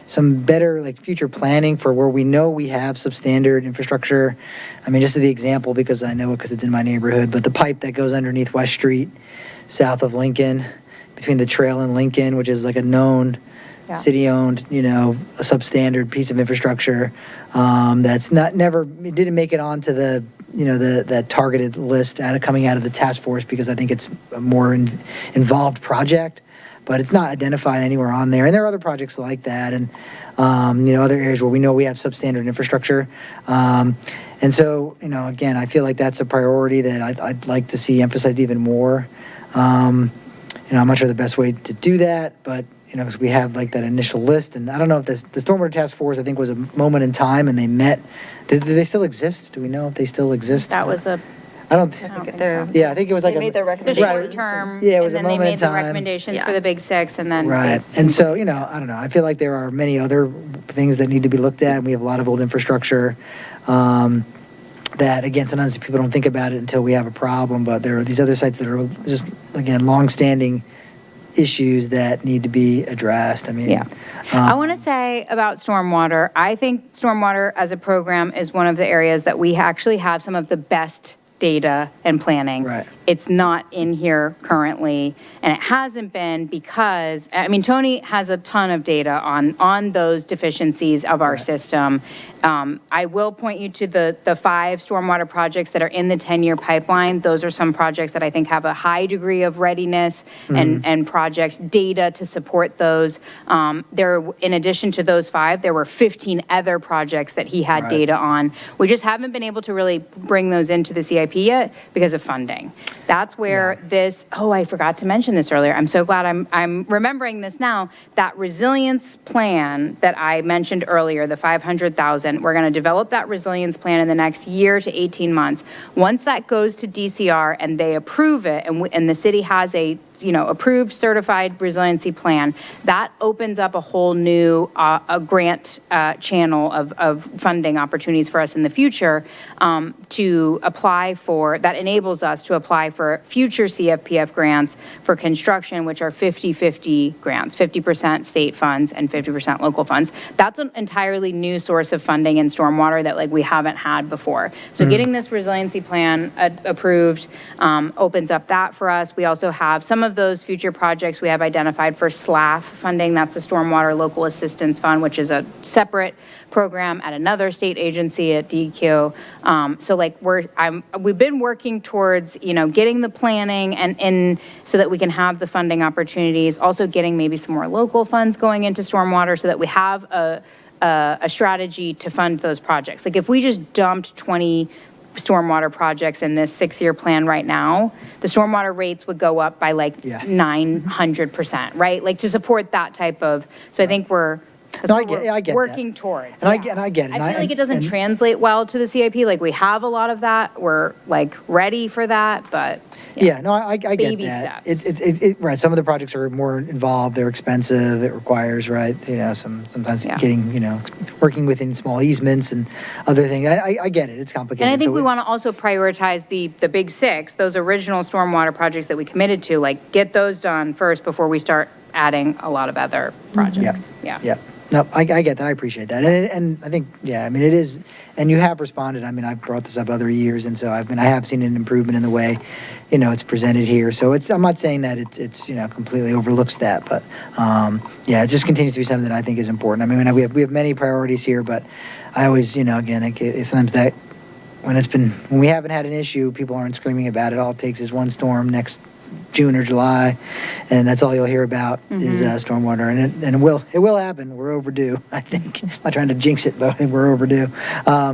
some better like future planning for where we know we have substandard infrastructure. I mean, just as the example, because I know it because it's in my neighborhood, but the pipe that goes underneath West Street, south of Lincoln, between the trail and Lincoln, which is like a known city-owned, you know, a substandard piece of infrastructure that's it didn't make it onto the, you know, that targeted list coming out of the task force because I think it's a more involved project. But it's not identified anywhere on there. And there are other projects like that and, you know, other areas where we know we have substandard infrastructure. And so, you know, again, I feel like that's a priority that I'd like to see emphasized even more. You know, I'm not sure the best way to do that, but, you know, because we have like that initial list. And I don't know if the Stormwater Task Force, I think, was a moment in time and they met. Do they still exist? Do we know if they still exist? That was a I don't. Yeah, I think it was like They made their the recommendations. short term. Yeah, it was a and then moment they in made the time. recommendations for the big six, and then Right. And so, you know, I don't know. I feel like there are many other things that need to be looked at. And we have a lot of old infrastructure that, again, sometimes people don't think about it until we have a problem. But there are these other sites that are just, again, longstanding issues that need to be addressed. I mean, I want to say about stormwater, I think stormwater as a program is one of the areas that we actually have some of the best data and planning. Right. It's not in here currently, and it hasn't been because, I mean, Tony has a ton of data on those deficiencies of our system. I will point you to the 5 stormwater projects that are in the 10-year pipeline. Those are some projects that I think have a high degree of readiness and project data to support those. In addition to those 5, there were 15 other projects that he had data on. We just haven't been able to really bring those into the CIP yet because of funding. That's where I forgot to mention this earlier. I'm so glad I'm remembering this now. That resilience plan that I mentioned earlier, the 500,000, we're going to develop that resilience plan in the next year to 18 months. Once that goes to DCR and they approve it, and the city has a approved certified resiliency plan, that opens up a whole new a grant channel of funding opportunities for us in the future to apply for, that enables us to apply for future CFPF grants for construction, which are 50-50 grants, 50% state funds and 50% local funds. That's an entirely new source of funding in stormwater that we haven't had before. So getting this resiliency plan approved opens up that for us. We also have some of those future projects we have identified for SLAF funding. That's the Stormwater Local Assistance Fund, which is a separate program at another state agency at DEQ. So we've been working towards, getting the planning and so that we can have the funding opportunities, also getting maybe some more local funds going into stormwater so that we have a strategy to fund those projects. Like if we just dumped 20 stormwater projects in this 6-year plan right now, the stormwater rates would go up by 900%, right? To support that type of, so I think I get working towards. And I get it. I feel like it doesn't translate well to the CIP. We have a lot of that. We're ready for that, but I get baby that. steps. Right. Some of the projects are more involved. They're expensive. It requires, sometimes getting, working within small easements and other things. I get it. It's complicated. And I think we want to also prioritize the big 6, those original stormwater projects that we committed to, get those done first before we start adding a lot of other projects. Yeah. No, I get that. I appreciate that. And I think, yeah, I mean, it is, and you have responded. I mean, I've brought this up other years, and so I have seen an improvement in the way, it's presented here. So I'm not saying that it's completely overlooks that, but, yeah, it just continues to be something that I think is important. I mean, we have many priorities here, but I always, again, it's sometimes that when we haven't had an issue, people aren't screaming about it. All it takes is one storm next June or July, and that's all you'll hear about is stormwater, and it will happen. We're overdue, I think. I'm not trying to jinx it, but I think we're overdue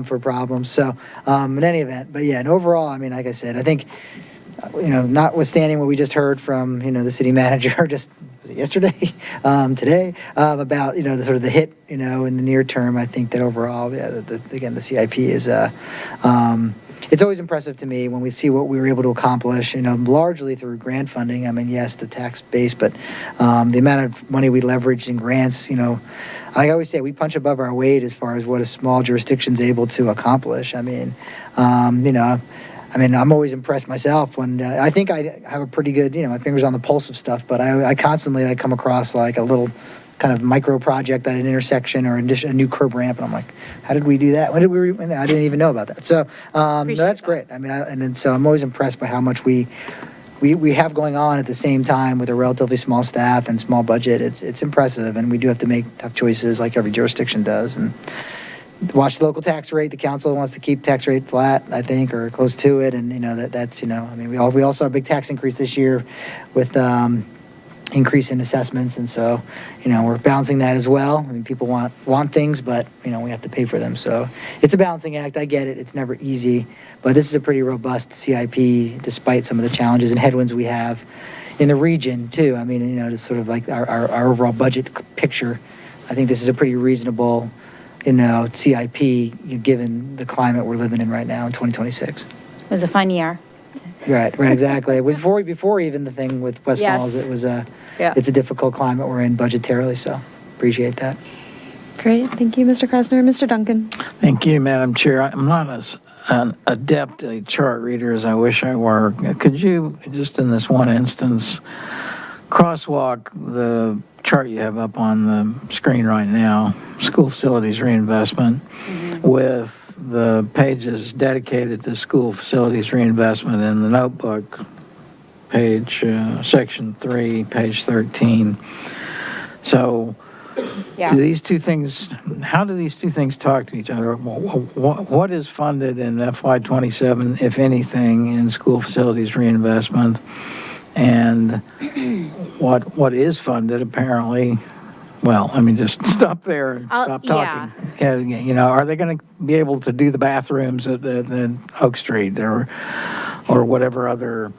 for problems. So, in any event, but yeah, and overall, I mean, like I said, I think, notwithstanding what we just heard from, the city manager just was it yesterday, today, about, the sort of the hit, in the near term, I think that overall, yeah, again, the CIP is, it's always impressive to me when we see what we were able to accomplish, largely through grant funding. I mean, yes, the tax base, but the amount of money we leveraged in grants, like I always say, we punch above our weight as far as what a small jurisdiction's able to accomplish. I mean, I'm always impressed myself when I think I have a pretty good, my fingers on the pulse of stuff, but I constantly come across like a little kind of micro project at an intersection or a new curb ramp, and I'm like, how did we do that? When did we? I didn't even know about that. So that's great. I mean, so I'm always impressed by how much we have going on at the same time with a relatively small staff and small budget. It's impressive, and we do have to make tough choices like every jurisdiction does. And watch the local tax rate. The council wants to keep tax rate flat, I think, or close to it. And that's I mean, we also saw a big tax increase this year with increase in assessments, and so we're balancing that as well. I mean, people want things, but we have to pay for them. So it's a balancing act. I get it. It's never easy, but this is a pretty robust CIP despite some of the challenges and headwinds we have in the region too. I mean, to sort of like our overall budget picture, I think this is a pretty reasonable CIP given the climate we're living in right now in 2026. It was a fun year. Right, exactly. Before even the thing with West Falls, it was it's a difficult climate we're in budgetarily, so appreciate that. Great, thank you, Mr. Krasner. Mr. Duncan? Thank you, Madam Chair. I'm not as an adept a chart reader as I wish I were. Could you, just in this one instance, crosswalk the chart you have up on the screen right now, school facilities reinvestment, with the pages dedicated to school facilities reinvestment in the notebook, page, section 3, page 13. So Yeah. how do these two things talk to each other? What is funded in FY27, if anything, in school facilities reinvestment? And what is funded, apparently, well, let me just stop there and stop talking. Yeah. Are they going to be able to do the bathrooms at Oak Street or whatever other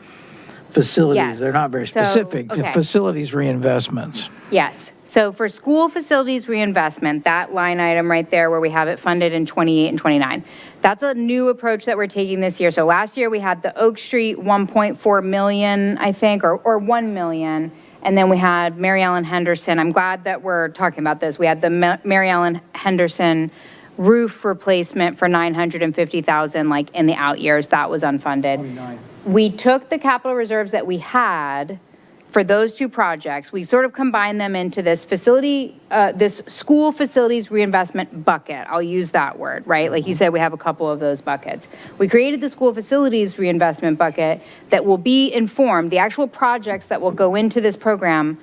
facilities? Yes. They're not very So, specific. okay. Facilities reinvestments. Yes. So for school facilities reinvestment, that line item right there where we have it funded in 28 and 29, that's a new approach that we're taking this year. So last year we had the Oak Street 1.4 million, I think, or 1 million. And then we had Mary Ellen Henderson. I'm glad that we're talking about this. We had the Mary Ellen Henderson roof replacement for $950,000, like in the out years. That was unfunded. 29. We took the capital reserves that we had for those two projects. We sort of combined them into this this school facilities reinvestment bucket. I'll use that word, right? Like you said, we have a couple of those buckets. We created the school facilities reinvestment bucket that will be informed. The actual projects that will go into this program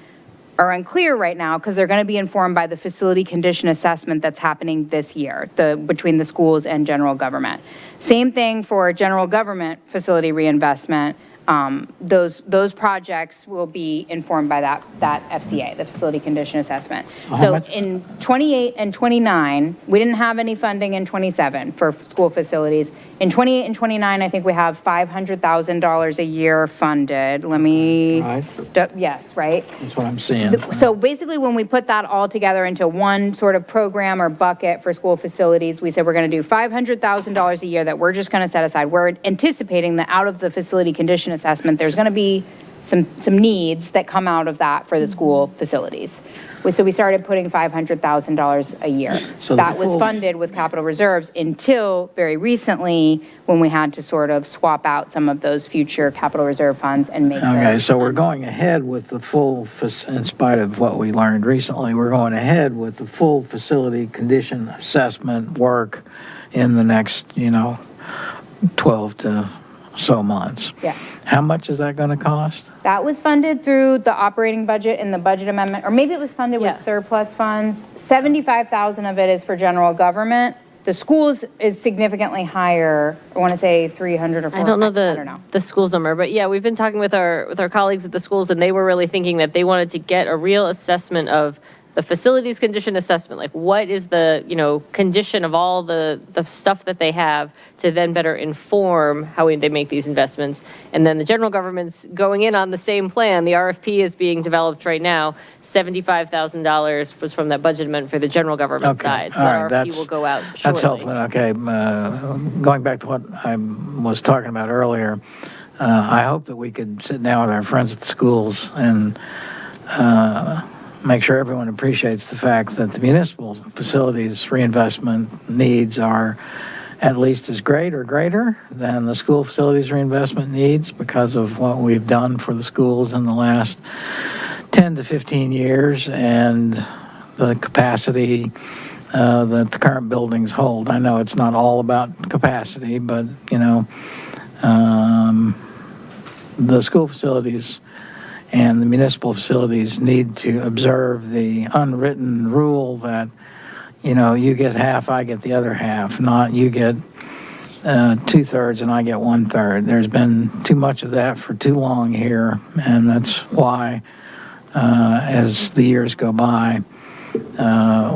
are unclear right now because they're going to be informed by the facility condition assessment that's happening this year, between the schools and general government. Same thing for general government facility reinvestment. Those projects will be informed by that FCA, the facility condition assessment. So in 28 and 29, we didn't have any funding in 27 for school facilities. In 28 and 29, I think we have $500,000 a year funded. Let me, Right. Yes, right? That's what I'm seeing. So basically, when we put that all together into one sort of program or bucket for school facilities, we said we're going to do $500,000 a year that we're just going to set aside. We're anticipating that out of the facility condition assessment, there's going to be some needs that come out of that for the school facilities. So we started putting $500,000 a year. So That the was full- funded with capital reserves until very recently, when we had to sort of swap out some of those future capital reserve funds and make Okay, those. so we're going ahead with the full, in spite of what we learned recently, we're going ahead with the full facility condition assessment work in the next, 12 to so months. Yes. How much is that going to cost? That was funded through the operating budget and the budget amendment, or maybe it was funded with Yeah. surplus funds. 75,000 of it is for general government. The schools is significantly higher. I want to say 300 or 400. I don't know I don't know. the school's number, but yeah, we've been talking with our colleagues at the schools, and they were really thinking that they wanted to get a real assessment of the facilities condition assessment, like what is the, condition of all the stuff that they have to then better inform how they make these investments. And then the general government's going in on the same plan. The RFP is being developed right now. $75,000 was from that budget amendment for the general government Okay, side. So all right, that RFP will go out shortly. That's helpful. Okay, going back to what I was talking about earlier, I hope that we could sit down with our friends at the schools and make sure everyone appreciates the fact that the municipal facilities reinvestment needs are at least as great or greater than the school facilities reinvestment needs because of what we've done for the schools in the last 10 to 15 years and the capacity that the current buildings hold. I know it's not all about capacity, but, the school facilities and the municipal facilities need to observe the unwritten rule that, you get half, I get the other half, not you get 2/3 and I get 1/3. There's been too much of that for too long here, and that's why, as the years go by,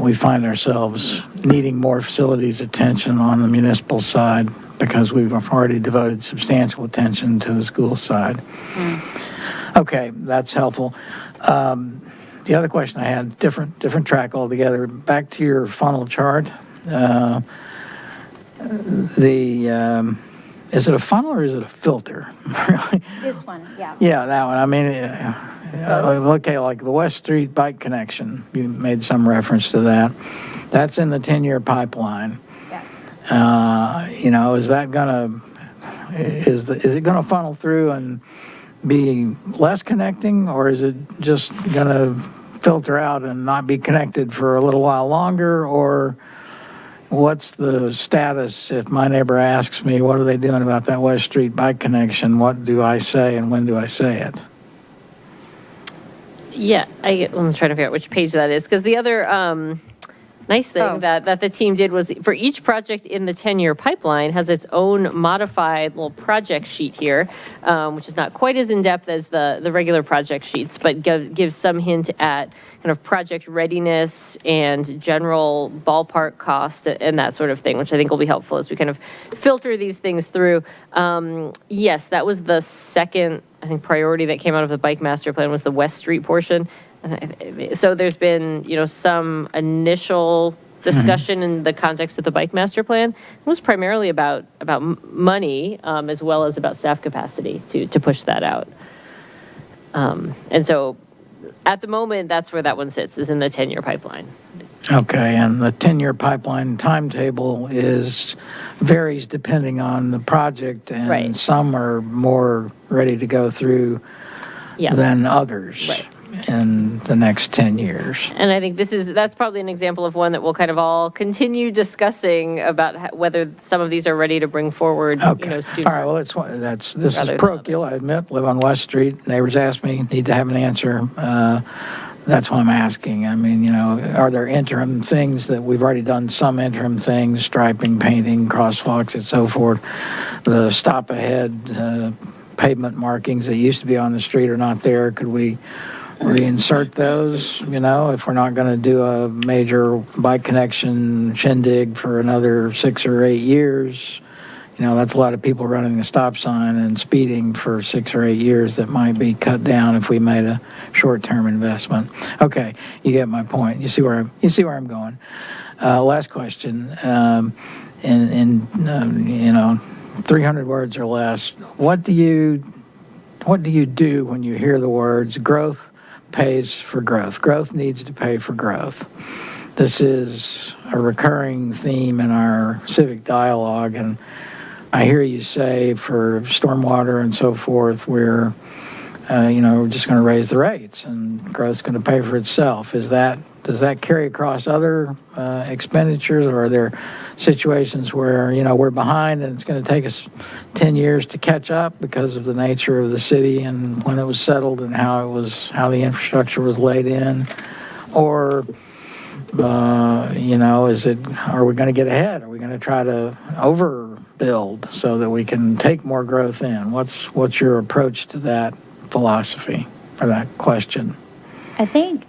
we find ourselves needing more facilities attention on the municipal side because we've already devoted substantial attention to the school side. Okay, that's helpful. The other question I had, different track altogether. Back to your funnel chart. Is it a funnel or is it a filter? This one, yeah. Yeah, that one. I mean, okay, like the West Street bike connection. You made some reference to that. That's in the 10-year pipeline. Yes. Is that gonna is it gonna funnel through and be less connecting, or is it just gonna filter out and not be connected for a little while longer, or what's the status if my neighbor asks me, what are they doing about that West Street bike connection? What do I say and when do I say it? Yeah, I'm trying to figure out which page that is, because the other nice thing that the team did was for each project in the 10-year pipeline has its own modified little project sheet here, which is not quite as in-depth as the regular project sheets, but gives some hint at kind of project readiness and general ballpark cost and that sort of thing, which I think will be helpful as we kind of filter these things through. Yes, that was the second, I think, priority that came out of the Bike Master Plan was the West Street portion. So there's been, some initial discussion in the context of the Bike Master Plan. It was primarily about money as well as about staff capacity to push that out. And so at the moment, that's where that one sits, is in the 10-year pipeline. Okay, and the 10-year pipeline timetable varies depending on the project, and Right. some are more ready to go through Yeah. than others Right. in the next 10 years. And I think that's probably an example of one that we'll kind of all continue discussing about whether some of these are ready to bring forward, Okay. sooner. All right, well, this is rather than parochial, I others. admit, live on West Street. Neighbors ask me, need to have an answer. That's why I'm asking. I mean, are there interim things that we've already done some interim things, striping, painting, crosswalks, and so forth? The stop ahead pavement markings that used to be on the street are not there. Could we reinsert those, if we're not going to do a major bike connection shindig for another 6 or 8 years? That's a lot of people running the stop sign and speeding for 6 or 8 years that might be cut down if we made a short-term investment. Okay, you get my point. You see where I'm going. Last question. In 300 words or less, what do you do you do when you hear the words growth pays for growth? Growth needs to pay for growth. This is a recurring theme in our civic dialogue, and I hear you say for stormwater and so forth, we're just going to raise the rates and growth's going to pay for itself. Does that carry across other expenditures, or are there situations where, we're behind and it's going to take us 10 years to catch up because of the nature of the city and when it was settled and how the infrastructure was laid in? Or, are we going to get ahead? Are we going to try to overbuild so that we can take more growth in? What's your approach to that philosophy or that question? I think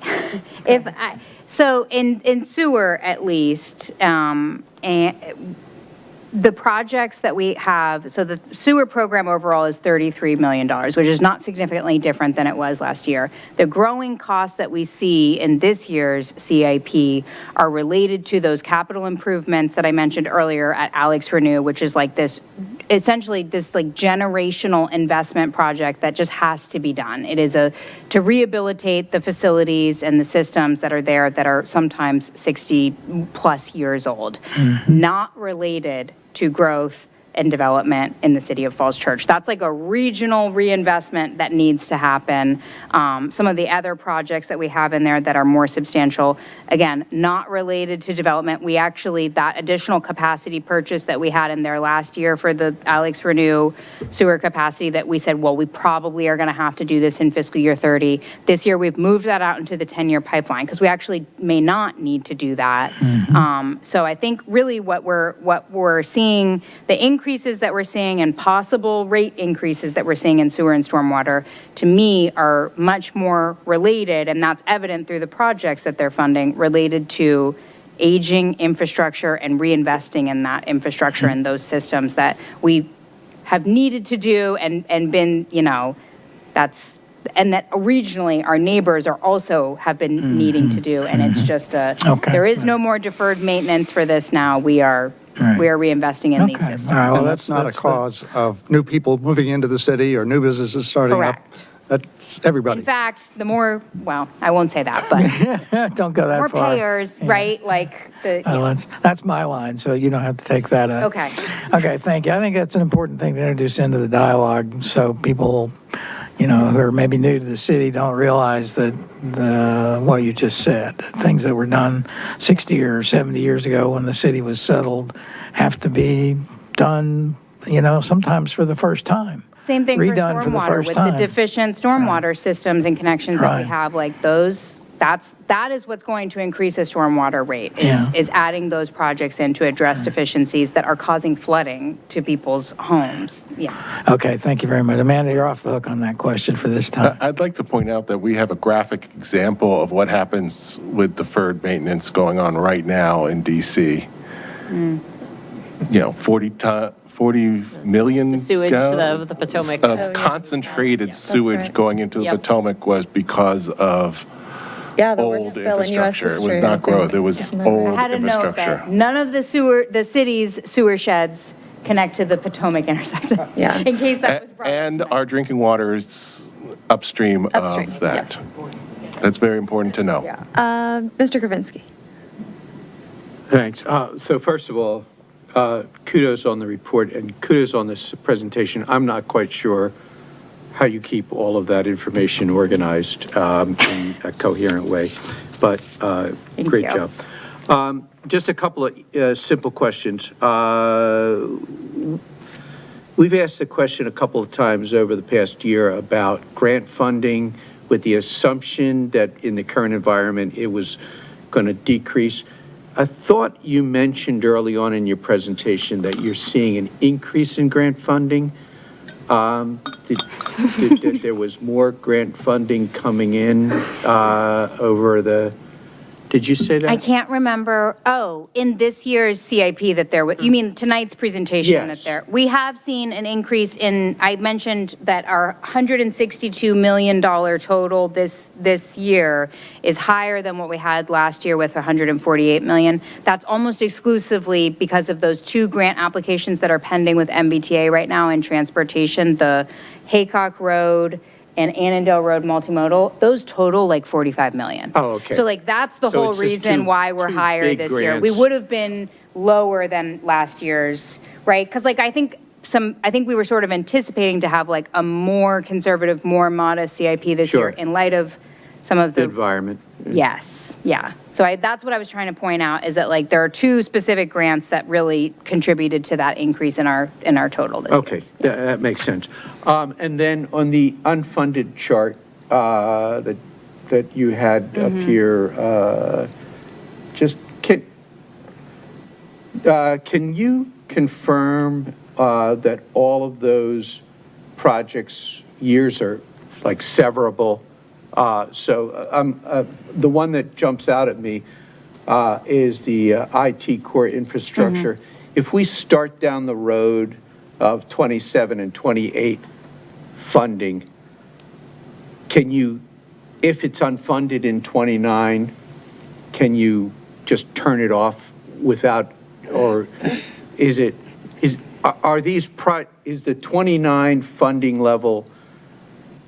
so in sewer at least, and the projects that we have, so the sewer program overall is $33 million, which is not significantly different than it was last year. The growing costs that we see in this year's CIP are related to those capital improvements that I mentioned earlier at Alex Renew, which is like this, essentially this like generational investment project that just has to be done. It is to rehabilitate the facilities and the systems that are there that are sometimes 60 plus years old, not related to growth and development in the city of Falls Church. That's like a regional reinvestment that needs to happen. Some of the other projects that we have in there that are more substantial, again, not related to development. We actually, that additional capacity purchase that we had in there last year for the Alex Renew sewer capacity that we said, well, we probably are gonna have to do this in fiscal year 30. This year, we've moved that out into the 10-year pipeline because we actually may not need to do that. So I think really what we're seeing, the increases that we're seeing and possible rate increases that we're seeing in sewer and stormwater, to me, are much more related, and that's evident through the projects that they're funding, related to aging infrastructure and reinvesting in that infrastructure and those systems that we have needed to do and been, and that regionally our neighbors are also have been needing to do, and it's just there is no more deferred maintenance for this now. We are reinvesting in these systems. All right, well, that's not a cause of new people moving into the city or new businesses starting Correct. up. That's everybody. In fact, the more, well, I won't say that, but Don't go that more far. payers, right? Like the, That's my line, so you don't have to take that up. okay. Okay, thank you. I think that's an important thing to introduce into the dialogue, so people, who are maybe new to the city don't realize that what you just said, things that were done 60 or 70 years ago when the city was settled have to be done, sometimes for the first time. Same thing for Redone for the stormwater, first with time. the deficient stormwater systems and connections that we Right. have, like those, that is what's going to increase the stormwater rate, is adding those projects in to address deficiencies that are causing flooding to people's homes. Yeah. Okay, thank you very much. Amanda, you're off the hook on that question for this time. I'd like to point out that we have a graphic example of what happens with deferred maintenance going on right now in DC. 40 million The sewage gallons of the Potomac. of concentrated sewage right. going into the Yep. Potomac was because of Yeah, the worst old spill in US infrastructure. It history. was I not think. growth, it was Yeah. old I had to note infrastructure. that none of the city's sewer sheds connect to the Potomac interceptor. Yeah. In case that was brought up And tonight. our drinking water is upstream Upstream, of that. yes. That's very important to know. Mr. Kravinsky. Thanks. So first of all, kudos on the report and kudos on this presentation. I'm not quite sure how you keep all of that information organized in a coherent way, but great you. job. Just a couple of simple questions. We've asked the question a couple of times over the past year about grant funding with the assumption that in the current environment it was going to decrease. I thought you mentioned early on in your presentation that you're seeing an increase in grant funding. That there was more grant funding coming in over the Did you say that? I can't remember, in this year's CIP that there, you mean tonight's presentation that Yes. there, we have seen an increase in, I mentioned that our $162 million total this year is higher than what we had last year with $148 million. That's almost exclusively because of those two grant applications that are pending with MBTA right now in transportation, the Haycock Road and Annandale Road multimodal, those total like 45 million. Oh, okay. So like that's the So whole it's just reason two- why we're two higher big this year. We grants. would have been lower than last year's, right? Because like I think we were sort of anticipating to have like a more conservative, more modest CIP this Sure. year in light of some of The the. environment. Yes, yeah. So that's what I was trying to point out, is that like there are two specific grants that really contributed to that increase in our total this year. Okay, that makes sense. And then on the unfunded chart that you had up here, just can you confirm that all of those projects' years are like severable? So the one that jumps out at me is the IT core infrastructure. If we start down the road of 27 and 28 funding, can you, if it's unfunded in 29, can you just turn it off without, or is the 29 funding level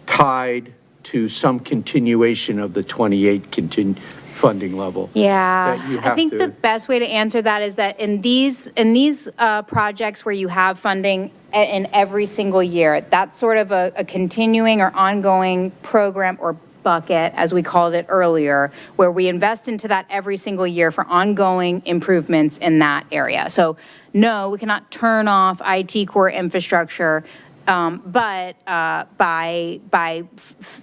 tied to some continuation of the 28 funding level? Yeah, that you I have think to- the best way to answer that is that in these projects where you have funding in every single year, that's sort of a continuing or ongoing program or bucket, as we called it earlier, where we invest into that every single year for ongoing improvements in that area. So no, we cannot turn off IT core infrastructure. But by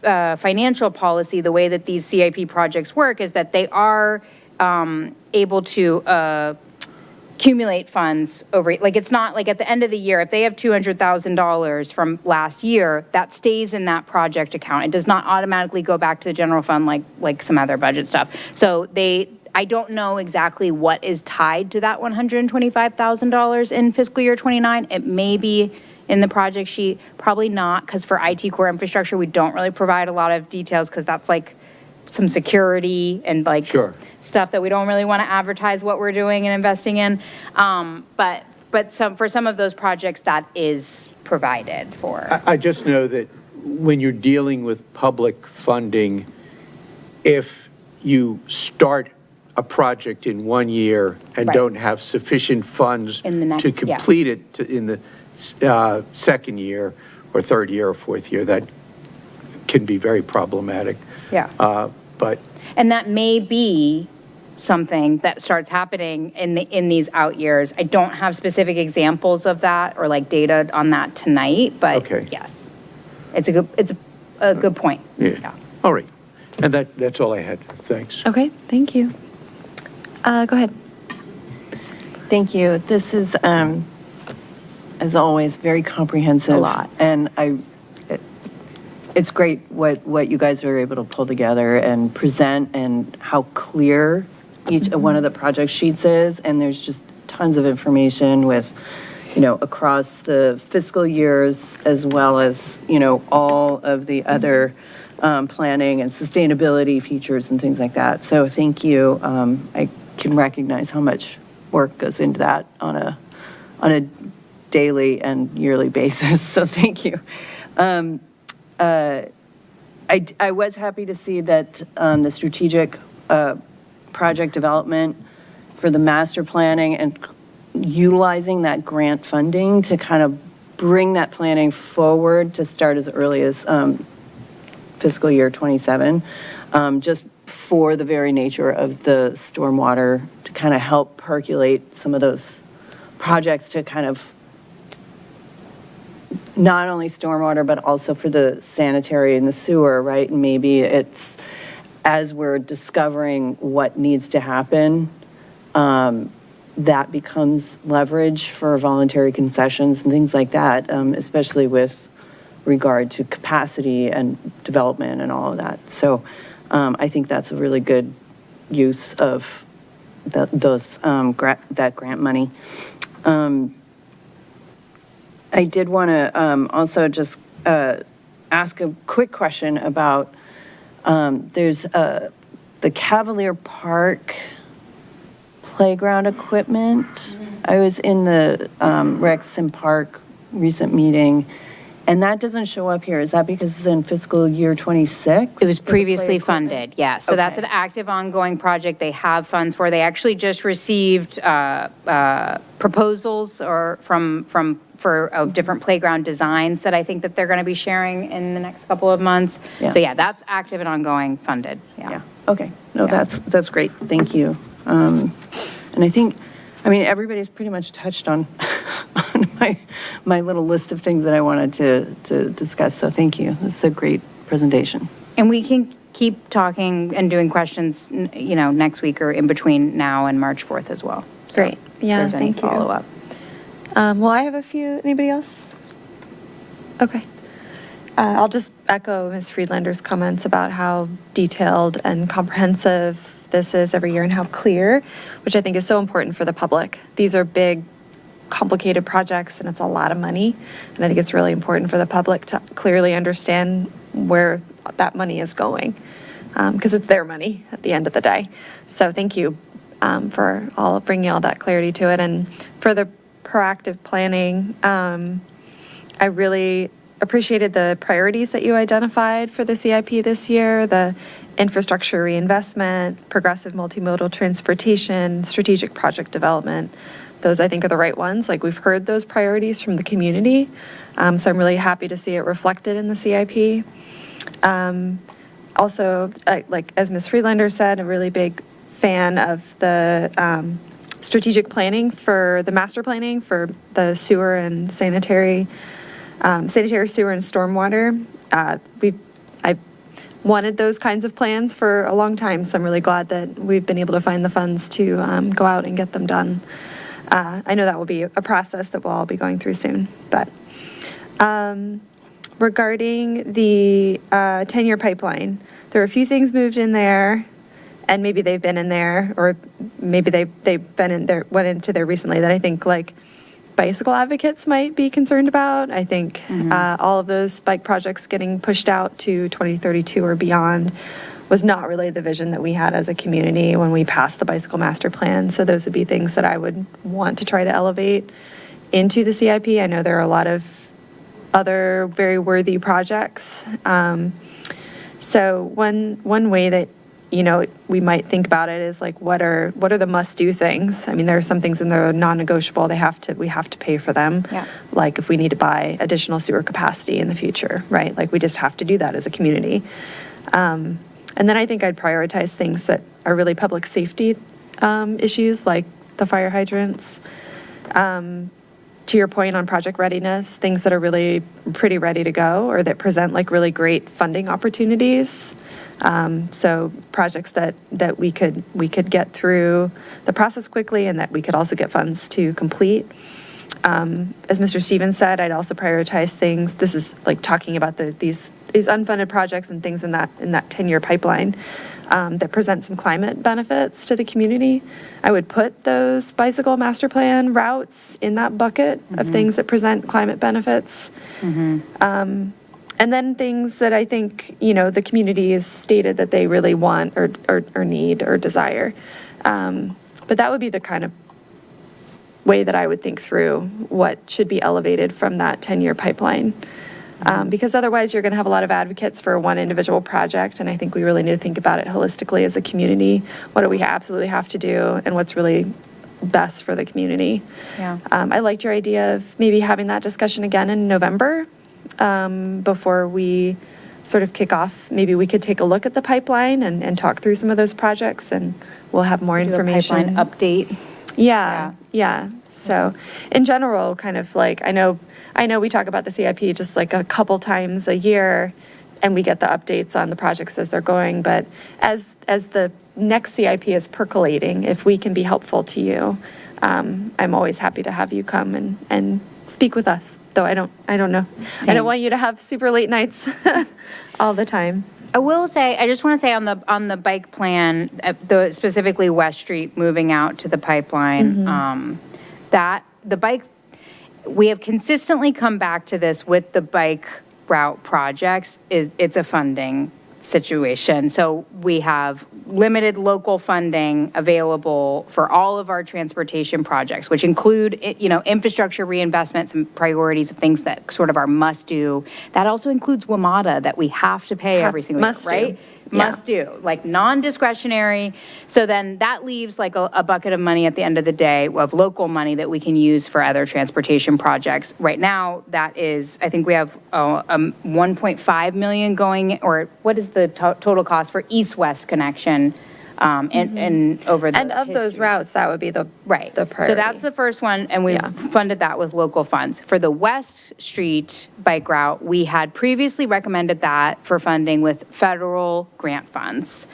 financial policy, the way that these CIP projects work is that they are able to accumulate funds over, like it's not like at the end of the year, if they have $200,000 from last year, that stays in that project account. It does not automatically go back to the general fund like some other budget stuff. So I don't know exactly what is tied to that $125,000 in fiscal year 29. It may be in the project sheet, probably not, because for IT core infrastructure, we don't really provide a lot of details because that's like some security and like Sure. stuff that we don't really want to advertise what we're doing and investing in. But for some of those projects, that is provided for. I just know that when you're dealing with public funding, if you start a project in 1 year and Right. don't have sufficient funds In the next- to yeah. complete it in the second year or third year or fourth year, that can be very problematic. Yeah. But And that may be something that starts happening in these out years. I don't have specific examples of that or like data on that tonight, but Okay. yes, it's a good point. Yeah. All right. And that's all I had. Thanks. Okay, thank you. Go ahead. Thank you. This is, as always, very comprehensive. A lot. And it's great what you guys are able to pull together and present and how clear each one of the project sheets is. And there's just tons of information with, across the fiscal years as well as, all of the other planning and sustainability features and things like that. So thank you. I can recognize how much work goes into that on a daily and yearly basis. So thank you. I was happy to see that the strategic project development for the master planning and utilizing that grant funding to kind of bring that planning forward to start as early as fiscal year 27, just for the very nature of the stormwater, to kind of help percolate some of those projects to kind of not only stormwater, but also for the sanitary and the sewer, right? And maybe it's, as we're discovering what needs to happen, that becomes leverage for voluntary concessions and things like that, especially with regard to capacity and development and all of that. So I think that's a really good use of that grant money. I did want to also just ask a quick question about, there's the Cavalier Park playground equipment. I was in the Rex and Park recent meeting, and that doesn't show up here. Is that because it's in fiscal year 26? It was previously funded, yeah. So that's an active, ongoing project they have funds for. They actually just received proposals of different playground designs that I think that they're going to be sharing in the next couple of months. Yeah. So yeah, that's active and ongoing, funded, yeah. Okay, no, that's great, thank you. And I think, everybody's pretty much touched on my little list of things that I wanted to discuss, so thank you. This is a great presentation. And we can keep talking and doing questions, next week or in between now and March 4th as well. So Great. if Yeah, there's any thank you. follow-up. Well, I have a few. Anybody else? Okay. I'll just echo Ms. Friedlander's comments about how detailed and comprehensive this is every year and how clear, which I think is so important for the public. These are big, complicated projects and it's a lot of money. And I think it's really important for the public to clearly understand where that money is going because it's their money at the end of the day. So thank you for bringing all that clarity to it. And for the proactive planning, I really appreciated the priorities that you identified for the CIP this year, the infrastructure reinvestment, progressive multimodal transportation, strategic project development. Those I think are the right ones. Like we've heard those priorities from the community. So I'm really happy to see it reflected in the CIP. Also, like as Ms. Friedlander said, a really big fan of the strategic planning for the master planning for the sewer and sanitary sewer and stormwater. I wanted those kinds of plans for a long time, so I'm really glad that we've been able to find the funds to go out and get them done. I know that will be a process that we'll all be going through soon, but regarding the 10-year pipeline, there are a few things moved in there, and maybe they've been in there, or maybe they've been in there, went into there recently that I think like bicycle advocates might be concerned about. I think all of those bike projects getting pushed out to 2032 or beyond was not really the vision that we had as a community when we passed the bicycle master plan. So those would be things that I would want to try to elevate into the CIP. I know there are a lot of other very worthy projects. So one way that we might think about it is like, what are the must-do things? I mean, there are some things in there that are non-negotiable. We have to pay for them. Yeah. Like if we need to buy additional sewer capacity in the future, right? Like we just have to do that as a community. And then I think I'd prioritize things that are really public safety issues, like the fire hydrants. To your point on project readiness, things that are really pretty ready to go or that present like really great funding opportunities. So projects that we could get through the process quickly and that we could also get funds to complete. As Mr. Stevens said, I'd also prioritize things. This is like talking about these unfunded projects and things in that 10-year pipeline that present some climate benefits to the community. I would put those bicycle master plan routes in that bucket of things that present climate benefits. And then things that I think, the community has stated that they really want or need or desire. But that would be the kind of way that I would think through what should be elevated from that 10-year pipeline. Because otherwise you're going to have a lot of advocates for one individual project, and I think we really need to think about it holistically as a community. What do we absolutely have to do, and what's really best for the community? Yeah. I liked your idea of maybe having that discussion again in November before we sort of kick off. Maybe we could take a look at the pipeline and talk through some of those projects, and we'll have more information. Do a pipeline update. Yeah. So in general, kind of like, I know we talk about the CIP just like a couple times a year and we get the updates on the projects as they're going. But as the next CIP is percolating, if we can be helpful to you, I'm always happy to have you come and speak with us. Though I don't know. I don't want you to have super late nights all the time. I will say, I just want to say on the bike plan, specifically West Street moving out to the pipeline, that the bike, we have consistently come back to this with the bike route projects. It's a funding situation. So we have limited local funding available for all of our transportation projects, which include, infrastructure reinvestments and priorities of things that sort of are must do. That also includes WMATA that we have to pay every single year, right? Must do, like non-discretionary. So then that leaves like a bucket of money at the end of the day of local money that we can use for other transportation projects. Right now, that is, I think we have 1.5 million going, or what is the total cost for east-west connection? And over the And of those routes, that would be the Right. the priority. So that's the first one, and we've funded that with local funds. For the West Street bike route, we had previously recommended that for funding with federal grant funds.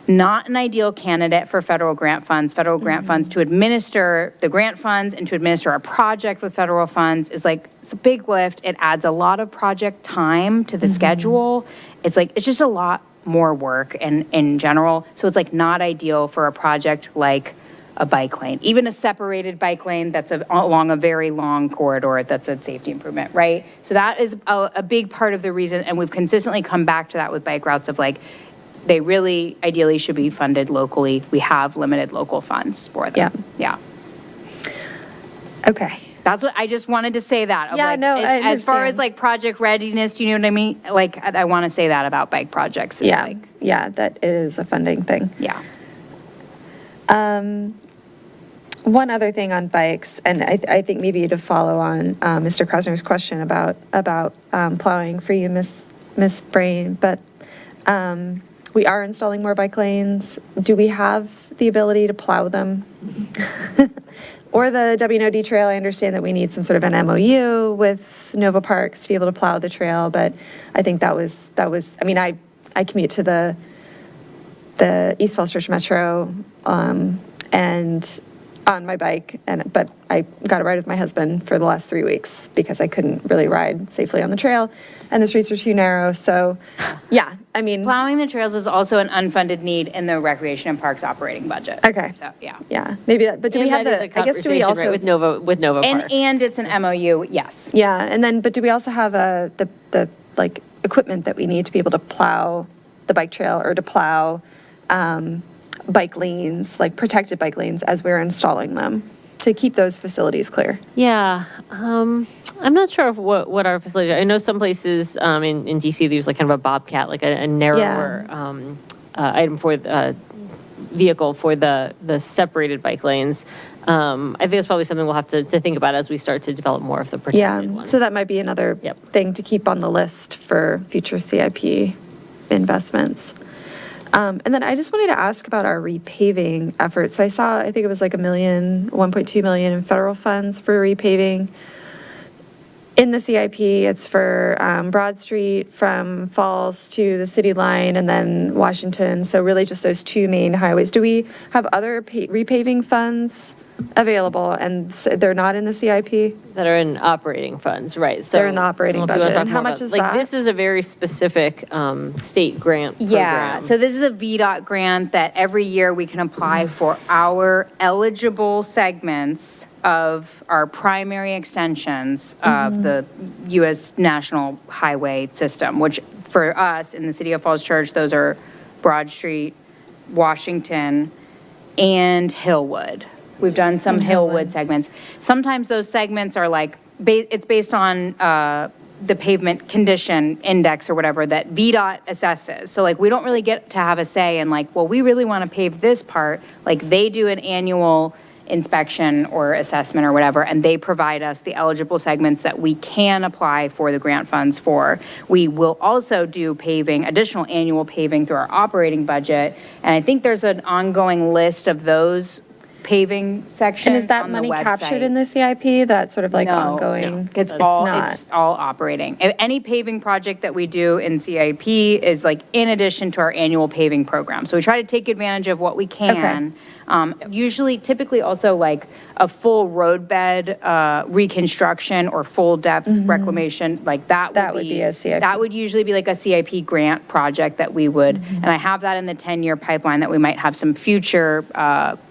Not an ideal candidate for federal grant funds. Federal grant funds to administer the grant funds and to administer a project with federal funds is like, it's a big lift. It adds a lot of project time to the schedule. It's just a lot more work and in general. So it's like not ideal for a project like a bike lane, even a separated bike lane that's along a very long corridor that's a safety improvement, right? So that is a big part of the reason, and we've consistently come back to that with bike routes of like, they really ideally should be funded locally. We have limited local funds for them. Yeah. Okay. That's what, I just wanted to say that. of Yeah, like, no, I as far as understand. like project readiness, do you know what I mean? Like, I want to say that about bike projects. It's like, that it is a funding thing. yeah. One other thing on bikes, and I think maybe to follow on Mr. Krasner's question about plowing for you, Miss Brain, but we are installing more bike lanes. Do we have the ability to plow them? Or the WNOD trail, I understand that we need some sort of an MOU with Nova Parks to be able to plow the trail, but I think that was, I mean, I commute to the East Falls Church Metro, and on my bike, but I got a ride with my husband for the last 3 weeks because I couldn't really ride safely on the trail and the streets were too narrow. So, yeah, I mean. Plowing the trails is also an unfunded need in the Recreation and Parks operating budget. Okay. So, yeah. Yeah, maybe that, but do we have that is the, I guess do we also. with Nova Parks. And it's an MOU, yes. Yeah, and then, but do we also have the like equipment that we need to be able to plow the bike trail or to plow bike lanes, like protected bike lanes as we're installing them to keep those facilities clear? Yeah, I'm not sure of what our facility. I know some places in DC there's like kind of a Bobcat, like a narrower item for vehicle for the separated bike lanes. I think it's probably something we'll have to think about as we start to develop more of the protected ones. So that might be another thing to keep on the list for future CIP investments. And then I just wanted to ask about our repaving efforts. So I think it was like $1.2 million in federal funds for repaving. In the CIP, it's for Broad Street from Falls to the city line and then Washington. So really just those two main highways. Do we have other repaving funds available and they're not in the CIP? That are in operating funds, right? So They're in the operating I don't know if you budget. wanna talk And how more much about- is like, that? This is a very specific state grant program. Yeah, so this is a VDOT grant that every year we can apply for our eligible segments of our primary extensions of the U.S. National Highway System, which for us in the city of Falls Church, those are Broad Street, Washington, and Hillwood. We've done some Hillwood segments. Sometimes those segments are like, it's based on the pavement condition index or whatever that VDOT assesses. So like, we don't really get to have a say in like, well, we really want to pave this part. Like they do an annual inspection or assessment or whatever, and they provide us the eligible segments that we can apply for the grant funds for. We will also do paving, additional annual paving through our operating budget. And I think there's an ongoing list of those paving section And is that on the money captured website. in the CIP? That's sort of like No, ongoing? It's all operating. Any paving project that we do in CIP is like in addition to our annual paving program. So we try to take advantage of what we can. Usually, typically also like a full roadbed reconstruction or full depth reclamation, like that would be a CIP. That would usually be like a CIP grant project that we would, and I have that in the 10-year pipeline that we might have some future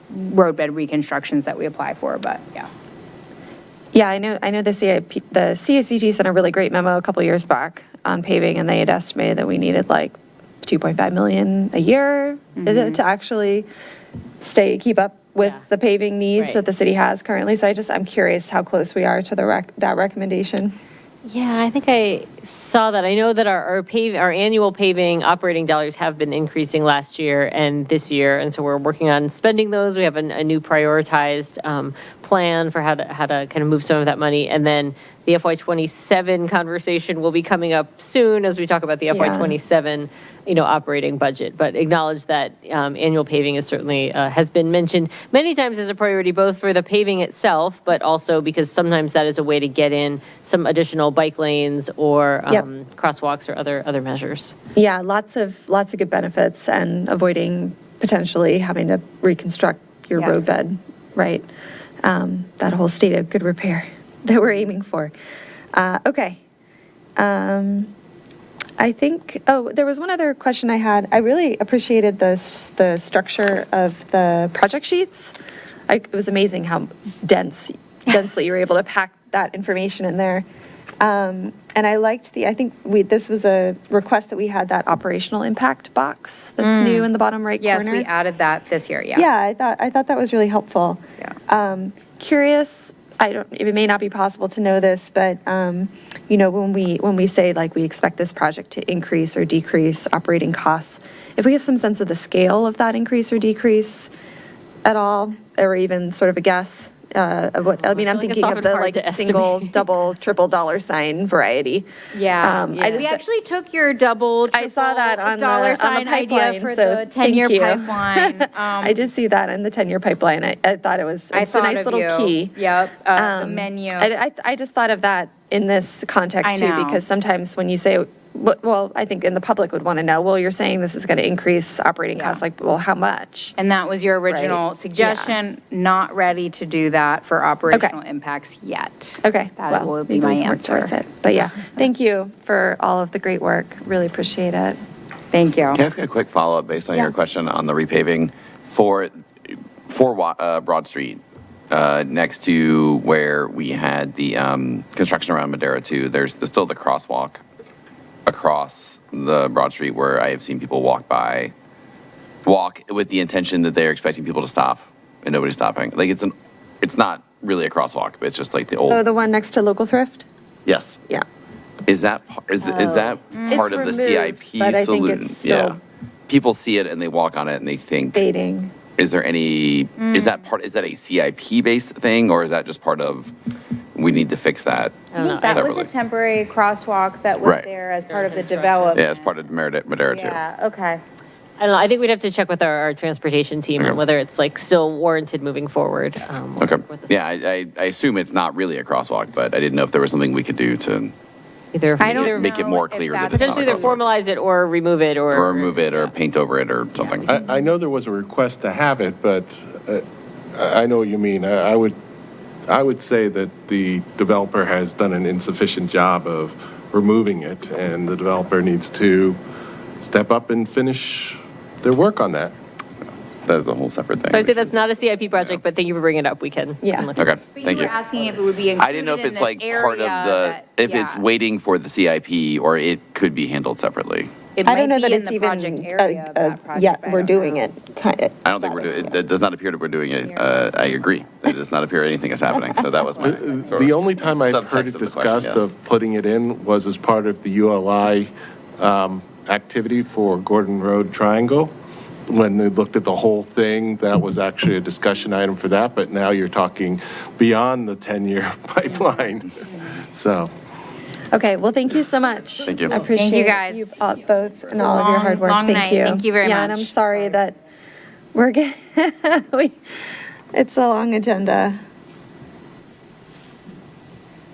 roadbed reconstructions that we apply for, but yeah. Yeah, I know the CACT sent a really great memo a couple years back on paving, and they had estimated that we needed like 2.5 million a year to actually keep up with the paving needs that the city has currently. So I'm curious how close we are to that recommendation. Yeah, I think I saw that. I know that our annual paving operating dollars have been increasing last year and this year, and so we're working on spending those. We have a new prioritized plan for how to kind of move some of that money, and then the FY27 conversation will be coming up soon as we talk about the FY27 operating budget, but acknowledge that annual paving is certainly has been mentioned many times as a priority, both for the paving itself, but also because sometimes that is a way to get in some additional bike lanes or crosswalks or other measures. Yeah, lots of good benefits, and avoiding potentially having to reconstruct your roadbed, right? That whole state of good repair that we're aiming for. Okay. I think, there was one other question I had. I really appreciated the structure of the project sheets. It was amazing how densely you were able to pack that information in there. And I liked this was a request that we had that operational impact box that's new in the bottom right corner. Yes, we added that this year, yeah. Yeah, I thought that was really helpful. Yeah. Curious, it may not be possible to know this, but when we say like we expect this project to increase or decrease operating costs, if we have some sense of the scale of that increase or decrease at all, or even sort of a guess of what, I'm thinking of the like single, double, triple dollar sign variety. Yeah. We we actually took your double, triple I saw that on dollar sign idea for the 10-year pipeline. I did see that in the 10-year pipeline. I thought it's a nice little key. Yep, the menu. I just thought of that in this context too, because sometimes when you say, well, I think in the public would want to know, well, you're saying this is going to increase operating costs, like, well, how much? And that was your original suggestion, not ready to do that for operational impacts yet. Okay. That will be my answer. But yeah, thank you for all of the great work. Really appreciate it. Thank you. Can I ask a quick follow-up based on your question on the repaving for Broad Street? Next to where we had the construction around Madera 2, there's still the crosswalk across the Broad Street where I have seen people walk with the intention that they're expecting people to stop and nobody's stopping. Like it's not really a crosswalk, but it's just like the old. Oh, the one next to Local Thrift? Yes. Yeah. Is that part of the removed, CIP but I think solution? it's still Yeah. People see it and they walk on it and they think. Dating. Is there any, is that a CIP-based thing, or is that just part of, we need to fix that I think that was separately? a temporary crosswalk that was there as part of the development. Yeah, it's part of Madera too. Yeah, okay. I don't know. I think we'd have to check with our transportation team on whether it's like still warranted moving forward. Okay. Yeah, I assume it's not really a crosswalk, but I didn't know if there was something we could do to make it more clear that it's not a potentially either crosswalk. formalize it or remove it Or remove it, or paint over it, or something. I know there was a request to have it, but I know what you mean. I would say that the developer has done an insufficient job of removing it, and the developer needs to step up and finish their work on that. That is a whole separate thing. So I'd say that's not a CIP project, but thank you for bringing it up. We can. Yeah. Look at Okay, But thank you you. were asking if it would be included I didn't know if it's in the like part of area the, if it's yeah. waiting for the CIP, or it could be handled separately. It I don't might know be that in it's the even, project area of that project, yeah, but I we're don't doing know. it, kind of. I don't think we're doing it. It does not appear that we're doing it. I agree. It does not appear anything is happening. So that was my sort The of only time I've subtext heard of it the question, discussed yes. of putting it in was as part of the ULI activity for Gordon Road Triangle. When they looked at the whole thing, that was actually a discussion item for that, but now you're talking beyond the 10-year pipeline. So. Okay, well, thank you so much. Thank you. I appreciate Thank you, guys. you both and all of your hard work. long Thank night. you. Thank you very Yeah, and much. I'm sorry that we're getting, It's a long agenda.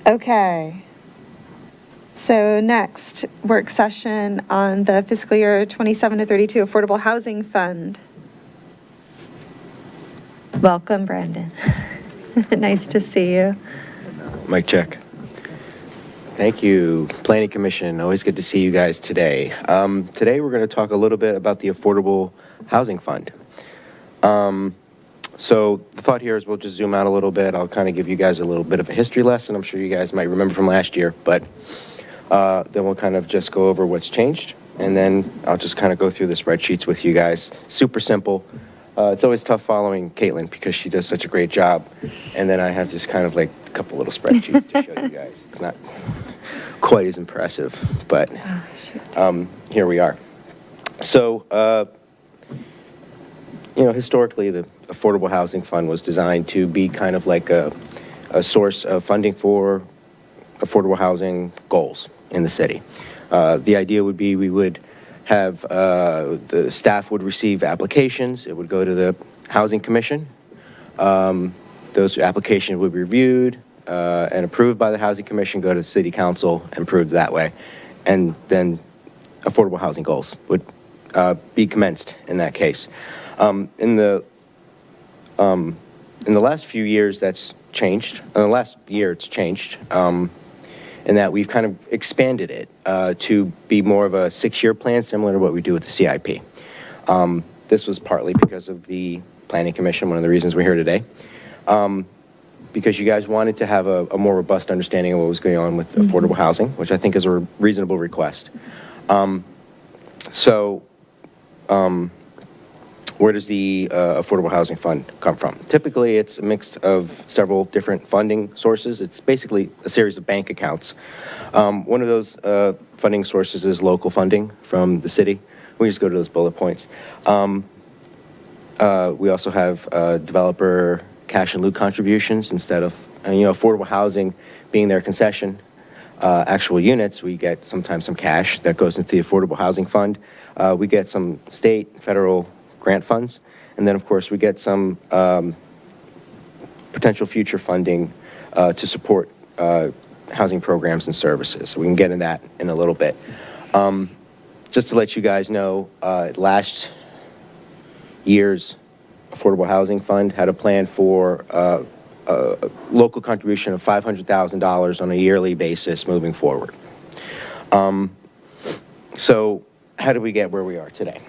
Okay. So next, work session on the fiscal year 27 to 32 Affordable Housing Fund. Welcome, Brandon. Nice to see you. Mic check. Thank you, Planning Commission. Always good to see you guys today. Today we're going to talk a little bit about the Affordable Housing Fund. So the thought here is we'll just zoom out a little bit. I'll kind of give you guys a little bit of a history lesson. I'm sure you guys might remember from last year, but then we'll kind of just go over what's changed. And then I'll just kind of go through the spreadsheets with you guys. Super simple. It's always tough following Caitlin because she does such a great job. And then I have just kind of like a couple little spreadsheets to show you guys. It's not quite as impressive, but here we are. So, historically, the Affordable Housing Fund was designed to be kind of like a source of funding for affordable housing goals in the city. The idea would be we would have the staff would receive applications. It would go to the Housing Commission. Those applications would be reviewed and approved by the Housing Commission, go to the City Council and approved that way. And then affordable housing goals would be commenced in that case. In the last few years, that's changed. In the last year, it's changed in that we've kind of expanded it to be more of a 6-year plan, similar to what we do with the CIP. This was partly because of the Planning Commission, one of the reasons we're here today, because you guys wanted to have a more robust understanding of what was going on with affordable housing, which I think is a reasonable request. Where does the Affordable Housing Fund come from? Typically, it's a mix of several different funding sources. It's basically a series of bank accounts. One of those funding sources is local funding from the city. We just go to those bullet points. We also have developer cash and lieu contributions instead of, affordable housing being their concession. Actual units, we get sometimes some cash that goes into the Affordable Housing Fund. We get some state, federal grant funds, and then of course we get some potential future funding to support housing programs and services. We can get in that in a little bit. Just to let you guys know, last year's Affordable Housing Fund had a plan for a local contribution of $500,000 on a yearly basis moving forward. So how did we get where we are today?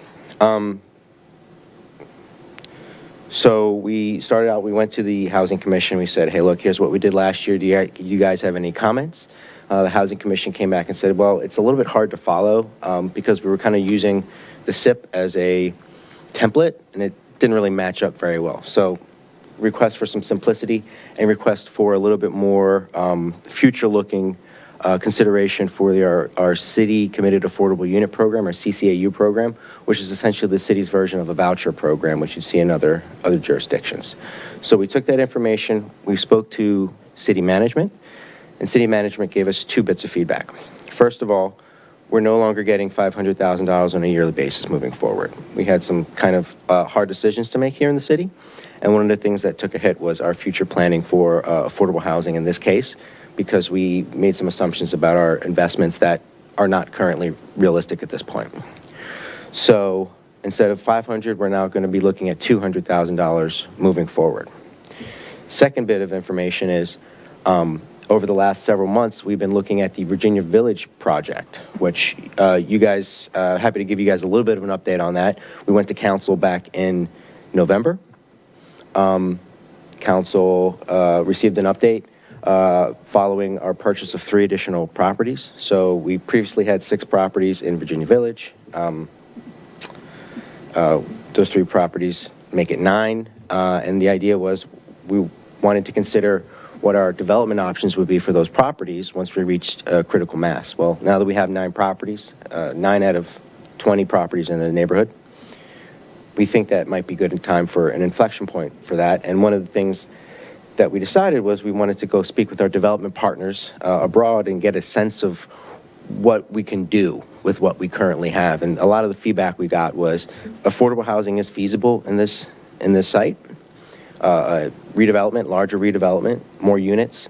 So we started out, we went to the Housing Commission. We said, hey, look, here's what we did last year. Do you guys have any comments? The Housing Commission came back and said, well, it's a little bit hard to follow because we were kind of using the SIP as a template, and it didn't really match up very well. So request for some simplicity and request for a little bit more future-looking consideration for our City Committed Affordable Unit Program, or CCAU program, which is essentially the city's version of a voucher program, which you see in other jurisdictions. So we took that information, we spoke to city management, and city management gave us 2 bits of feedback. First of all, we're no longer getting $500,000 on a yearly basis moving forward. We had some kind of hard decisions to make here in the city, and one of the things that took a hit was our future planning for affordable housing in this case, because we made some assumptions about our investments that are not currently realistic at this point. So instead of $500,000, we're now going to be looking at $200,000 moving forward. Second bit of information is, over the last several months, we've been looking at the Virginia Village project, which you guys, happy to give you guys a little bit of an update on that. We went to council back in November. Council received an update following our purchase of 3 additional properties. So we previously had 6 properties in Virginia Village. Those 3 properties make it 9. And the idea was we wanted to consider what our development options would be for those properties once we reached critical mass. Well, now that we have 9 properties, 9 out of 20 properties in the neighborhood, we think that might be good in time for an inflection point for that. And one of the things that we decided was we wanted to go speak with our development partners abroad and get a sense of what we can do with what we currently have. And a lot of the feedback we got was affordable housing is feasible in this site. redevelopment, larger redevelopment, more units,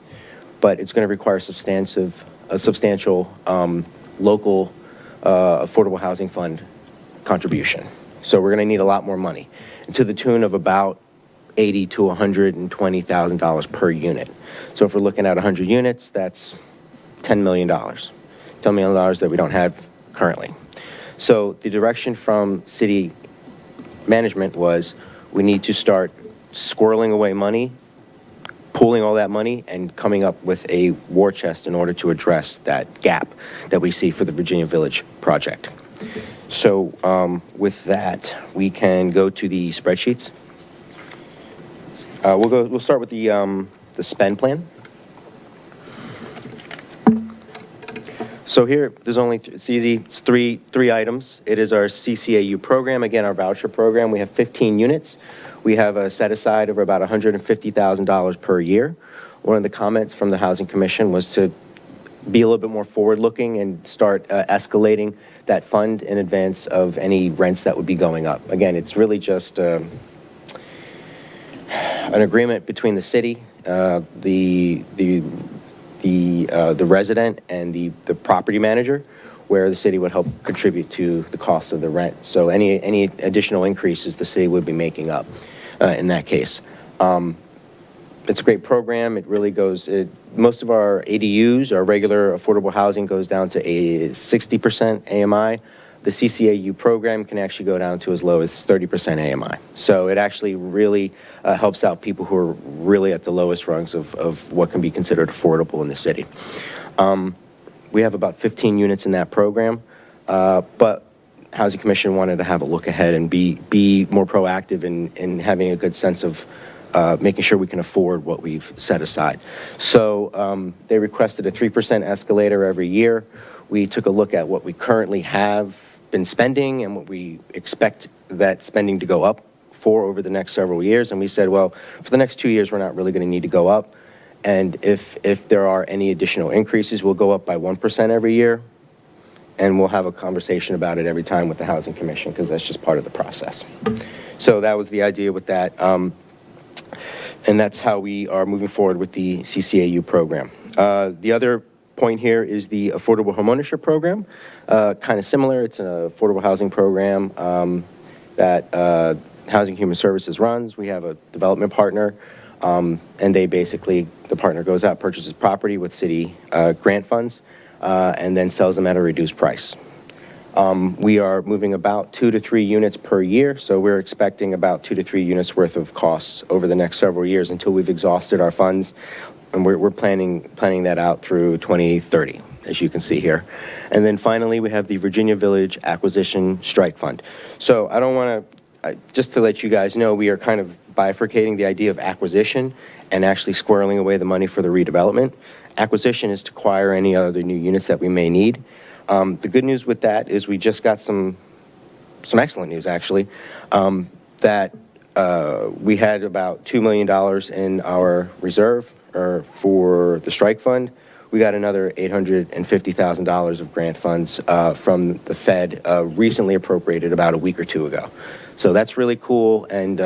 but it's going to require a substantial local affordable housing fund contribution. So we're going to need a lot more money, to the tune of about $80,000 to $120,000 per unit. So if we're looking at 100 units, that's $10 million. $10 million that we don't have currently. So the direction from city management was we need to start squirreling away money, pooling all that money, and coming up with a war chest in order to address that gap that we see for the Virginia Village project. So with that, we can go to the spreadsheets. We'll start with the spend plan. So here, it's easy, it's three items. It is our CCAU program, again, our voucher program. We have 15 units. We have a set aside of about $150,000 per year. One of the comments from the Housing Commission was to be a little bit more forward-looking and start escalating that fund in advance of any rents that would be going up. Again, it's really just an agreement between the city, the resident, and the property manager, where the city would help contribute to the cost of the rent. So any additional increases the city would be making up in that case. It's a great program. It really goes, most of our ADUs, our regular affordable housing, goes down to a 60% AMI. The CCAU program can actually go down to as low as 30% AMI. So it actually really helps out people who are really at the lowest rungs of what can be considered affordable in the city. We have about 15 units in that program, but Housing Commission wanted to have a look ahead and be more proactive in having a good sense of making sure we can afford what we've set aside. So they requested a 3% escalator every year. We took a look at what we currently have been spending and what we expect that spending to go up for over the next several years. And we said, well, for the next 2 years, we're not really going to need to go up. And if there are any additional increases, we'll go up by 1% every year. And we'll have a conversation about it every time with the Housing Commission, because that's just part of the process. So that was the idea with that. And that's how we are moving forward with the CCAU program. The other point here is the Affordable Homeownership Program. Kind of similar. It's an affordable housing program that Housing Human Services runs. We have a development partner, and they basically, the partner goes out, purchases property with city grant funds, and then sells them at a reduced price. We are moving about 2 to 3 units per year, so we're expecting about 2 to 3 units worth of costs over the next several years until we've exhausted our funds, and we're planning that out through 2030, as you can see here. And then finally, we have the Virginia Village Acquisition Strike Fund. So I don't want to, just to let you guys know, we are kind of bifurcating the idea of acquisition and actually squirreling away the money for the redevelopment. Acquisition is to acquire any other new units that we may need. The good news with that is we just got some excellent news, actually, that we had about $2 million in our reserve for the strike fund. We got another $850,000 of grant funds from the Fed, recently appropriated about a week or two ago. So that's really cool, and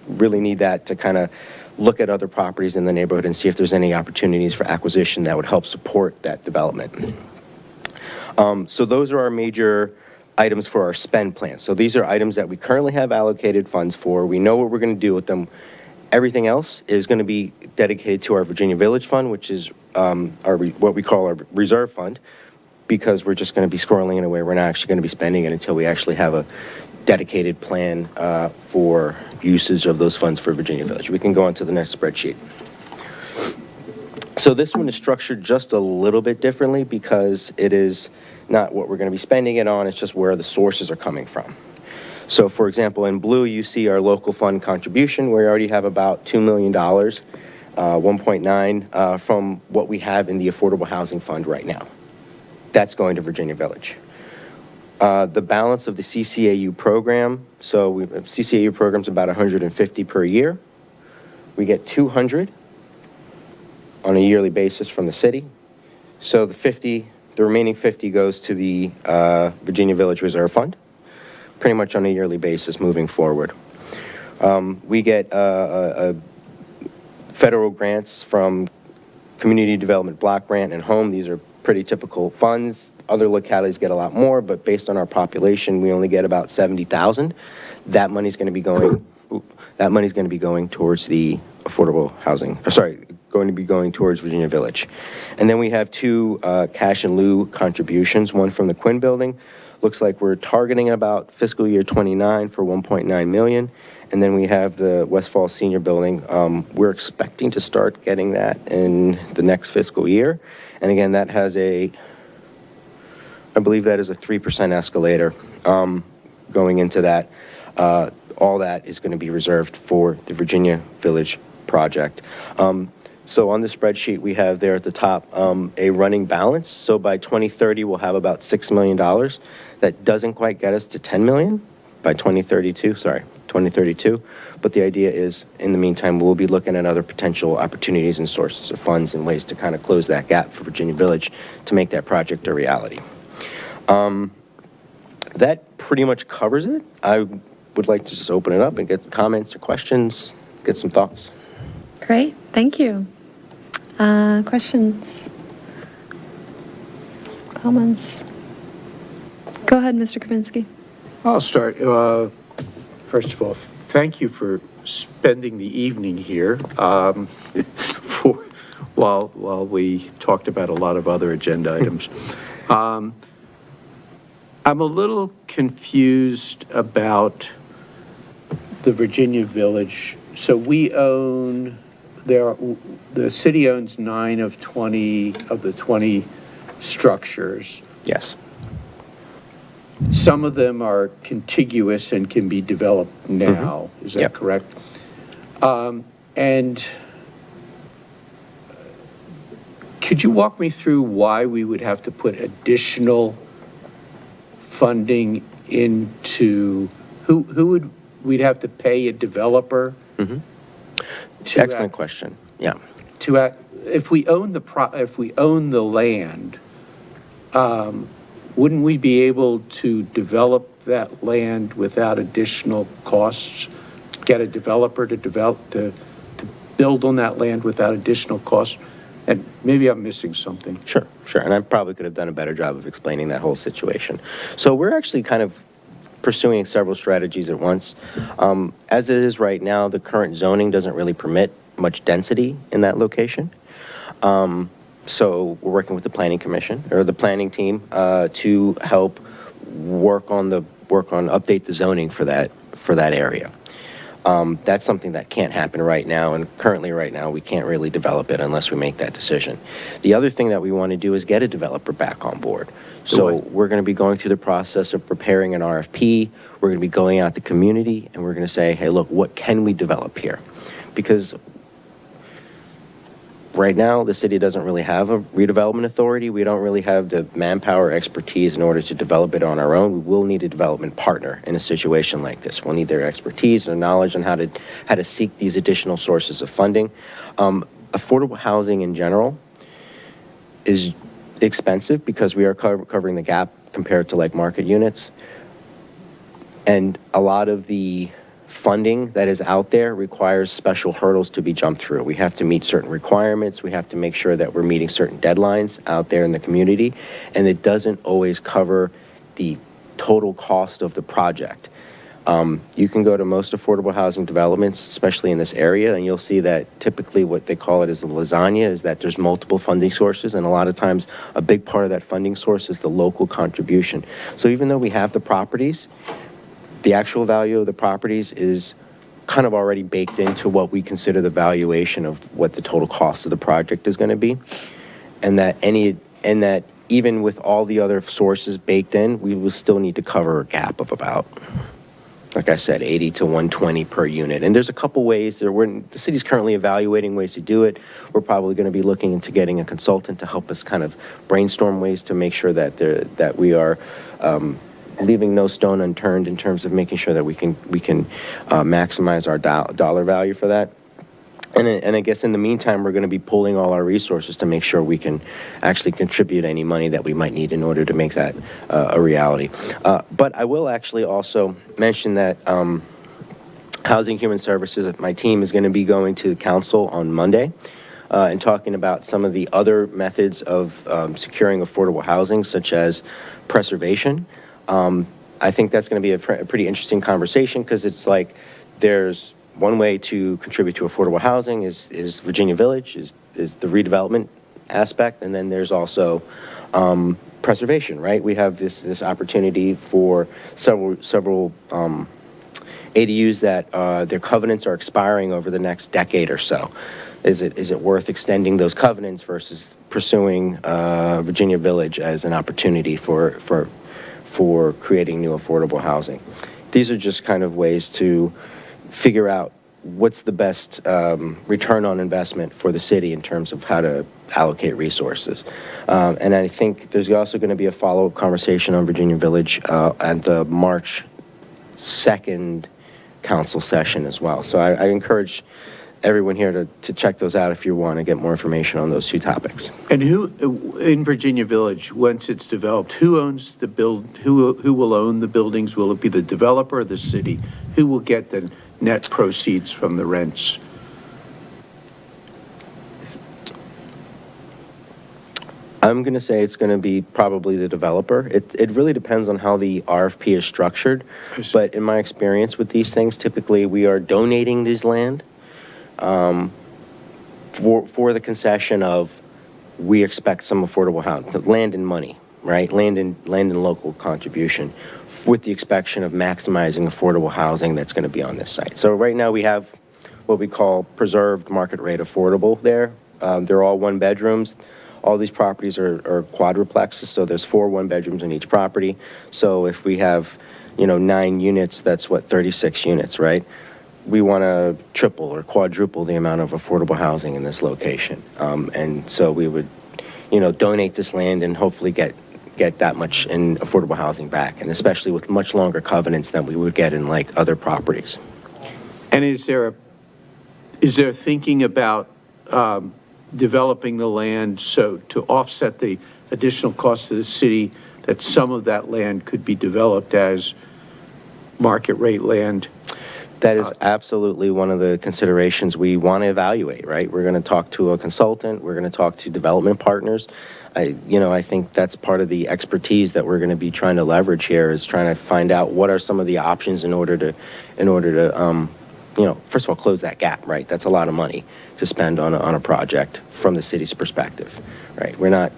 really need that to kind of look at other properties in the neighborhood and see if there's any opportunities for acquisition that would help support that development. So those are our major items for our spend plan. So these are items that we currently have allocated funds for. We know what we're going to do with them. Everything else is going to be dedicated to our Virginia Village Fund, which is what we call our reserve fund, because we're just going to be squirreling it away. We're not actually going to be spending it until we actually have a dedicated plan for usage of those funds for Virginia Village. We can go on to the next spreadsheet. So this one is structured just a little bit differently because it is not what we're going to be spending it on, it's just where the sources are coming from. So for example, in blue, you see our local fund contribution, where we already have about $2 million, 1.9 from what we have in the Affordable Housing Fund right now. That's going to Virginia Village. The balance of the CCAU program, so CCAU program's about 150 per year. We get 200 on a yearly basis from the city. So the remaining 50 goes to the Virginia Village Reserve Fund, pretty much on a yearly basis moving forward. We get a federal grants from Community Development Block Grant and Home. These are pretty typical funds. Other localities get a lot more, but based on our population, we only get about 70,000. That money's going to be going. That money's going to be going towards the affordable housing. Going to be going towards Virginia Village. And then we have two cash in lieu contributions. One from the Quinn Building. Looks like we're targeting about fiscal year 29 for 1.9 million. And then we have the West Falls Senior Building. We're expecting to start getting that in the next fiscal year. And again, that has I believe that is a 3% escalator going into that. All that is going to be reserved for the Virginia Village project. So on the spreadsheet, we have there at the top a running balance. So by 2030, we'll have about $6 million. That doesn't quite get us to 10 million by 2032. But the idea is, in the meantime, we'll be looking at other potential opportunities and sources of funds and ways to kind of close that gap for Virginia Village to make that project a reality. That pretty much covers it. I would like to just open it up and get comments or questions, get some thoughts. Great, thank you. Questions? Comments? Go ahead, Mr. Kravinsky. I'll start. First of all, thank you for spending the evening here while we talked about a lot of other agenda items. I'm a little confused about the Virginia Village. So we own, the city owns 9 of 20 of the 20 structures. Yes. Some of them are contiguous and can be developed now. Is that correct? And could you walk me through why we would have to put additional funding into, we'd have to pay a developer? Excellent question. Yeah. If we own the land, wouldn't we be able to develop that land without additional costs? Get a developer to build on that land without additional costs? And maybe I'm missing something. Sure. And I probably could have done a better job of explaining that whole situation. So we're actually kind of pursuing several strategies at once. As it is right now, the current zoning doesn't really permit much density in that location. So we're working with the planning commission or the planning team to help update the zoning for that area. That's something that can't happen right now, and currently right now we can't really develop it unless we make that decision. The other thing that we want to do is get a developer back on board. So we're going to be going through the process of preparing an RFP. We're going to be going out to the community and we're going to say, hey, look, what can we develop here? Because right now, the city doesn't really have a redevelopment authority. We don't really have the manpower expertise in order to develop it on our own. We will need a development partner in a situation like this. We'll need their expertise and knowledge on how to seek these additional sources of funding. Affordable housing in general is expensive because we are covering the gap compared to like market units. And a lot of the funding that is out there requires special hurdles to be jumped through. We have to meet certain requirements. We have to make sure that we're meeting certain deadlines out there in the community. And it doesn't always cover the total cost of the project. You can go to most affordable housing developments, especially in this area, and you'll see that typically what they call it is the lasagna, is that there's multiple funding sources, and a lot of times a big part of that funding source is the local contribution. So even though we have the properties, the actual value of the properties is kind of already baked into what we consider the valuation of what the total cost of the project is going to be. And that even with all the other sources baked in, we will still need to cover a gap of about, like I said, 80 to 120 per unit. And there's a couple ways. The city's currently evaluating ways to do it. We're probably going to be looking into getting a consultant to help us kind of brainstorm ways to make sure that we are leaving no stone unturned in terms of making sure that we can maximize our dollar value for that. And I guess in the meantime, we're going to be pooling all our resources to make sure we can actually contribute any money that we might need in order to make that a reality. But I will actually also mention that Housing Human Services, my team is going to be going to council on Monday and talking about some of the other methods of securing affordable housing, such as preservation. I think that's going to be a pretty interesting conversation because it's like there's one way to contribute to affordable housing is Virginia Village, is the redevelopment aspect, and then there's also preservation, right? We have this opportunity for several ADUs that their covenants are expiring over the next decade or so. Is it worth extending those covenants versus pursuing Virginia Village as an opportunity for creating new affordable housing? These are just kind of ways to figure out what's the best return on investment for the city in terms of how to allocate resources. And I think there's also going to be a follow-up conversation on Virginia Village at the March 2nd council session as well. So I encourage everyone here to check those out if you want to get more information on those two topics. And who, in Virginia Village, once it's developed, who owns the who will own the buildings? Will it be the developer or the city? Who will get the net proceeds from the rents? I'm going to say it's going to be probably the developer. It really depends on how the RFP is structured. But in my experience with these things, typically we are donating this land for the concession of we expect some affordable housing, land and money, right? Land and local contribution with the expectation of maximizing affordable housing that's going to be on this site. So right now we have what we call preserved market rate affordable there. They're all one bedrooms. All these properties are quadruplexes, so there's 4 one-bedrooms in each property. So if we have, 9 units, that's 36 units, right? We want to triple or quadruple the amount of affordable housing in this location. And so we would, donate this land and hopefully get that much in affordable housing back, and especially with much longer covenants than we would get in like other properties. And is there thinking about developing the land so to offset the additional cost to the city, that some of that land could be developed as market rate land? That is absolutely one of the considerations we want to evaluate, right? We're going to talk to a consultant. We're going to talk to development partners. I think that's part of the expertise that we're going to be trying to leverage here, is trying to find out what are some of the options in order to first of all, close that gap, right? That's a lot of money to spend on a project from the city's perspective, right? We're not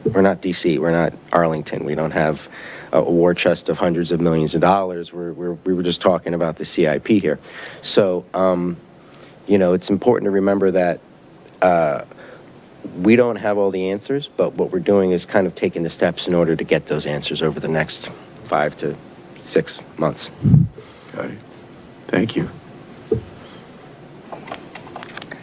DC, we're not Arlington. We don't have a war chest of hundreds of millions of dollars. We were just talking about the CIP here. So, it's important to remember that we don't have all the answers, but what we're doing is kind of taking the steps in order to get those answers over the next 5 to 6 months. Got it. Thank you.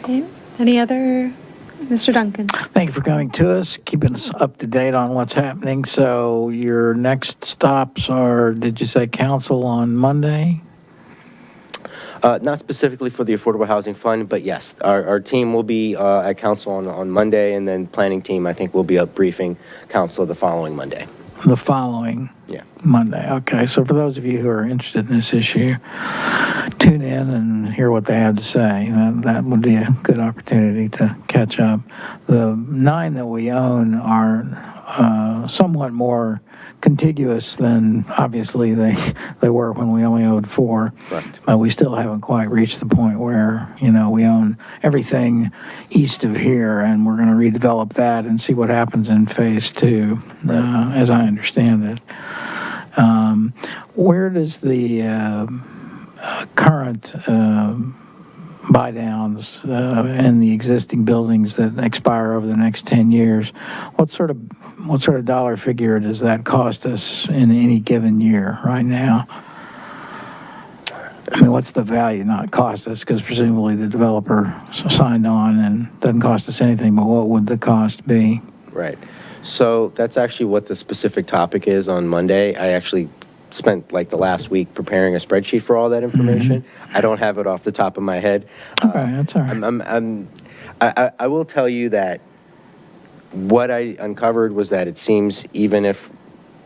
Great. Any other? Mr. Duncan. Thank you for coming to us, keeping us up to date on what's happening. So your next stops are, did you say council on Monday? Not specifically for the Affordable Housing Fund, but yes, our team will be at council on Monday, and then planning team, I think, will be up briefing council the following Monday. The following Monday. Okay, so for those of you who are interested in this issue, tune in and hear what they have to say. That would be a good opportunity to catch up. The 9 that we own are somewhat more contiguous than obviously they were when we only owned 4. Right. But we still haven't quite reached the point where, we own everything east of here, and we're going to redevelop that and see what happens in phase 2, as I understand it. Where does the current buy downs in the existing buildings that expire over the next 10 years, what sort of dollar figure does that cost us in any given year right now? I mean, what's the value? Not cost us, because presumably the developer signed on and doesn't cost us anything, but what would the cost be? Right. So that's actually what the specific topic is on Monday. I actually spent like the last week preparing a spreadsheet for all that information. Mm-hmm. I don't have it off the top of my head. Okay, that's all right. I will tell you that what I uncovered was that it seems even if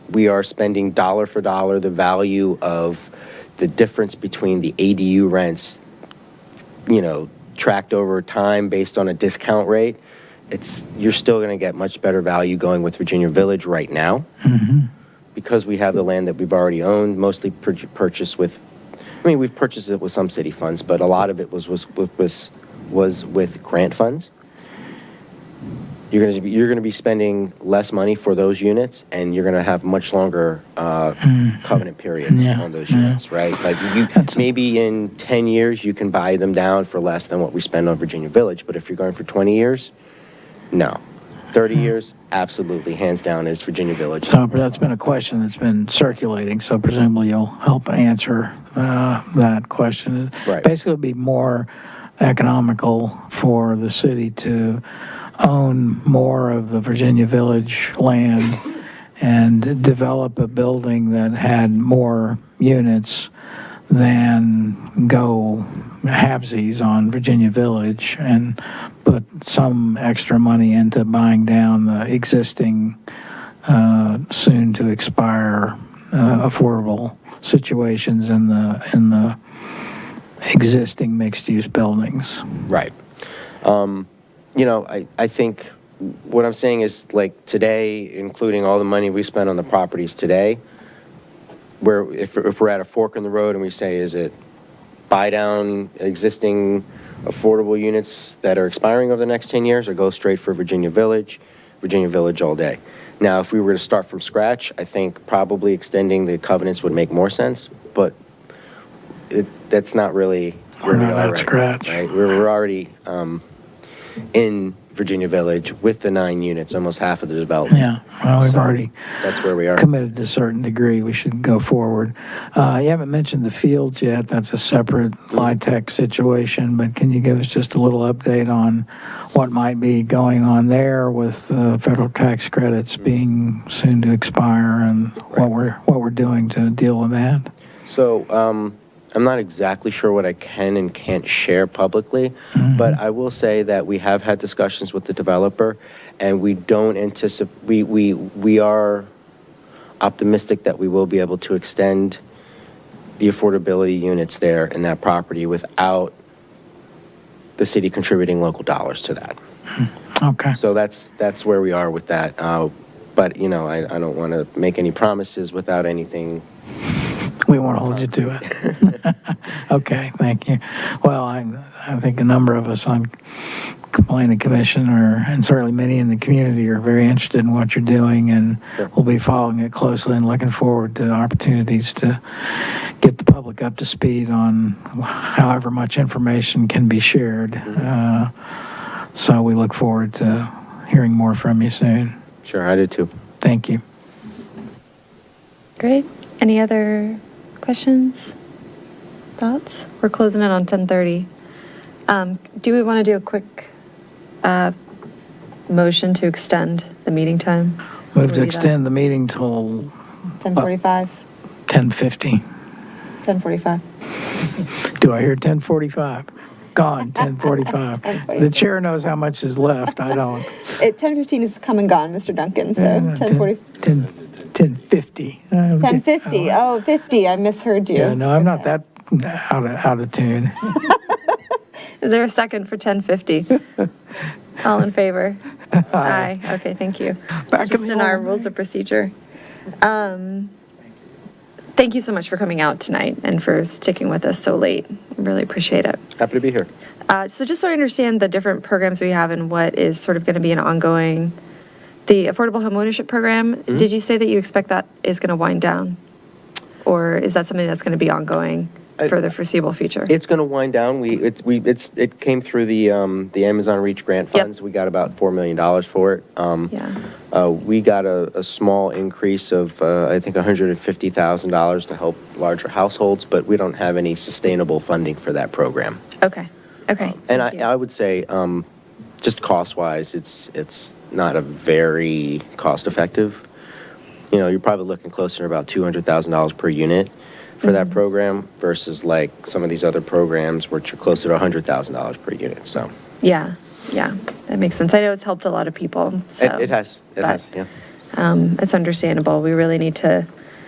we are spending dollar for dollar the value of the difference between the ADU rents, tracked over time based on a discount rate, you're still going to get much better value going with Virginia Village right now. Because we have the land that we've already owned, mostly purchased with, we've purchased it with some city funds, but a lot of it was with grant funds. You're going to be spending less money for those units, and you're going to have much longer covenant periods on those units, right? Like maybe in 10 years you can buy them down for less than what we spend on Virginia Village, but if you're going for 20 years, no. 30 years, absolutely, hands down, is Virginia Village. So that's been a question that's been circulating, so presumably you'll help answer that question. Right. Basically, it would be more economical for the city to own more of the Virginia Village land and develop a building that had more units than go halvesies on Virginia Village and put some extra money into buying down the existing soon to expire affordable situations in the existing mixed use buildings. Right. I think what I'm saying is, like, today, including all the money we spent on the properties today, if we're at a fork in the road and we say, is it buy down existing affordable units that are expiring over the next 10 years, or go straight for Virginia Village all day? Now, if we were to start from scratch, I think probably extending the covenants would make more sense, but that's not really where we are right scratch. now, right? We're already in Virginia Village with the 9 units, almost half of the development. Yeah, well, we've already that's where we are. committed to a certain degree. We should go forward. You haven't mentioned the fields yet. That's a separate LIHTC situation, but can you give us just a little update on what might be going on there with federal tax credits being soon to expire and what we're doing to deal with that? So, I'm not exactly sure what I can and can't share publicly, but I will say that we have had discussions with the developer, and we don't anticipate, we are optimistic that we will be able to extend the affordability units there in that property without the city contributing local dollars to that. Okay. So that's where we are with that. But, I don't want to make any promises without anything. We won't hold you to it. Okay, thank you. Well, I think a number of us on Planning Commission and certainly many in the community are very interested in what you're doing, and we'll be following it closely and looking forward to opportunities to get the public up to speed on however much information can be shared. So we look forward to hearing more from you soon. Sure, I do too. Thank you. Great. Any other questions, thoughts? We're closing in on 10:30. Do we want to do a quick motion to extend the meeting time? Move to extend the meeting till 10:45? 10:50. 10:45. Do I hear 10:45? Gone, 10:45. The chair knows how much is left. I don't. 10:15 is come and gone, Mr. Duncan, so 10:40. 10:50. 10:50. Oh, 50. I misheard you. Yeah, no, I'm not that out of tune. Is there a second for 10:50? All in favor? Aye. Okay, thank you. It's just in our rules of procedure. Thank you so much for coming out tonight and for sticking with us so late. I really appreciate it. Happy to be here. So just so I understand the different programs we have and what is sort of going to be an ongoing, the Affordable Home Ownership Program, did you say that you expect that is going to wind down? Or is that something that's going to be ongoing for the foreseeable future? It's going to wind down. It came through the Amazon Reach grant funds. We got about $4 million for it. We got a small increase of, I think, $150,000 to help larger households, but we don't have any sustainable funding for that program. Okay. And I would say, just cost-wise, it's not a very cost-effective. You're probably looking closer to about $200,000 per unit for that program versus like some of these other programs which are closer to $100,000 per unit. So Yeah, that makes sense. I know it's helped a lot of people. So it has, yeah. It's understandable. We really need to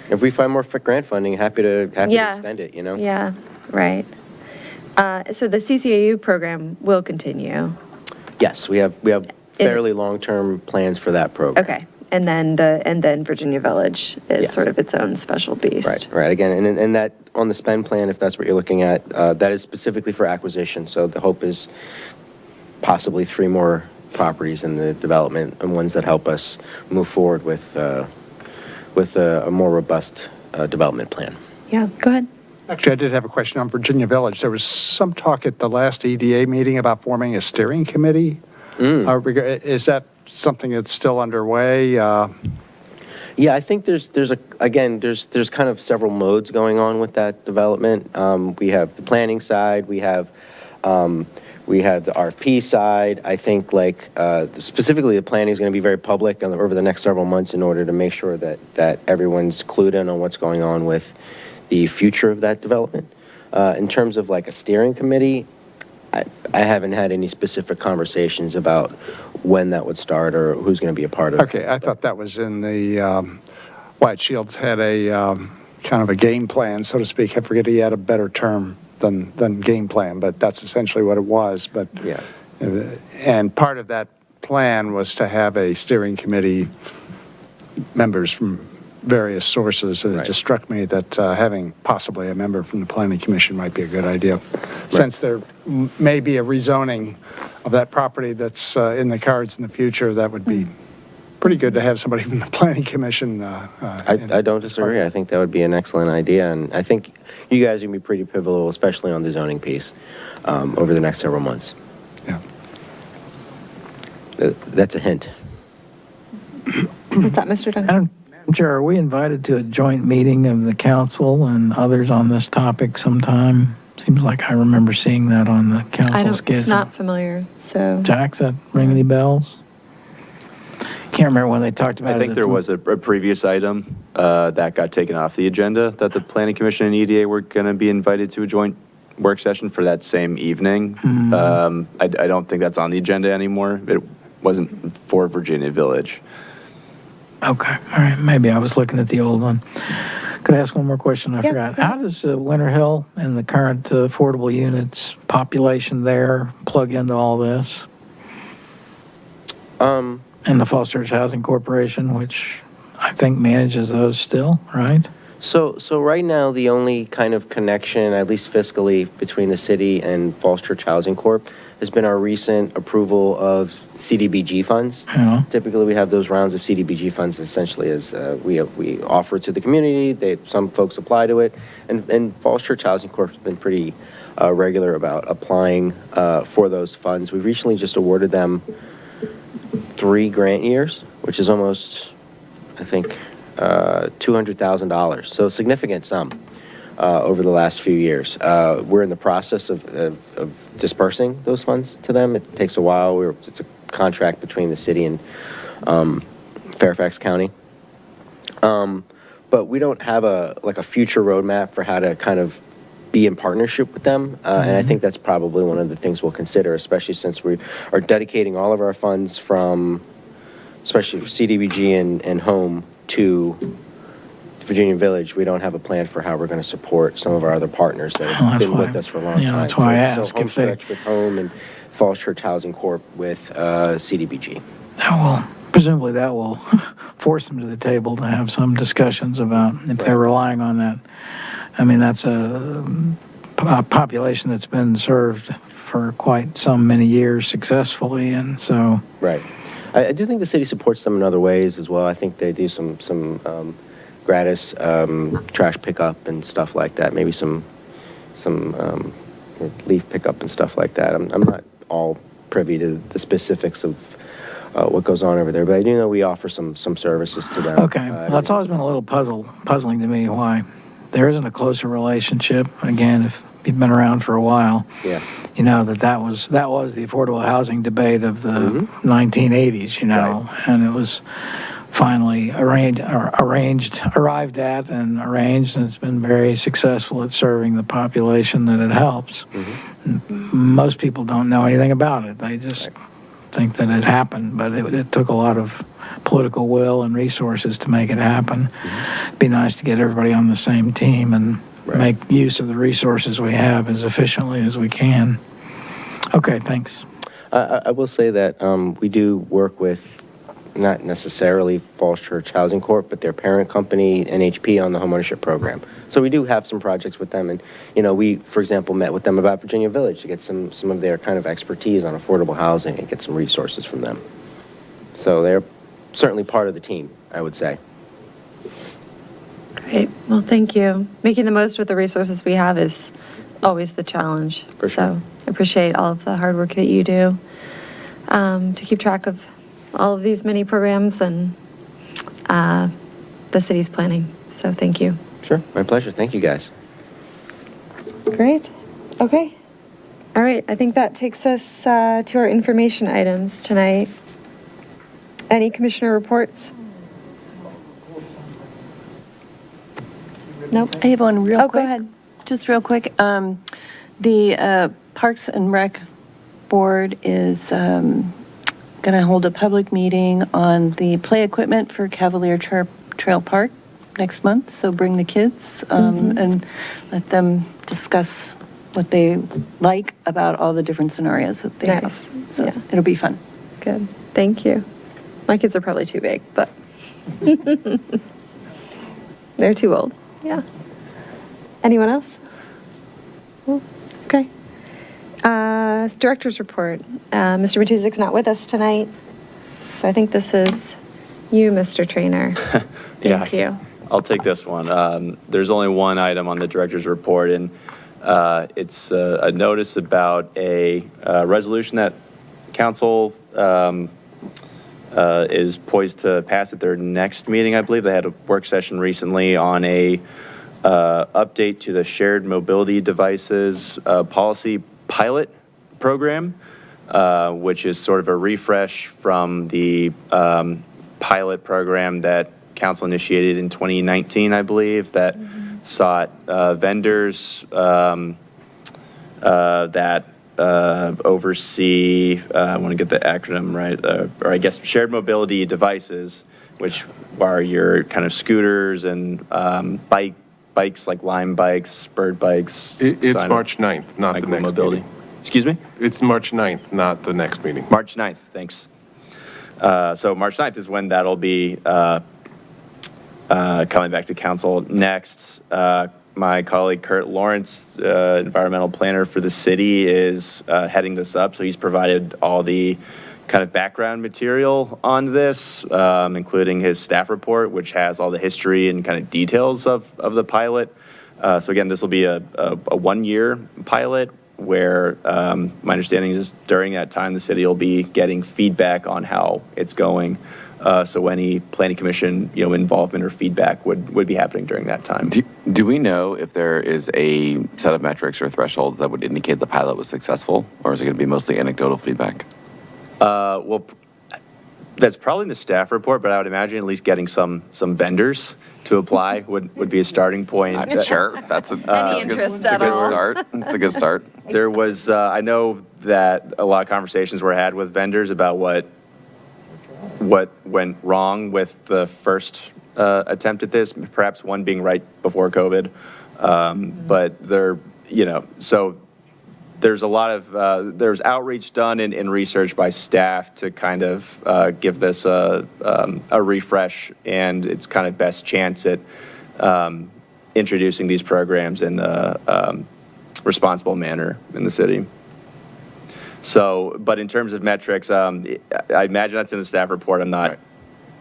If we find more grant funding, happy to Yeah. extend it, you know? Yeah, right. So the CCAU program will continue. Yes, we have fairly long-term plans for that program. Okay. And then Virginia Village is Yes. sort of its own special beast. Right. Again, and that, on the spend plan, if that's what you're looking at, that is specifically for acquisition. So the hope is possibly 3 more properties in the development and ones that help us move forward with a more robust development plan. Yeah, go ahead. Actually, I did have a question on Virginia Village. There was some talk at the last EDA meeting about forming a steering committee. Is that something that's still underway? Yeah, I think there's kind of several modes going on with that development. We have the planning side, we have the RFP side. I think specifically the planning is going to be very public over the next several months in order to make sure that everyone's clued in on what's going on with the future of that development. In terms of a steering committee, I haven't had any specific conversations about when that would start or who's going to be a part of it. Okay, I thought that was in the, White Shields had a kind of a game plan, so to speak. I forget he had a better term than game plan, but that's essentially what it was. But yeah. And part of that plan was to have a steering committee, members from various sources. And it just struck me that having possibly a member from the Planning Commission might be a good idea. Since there may be a rezoning of that property that's in the cards in the future, that would be pretty good to have somebody from the Planning Commission. I don't disagree. I think that would be an excellent idea, and I think you guys are going to be pretty pivotal, especially on the zoning piece, over the next several months. Yeah. That's a hint. What's that, Mr. Duncan? Madam Chair, are we invited to a joint meeting of the council and others on this topic sometime? Seems like I remember seeing that on the council schedule. It's not familiar, so. Jack, does that ring any bells? Can't remember when they talked about it. I think there was a previous item that got taken off the agenda that the Planning Commission and EDA were going to be invited to a joint work session for that same evening. I don't think that's on the agenda anymore. It wasn't for Virginia Village. Okay, all right, maybe I was looking at the old one. Could I ask one more question? I forgot. How does Winter Hill and the current affordable units population there plug into all this? And the Falls Church Housing Corporation, which I think manages those still, right? So right now, the only kind of connection, at least fiscally, between the city and Falls Church Housing Corp. has been our recent approval of CDBG funds. Yeah. Typically, we have those rounds of CDBG funds essentially as we offer to the community. Some folks apply to it, and Falls Church Housing Corp. has been pretty regular about applying for those funds. We recently just awarded them 3 grant years, which is almost, I think, $200,000. So a significant sum over the last few years. We're in the process of dispersing those funds to them. It takes a while. It's a contract between the city and Fairfax County. But we don't have a future roadmap for how to kind of be in partnership with them. And I think that's probably one of the things we'll consider, especially since we are dedicating all of our funds from, especially for CDBG and Home, to Virginia Village. We don't have a plan for how we're going to support some of our other partners that have been with us for a long time. That's why I asked. So Homestretch with Home and Falls Church Housing Corp. with CDBG. Presumably that will force them to the table to have some discussions about if they're relying on that. I mean, that's a population that's been served for quite many years successfully, and so. Right. I do think the city supports them in other ways as well. I think they do some gratis trash pickup and stuff like that. Maybe some leaf pickup and stuff like that. I'm not all privy to the specifics of what goes on over there, but I do know we offer some services to them. Okay, well, that's always been a little puzzling to me why there isn't a closer relationship. Again, if you've been around for a while, you know that was the affordable housing debate of the 1980s. And it was finally arrived at, and it's been very successful at serving the population that it helps. Most people don't know anything about it. They think that it happened, but it took a lot of political will and resources to make it happen. It'd be nice to get everybody on the same team and make use of the resources we have as efficiently as we can. Okay, thanks. I will say that we do work with not necessarily Falls Church Housing Corp., but their parent company, NHP, on the homeownership program. So we do have some projects with them. And, we, for example, met with them about Virginia Village to get some of their kind of expertise on affordable housing and get some resources from them. So they're certainly part of the team, I would say. Great. Well, thank you. Making the most with the resources we have is always the challenge. For sure. So I appreciate all of the hard work that you do to keep track of all of these many programs and the city's planning. So thank you. Sure, my pleasure. Thank you, guys. Great. Okay. All right. I think that takes us to our information items tonight. Any commissioner reports? Nope. I have one real quick. Go ahead. Just real quick. The Parks and Rec Board is going to hold a public meeting on the play equipment for Cavalier Trail Park next month. So bring the kids and let them discuss what they like about all the different scenarios that they have. So it'll be fun. Good. Thank you. My kids are probably too big, but they're too old. Yeah. Anyone else? Okay. Director's report. Mr. Matuzik's not with us tonight, so I think this is you, Mr. Trainer. Thank you. I'll take this one. There's only one item on the director's report, and it's a notice about a resolution that council is poised to pass at their next meeting, I believe. They had a work session recently on a update to the shared mobility devices policy pilot program, which is sort of a refresh from the pilot program that council initiated in 2019, I believe, that sought vendors that oversee, I want to get the acronym right, or I guess shared mobility devices, which are your kind of scooters and bikes like Lime bikes, Bird bikes. It's March 9th, not the next mobility. meeting. Excuse me? It's March 9th, not the next meeting. March 9th, thanks. So March 9th is when that'll be coming back to council next. My colleague Kurt Lawrence, environmental planner for the city, is heading this up. So he's provided all the kind of background material on this, including his staff report, which has all the history and kind of details of the pilot. So again, this will be a 1-year pilot where my understanding is during that time, the city will be getting feedback on how it's going. So any planning commission, involvement or feedback would be happening during that time. Do we know if there is a set of metrics or thresholds that would indicate the pilot was successful, or is it going to be mostly anecdotal feedback? Well, that's probably in the staff report, but I would imagine at least getting some vendors to apply would be a starting point. Sure, that's a good start. It's a good start. There was, I know that a lot of conversations were had with vendors about what went wrong with the first attempt at this, perhaps one being right before COVID. But so there's a lot of, there's outreach done and research by staff to kind of give this a refresh, and it's kind of best chance at introducing these programs in a responsible manner in the city. So, but in terms of metrics, I imagine that's in the staff report. I'm not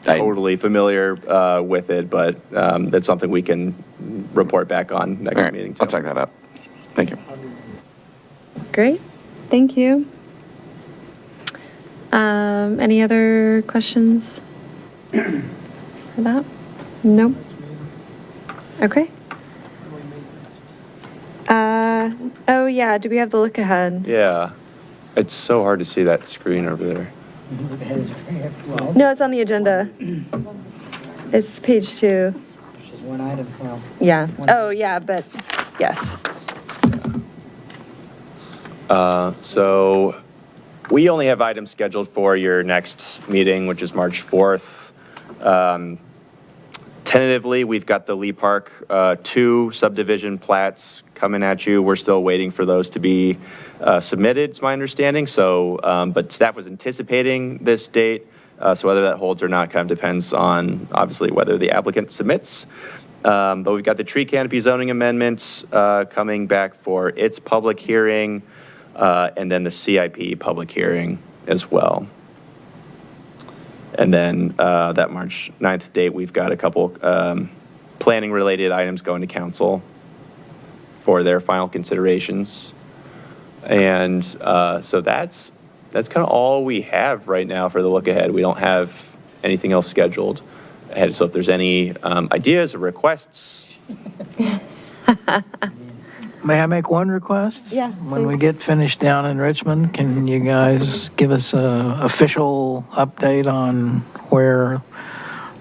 totally familiar with it, but that's something we can report back on next meeting too. I'll check that out. Thank you. Great. Thank you. Any other questions for that? Nope. Okay. Oh yeah, do we have the look ahead? Yeah. It's so hard to see that screen over there. No, it's on the agenda. It's page 2. There's just one item now. Yeah. Oh, yeah, but yes. So We only have items scheduled for your next meeting, which is March 4th. Tentatively, we've got the Lee Park 2 subdivision plats coming at you. We're still waiting for those to be submitted, it's my understanding. So, but staff was anticipating this date. So whether that holds or not kind of depends on, obviously, whether the applicant submits. But we've got the tree canopy zoning amendments coming back for its public hearing, and then the CIP public hearing as well. And then that March 9th date, we've got a couple planning-related items going to council for their final considerations. And so that's kind of all we have right now for the look ahead. We don't have anything else scheduled ahead. So if there's any ideas or requests. May I make one request? Yeah, When we get finished down in Richmond, can you guys give us a official update on where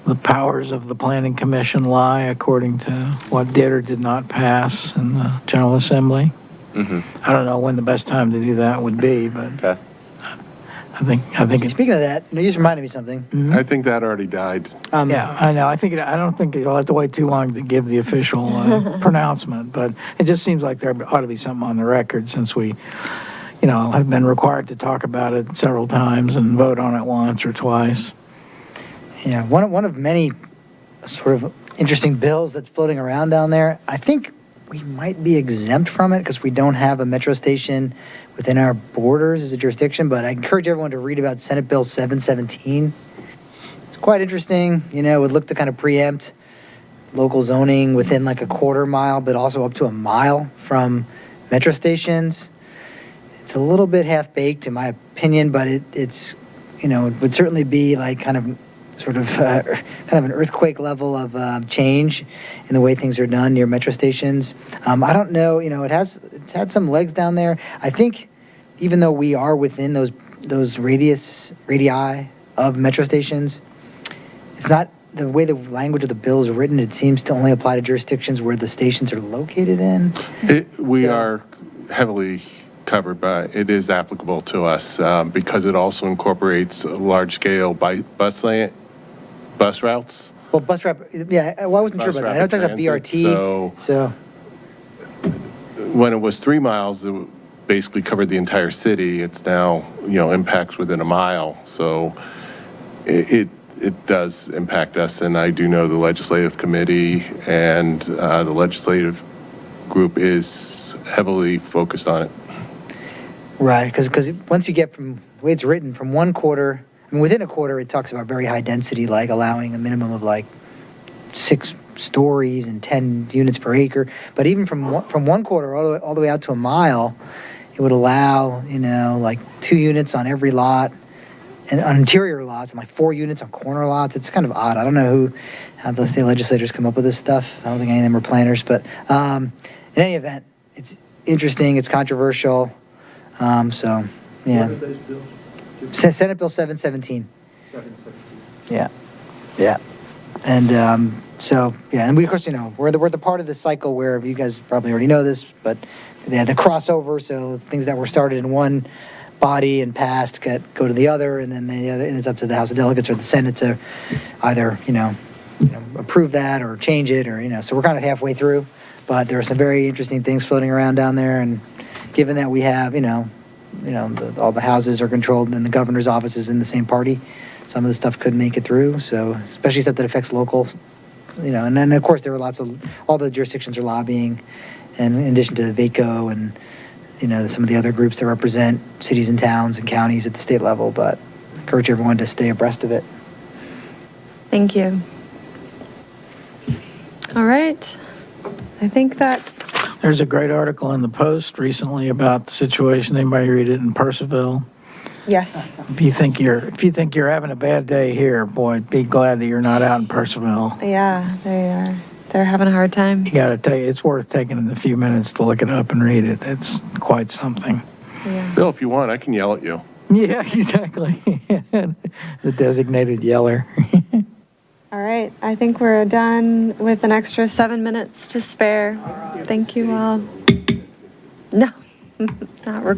the powers of the Planning Commission lie according to what did or did not pass in the General Assembly? I don't know when the best time to do that would be, but Okay. I think it's, Speaking of that, you just reminded me something. I think that already died. yeah, I know. I don't think you'll have to wait too long to give the official pronouncement, but it just seems like there ought to be something on the record since we, have been required to talk about it several times and vote on it once or twice. Yeah, one of many sort of interesting bills that's floating around down there. I think we might be exempt from it because we don't have a metro station within our borders as a jurisdiction, but I encourage everyone to read about Senate Bill 717. It's quite interesting, it would look to kind of preempt local zoning within like a quarter mile, but also up to a mile from metro stations. It's a little bit half-baked in my opinion, but it's, it would certainly be like kind of an earthquake level of change in the way things are done near metro stations. I don't know, it's had some legs down there. I think even though we are within those radii of metro stations, it's not the way the language of the bill is written. It seems to only apply to jurisdictions where the stations are located in. We are heavily covered by, it is applicable to us because it also incorporates large-scale bus routes. Well, bus rapid, yeah, well, I wasn't sure about that. I know it's like a BRT, so. When it was 3 miles, it basically covered the entire city. It's now, impacts within a mile. So it does impact us. And I do know the legislative committee and the legislative group is heavily focused on it. Right, because once you get from the way it's written, from one quarter, within a quarter, it talks about very high density, like allowing a minimum of like 6 stories and 10 units per acre. But even from one quarter all the way out to a mile, it would allow, like 2 units on every lot, and on interior lots, and like 4 units on corner lots. It's kind of odd. I don't know how the state legislators come up with this stuff. I don't think any of them are planners. But in any event, it's interesting. It's controversial. So, yeah. What are those bills? Senate Bill 717. Yeah. And so, yeah, and we, of course, we're the part of the cycle where you guys probably already know this, but they had the crossover, so things that were started in one body and passed go to the other, and then and it's up to the House of Delegates or the Senate to either, approve that or change it, or, so we're kind of halfway through, but there are some very interesting things floating around down there, and given that we have, all the houses are controlled and the governor's office is in the same party, some of the stuff could make it through. So especially stuff that affects local, and then of course there are all the jurisdictions are lobbying, and in addition to VACO and, some of the other groups that represent cities and towns and counties at the state level, but I encourage everyone to stay abreast of it. Thank you. All right. I think that There's a great article in the Post recently about the situation. Anybody read it in Percival? yes. If you think you're having a bad day here, boy, be glad that you're not out in Percival. Yeah, they are. They're having a hard time. You got to tell you, it's worth taking a few minutes to look it up and read it. It's quite something. Yeah. Bill, if you want, I can yell at you. Yeah, exactly. The designated yeller. All right. I think we're done with an extra 7 minutes to spare. Thank you all. No, not.